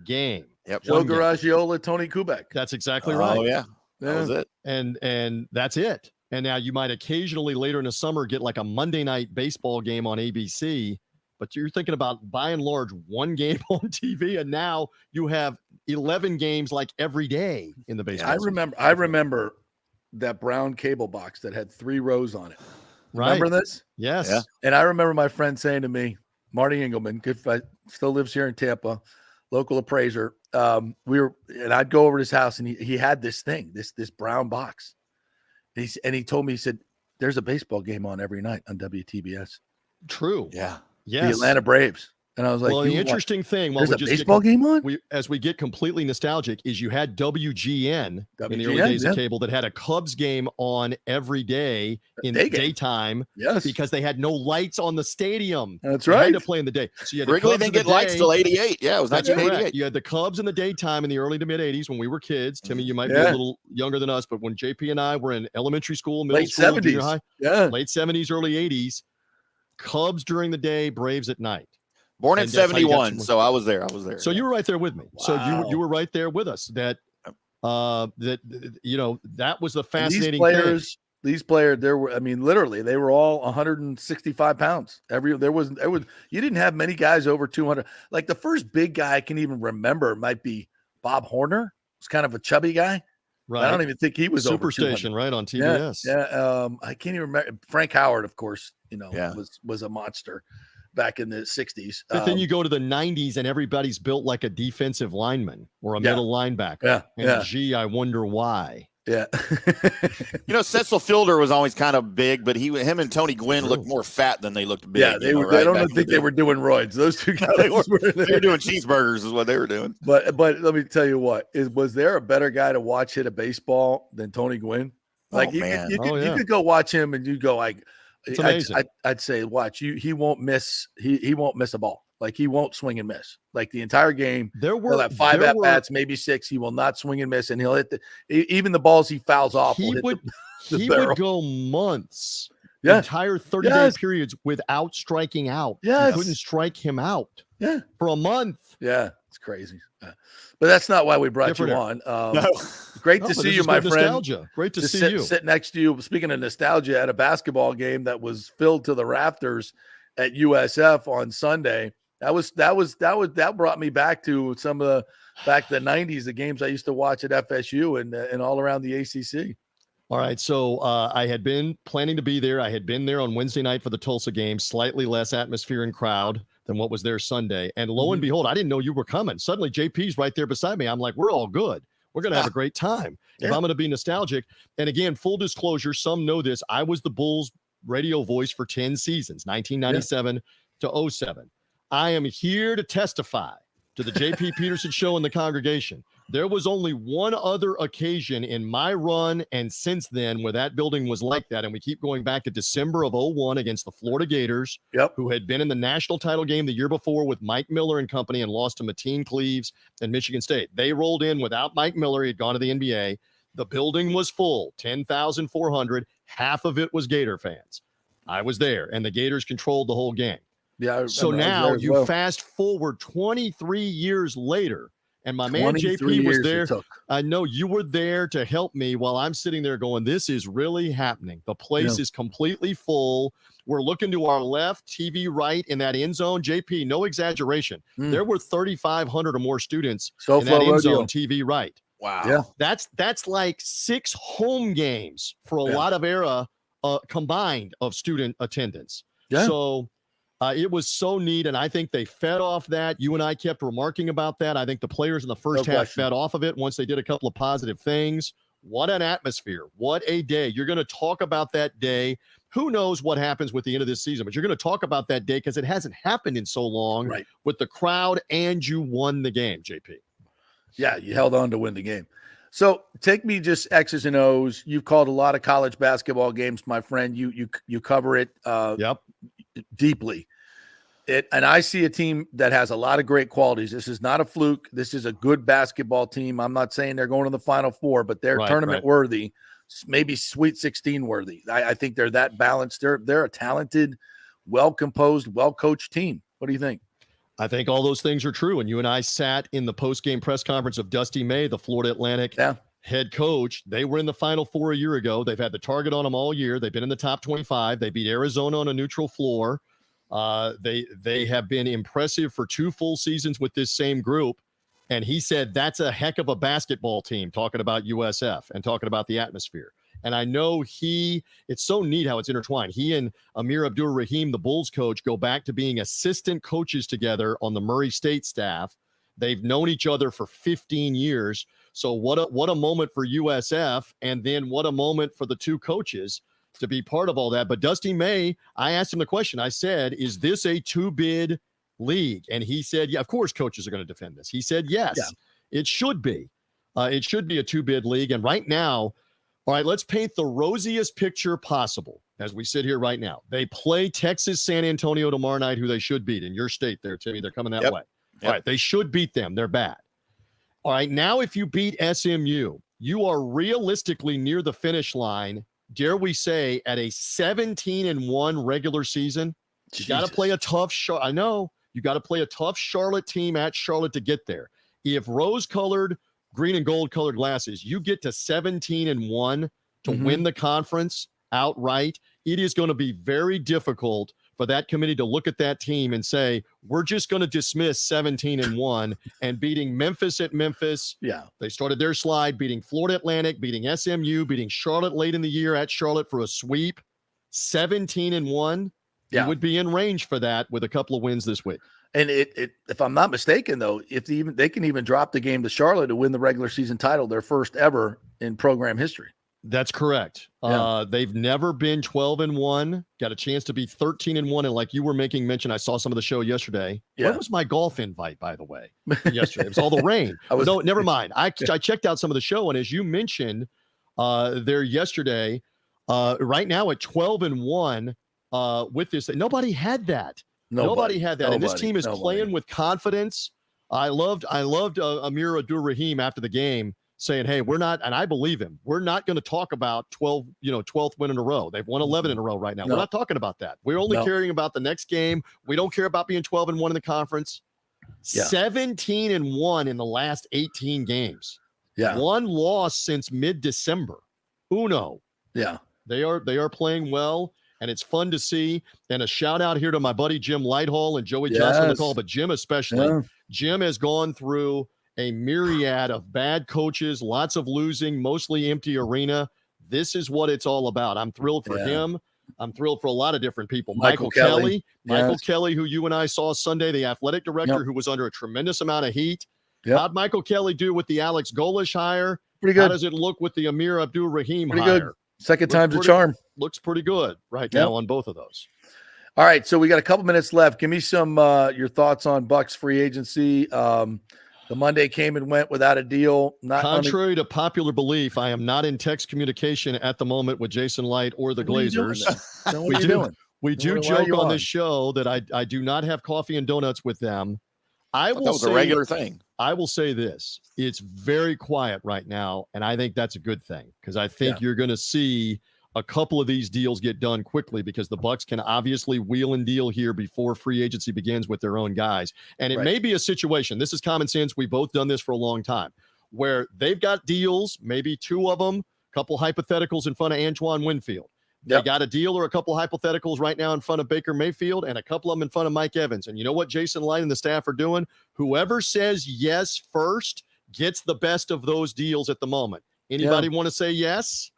game. Joe Garagiola, Tony Kubek. That's exactly right. Oh, yeah. That was it. And that's it. And now you might occasionally later in the summer get like a Monday night baseball game on ABC, but you're thinking about, by and large, one game on TV, and now you have 11 games like every day in the baseball. I remember that brown cable box that had 3 rows on it. Remember this? Yes. Yeah. And I remember my friend saying to me, Marty Engelman, good friend, still lives here in Tampa, local appraiser. I'd go over to his house, and he had this thing, this brown box. And he told me, he said, there's a baseball game on every night on WTBS. True. Yeah. Yes. The Atlanta Braves. And I was like, well, the interesting thing, there's a baseball game on? As we get completely nostalgic, is you had WGN in the early days of cable that had a Cubs game on every day in the daytime. Yes. Because they had no lights on the stadium. That's They right. had to play in the day. So you had the Wrigley Cubs didn't in the get lights day. till 88. Yeah, it was That's 1988. correct. You had the Cubs in the daytime in the early to mid 80s when we were kids. Timmy, you might be a little younger than us, but when JP and I were in elementary school, middle school, junior high, late 70s, early 80s, Cubs during the day, Braves at night. Born in 71, so I was there. So you were right there with me. Wow. So you were right there with us. That that was the fascinating thing. These players, literally, they were all 165 pounds. You didn't have many guys over 200. Like the first big guy I can even remember might be Bob Horner. It's kind of a chubby guy. Right. I don't even think he was Superstation, right, on TBS. Yeah. I can't even remember. Frank Howard, of course, was a monster back in the 60s. But then you go to the 90s and everybody's built like a defensive lineman or a middle linebacker. Gee, I wonder why. Yeah. Cecil Fielder was always kind of big, but him and Tony Gwynn looked more fat than they looked big. Yeah, they were. I don't think they were doing roids. Those two guys they were doing cheeseburgers is what they were doing. But let me tell you what, was there a better guy to watch hit a baseball than Tony Gwynn? Like you could go watch him and you go like, it's amazing. I'd say watch you. He won't miss. He won't miss a ball. Like he won't swing and miss. Like the entire game, he'll have 5 at bats, maybe 6. He will not swing and miss, and he'll hit even the balls he fouls off. He would go months, yeah, entire 30-day periods without striking out. Yes. You couldn't strike him out. Yeah, for a month. Yeah, it's crazy. But that's not why we brought you on. Great to see you, my friend. Nostalgia. Great to see you. Sit next to you. Speaking of nostalgia, at a basketball game that was filled to the rafters at USF on Sunday. That brought me back to some of the 90s, the games I used to watch at FSU and all around the ACC. All right, so I had been planning to be there. I had been there on Wednesday night for the Tulsa game, slightly less atmosphere and crowd than what was there Sunday. And lo and behold, I didn't know you were coming. Suddenly, JP's right there beside me. I'm like, we're all good. We're going to have a great time. If I'm going to be nostalgic. And again, full disclosure, some know this. I was the Bulls radio voice for 10 seasons, 1997 to 07. I am here to testify to the JP Peterson show in the congregation. There was only one other occasion in my run and since then where that building was like that. And we keep going back to December of 01 against the Florida Gators, who had been in the national title game the year before with Mike Miller and company and lost to Mateen Cleaves and Michigan State. They rolled in without Mike Miller. He had gone to the NBA. The building was full, 10,400. Half of it was Gator fans. I was there, and the Gators controlled the whole game. Yeah. So now you fast forward 23 years later, and my man JP was there. I know you were there to help me while I'm sitting there going, this is really happening. The place is completely full. We're looking to our left, TV right in that end zone. JP, no exaggeration. There were 3,500 or more students in that end zone, TV right. Wow. Yeah. That's like 6 home games for a lot of era combined of student attendance. Yeah. So it was so neat, and I think they fed off that. You and I kept remarking about that. I think the players in the first half fed off of it once they did a couple of positive things. What an atmosphere. What a day. You're going to talk about that day. Who knows what happens with the end of this season, but you're going to talk about that day because it hasn't happened in so long with the crowd, and you won the game, JP. Yeah, you held on to win the game. So take me just X's and O's. You've called a lot of college basketball games, my friend. You cover it deeply. And I see a team that has a lot of great qualities. This is not a fluke. This is a good basketball team. I'm not saying they're going to the Final Four, but they're tournament worthy, maybe Sweet 16 worthy. I think they're that balanced. They're a talented, well-composed, well-coached team. What do you think? I think all those things are true. And you and I sat in the post-game press conference of Dusty May, the Florida Atlantic head coach. They were in the Final Four a year ago. They've had the target on them all year. They've been in the top 25. They beat Arizona on a neutral floor. They have been impressive for 2 full seasons with this same group. And he said that's a heck of a basketball team, talking about USF and talking about the atmosphere. And I know it's so neat how it's intertwined. He and Amir Abdur-Rahim, the Bulls coach, go back to being assistant coaches together on the Murray State staff. They've known each other for 15 years. So what a moment for USF, and then what a moment for the two coaches to be part of all that. But Dusty May, I asked him the question. I said, is this a 2-bid league? And he said, yeah, of course coaches are going to defend this. He said, yes, it should be. It should be a 2-bid league. And right now, all right, let's paint the rosiest picture possible as we sit here right now. They play Texas San Antonio tomorrow night, who they should beat in your state there, Timmy. They're coming that way. All right, they should beat them. They're bad. All right, now if you beat SMU, you are realistically near the finish line, dare we say, at a 17-1 regular season. You got to play a tough I know. You got to play a tough Charlotte team at Charlotte to get there. If rose-colored, green and gold-colored glasses, you get to 17-1 to win the conference outright, it is going to be very difficult for that committee to look at that team and say, we're just going to dismiss 17-1 and beating Memphis at Memphis. Yeah. They started their slide, beating Florida Atlantic, beating SMU, beating Charlotte late in the year at Charlotte for a sweep. 17-1. Yeah. You would be in range for that with a couple of wins this week. And if I'm not mistaken, though, if they can even drop the game to Charlotte to win the regular season title, their first ever in program history. That's correct. Yeah. They've never been 12-1, got a chance to be 13-1. And like you were making mention, I saw some of the show yesterday. Yeah. Where was my golf invite, by the way, yesterday? It was all the rain. No, never mind. I checked out some of the show. And as you mentioned there yesterday, right now at 12-1 with this, nobody had that. Nobody had that. And this team is playing with confidence. I loved Amir Abdur-Rahim after the game saying, hey, we're not, and I believe him, we're not going to talk about 12th win in a row. They've won 11 in a row right now. We're not talking about that. We're only caring about the next game. We don't care about being 12-1 in the conference. 17-1 in the last 18 games. Yeah. One loss since mid-December. Uno. Yeah. They are playing well. And it's fun to see. And a shout out here to my buddy Jim Lighthall and Joey Johnson on the call, but Jim especially. Yeah. Jim has gone through a myriad of bad coaches, lots of losing, mostly empty arena. This is what it's all about. I'm thrilled for him. I'm thrilled for a lot of different people. Michael Kelly. Michael Kelly, who you and I saw Sunday, the athletic director, who was under a tremendous amount of heat. How'd Michael Kelly do with the Alex Golish hire? Pretty good. How does it look with the Amir Abdur-Rahim hire? Good. Second time's a charm. Looks pretty good right now on both of those. All right, so we got a couple minutes left. Give me some your thoughts on Bucks free agency. The Monday came and went without a deal. Contrary to popular belief, I am not in text communication at the moment with Jason Light or the Glazers. We do joke on this show that I do not have coffee and donuts with them. That was a regular thing. I will say this. It's very quiet right now, and I think that's a good thing because I think you're going to see a couple of these deals get done quickly because the Bucks can obviously wheel and deal here before free agency begins with their own guys. And it may be a situation, this is common sense, we've both done this for a long time, where they've got deals, maybe 2 of them, a couple hypotheticals in front of Antoine Winfield. They got a deal or a couple hypotheticals right now in front of Baker Mayfield and a couple of them in front of Mike Evans. And you know what Jason Light and the staff are doing? Whoever says yes first gets the best of those deals at the moment. Anybody want to say yes?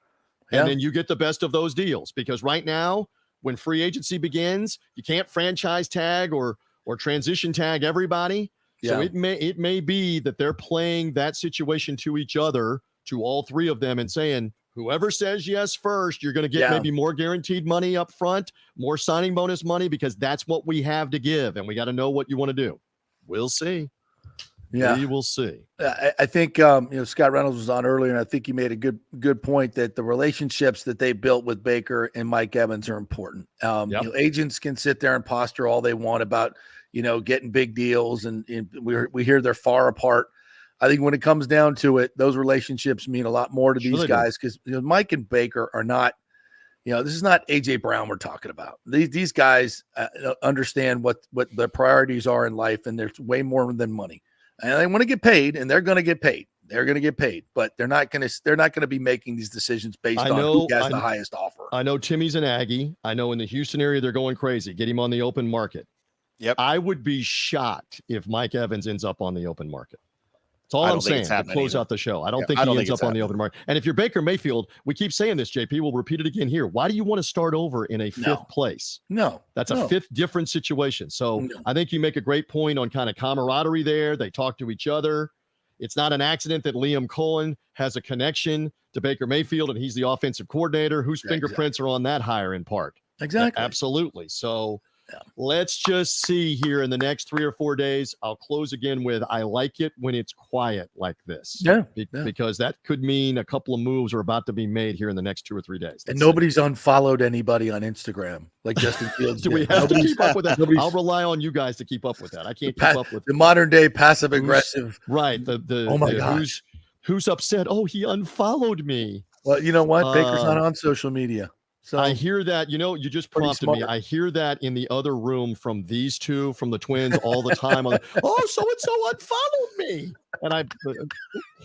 And then you get the best of those deals. Because right now, when free agency begins, you can't franchise tag or transition tag everybody. So it may be that they're playing that situation to each other, to all 3 of them, and saying, whoever says yes first, you're going to get maybe more guaranteed money up front, more signing bonus money, because that's what we have to give. And we got to know what you want to do. We'll see. Yeah, we will see. I think Scott Reynolds was on earlier, and I think he made a good point that the relationships that they built with Baker and Mike Evans are important. Agents can sit there and posture all they want about getting big deals, and we hear they're far apart. I think when it comes down to it, those relationships mean a lot more to these guys because Mike and Baker are not. This is not A.J. Brown we're talking about. These guys understand what their priorities are in life, and there's way more than money. And they want to get paid, and they're going to get paid. They're going to get paid, but they're not going to be making these decisions based on who has the highest offer. I know Timmy's an Aggie. I know in the Houston area they're going crazy. Get him on the open market. Yep. I would be shocked if Mike Evans ends up on the open market. That's all I'm saying to close out the show. I don't think he ends up on the open market. And if you're Baker Mayfield, we keep saying this, JP. We'll repeat it again here. Why do you want to start over in a fifth place? No. That's a fifth different situation. So I think you make a great point on kind of camaraderie there. They talk to each other. It's not an accident that Liam Cohen has a connection to Baker Mayfield, and he's the offensive coordinator whose fingerprints are on that hire in part. Exactly. Absolutely. So let's just see here in the next 3 or 4 days. I'll close again with I like it when it's quiet like this. Because that could mean a couple of moves are about to be made here in the next 2 or 3 days. And nobody's unfollowed anybody on Instagram like Justin Fields. Do we have to keep up with that? I'll rely on you guys to keep up with that. I can't keep up with the modern day passive aggressive. Right. Oh my gosh. Who's upset? Oh, he unfollowed me. Well, you know what? Baker's not on social media. So I hear that, you just prompted me. I hear that in the other room from these two, from the twins all the time. So-and-so unfollowed me. And I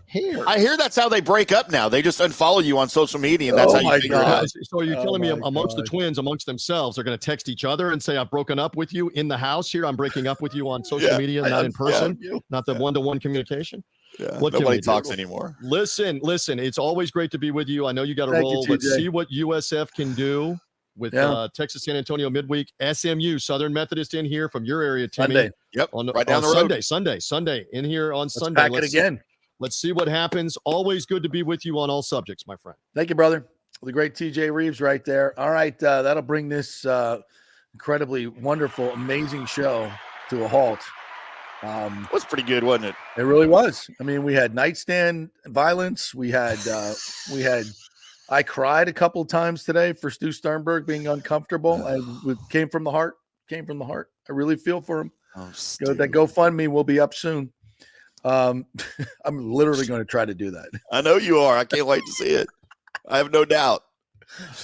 hear that's how they break up now. They just unfollow you on social media, and that's how you figure it out. So you're telling me amongst the twins, amongst themselves, they're going to text each other and say, I've broken up with you in the house here. I'm breaking up with you on social media, not in person, not the one-to-one communication. Yeah, nobody talks anymore. Listen. It's always great to be with you. I know you got to roll. Let's see what USF can do with Texas San Antonio midweek. SMU, Southern Methodist in here from your area, Timmy. Sunday. Yep. Right down the road. Sunday in here on Sunday. Back it again. Let's see what happens. Always good to be with you on all subjects, my friend. Thank you, brother. The great TJ Reeves right there. All right. That'll bring this incredibly wonderful, amazing show to a halt. It was pretty good, wasn't it? It really was. I mean, we had nightstand violence. We had I cried a couple of times today for Stu Sternberg being uncomfortable. And it came from the heart. I really feel for him. That GoFundMe will be up soon. I'm literally going to try to do that. I know you are. I can't wait to see it. I have no doubt.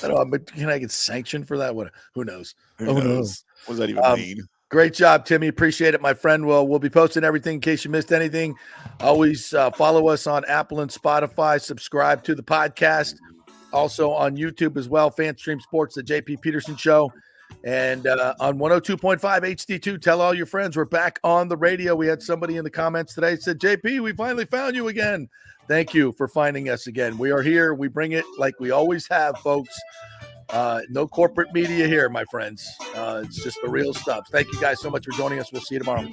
I don't know, but can I get sanctioned for that? Who knows? Who knows? What does that even mean? Great job, Timmy. Appreciate it, my friend. Well, we'll be posting everything in case you missed anything. Always follow us on Apple and Spotify. Subscribe to the podcast. Also on YouTube as well. FanStream Sports, the JP Peterson Show. And on 102.5 HD2, tell all your friends. We're back on the radio. We had somebody in the comments today said, JP, we finally found you again. Thank you for finding us again. We are here. We bring it like we always have, folks. No corporate media here, my friends. It's just the real stuff. Thank you guys so much for joining us. We'll see you tomorrow.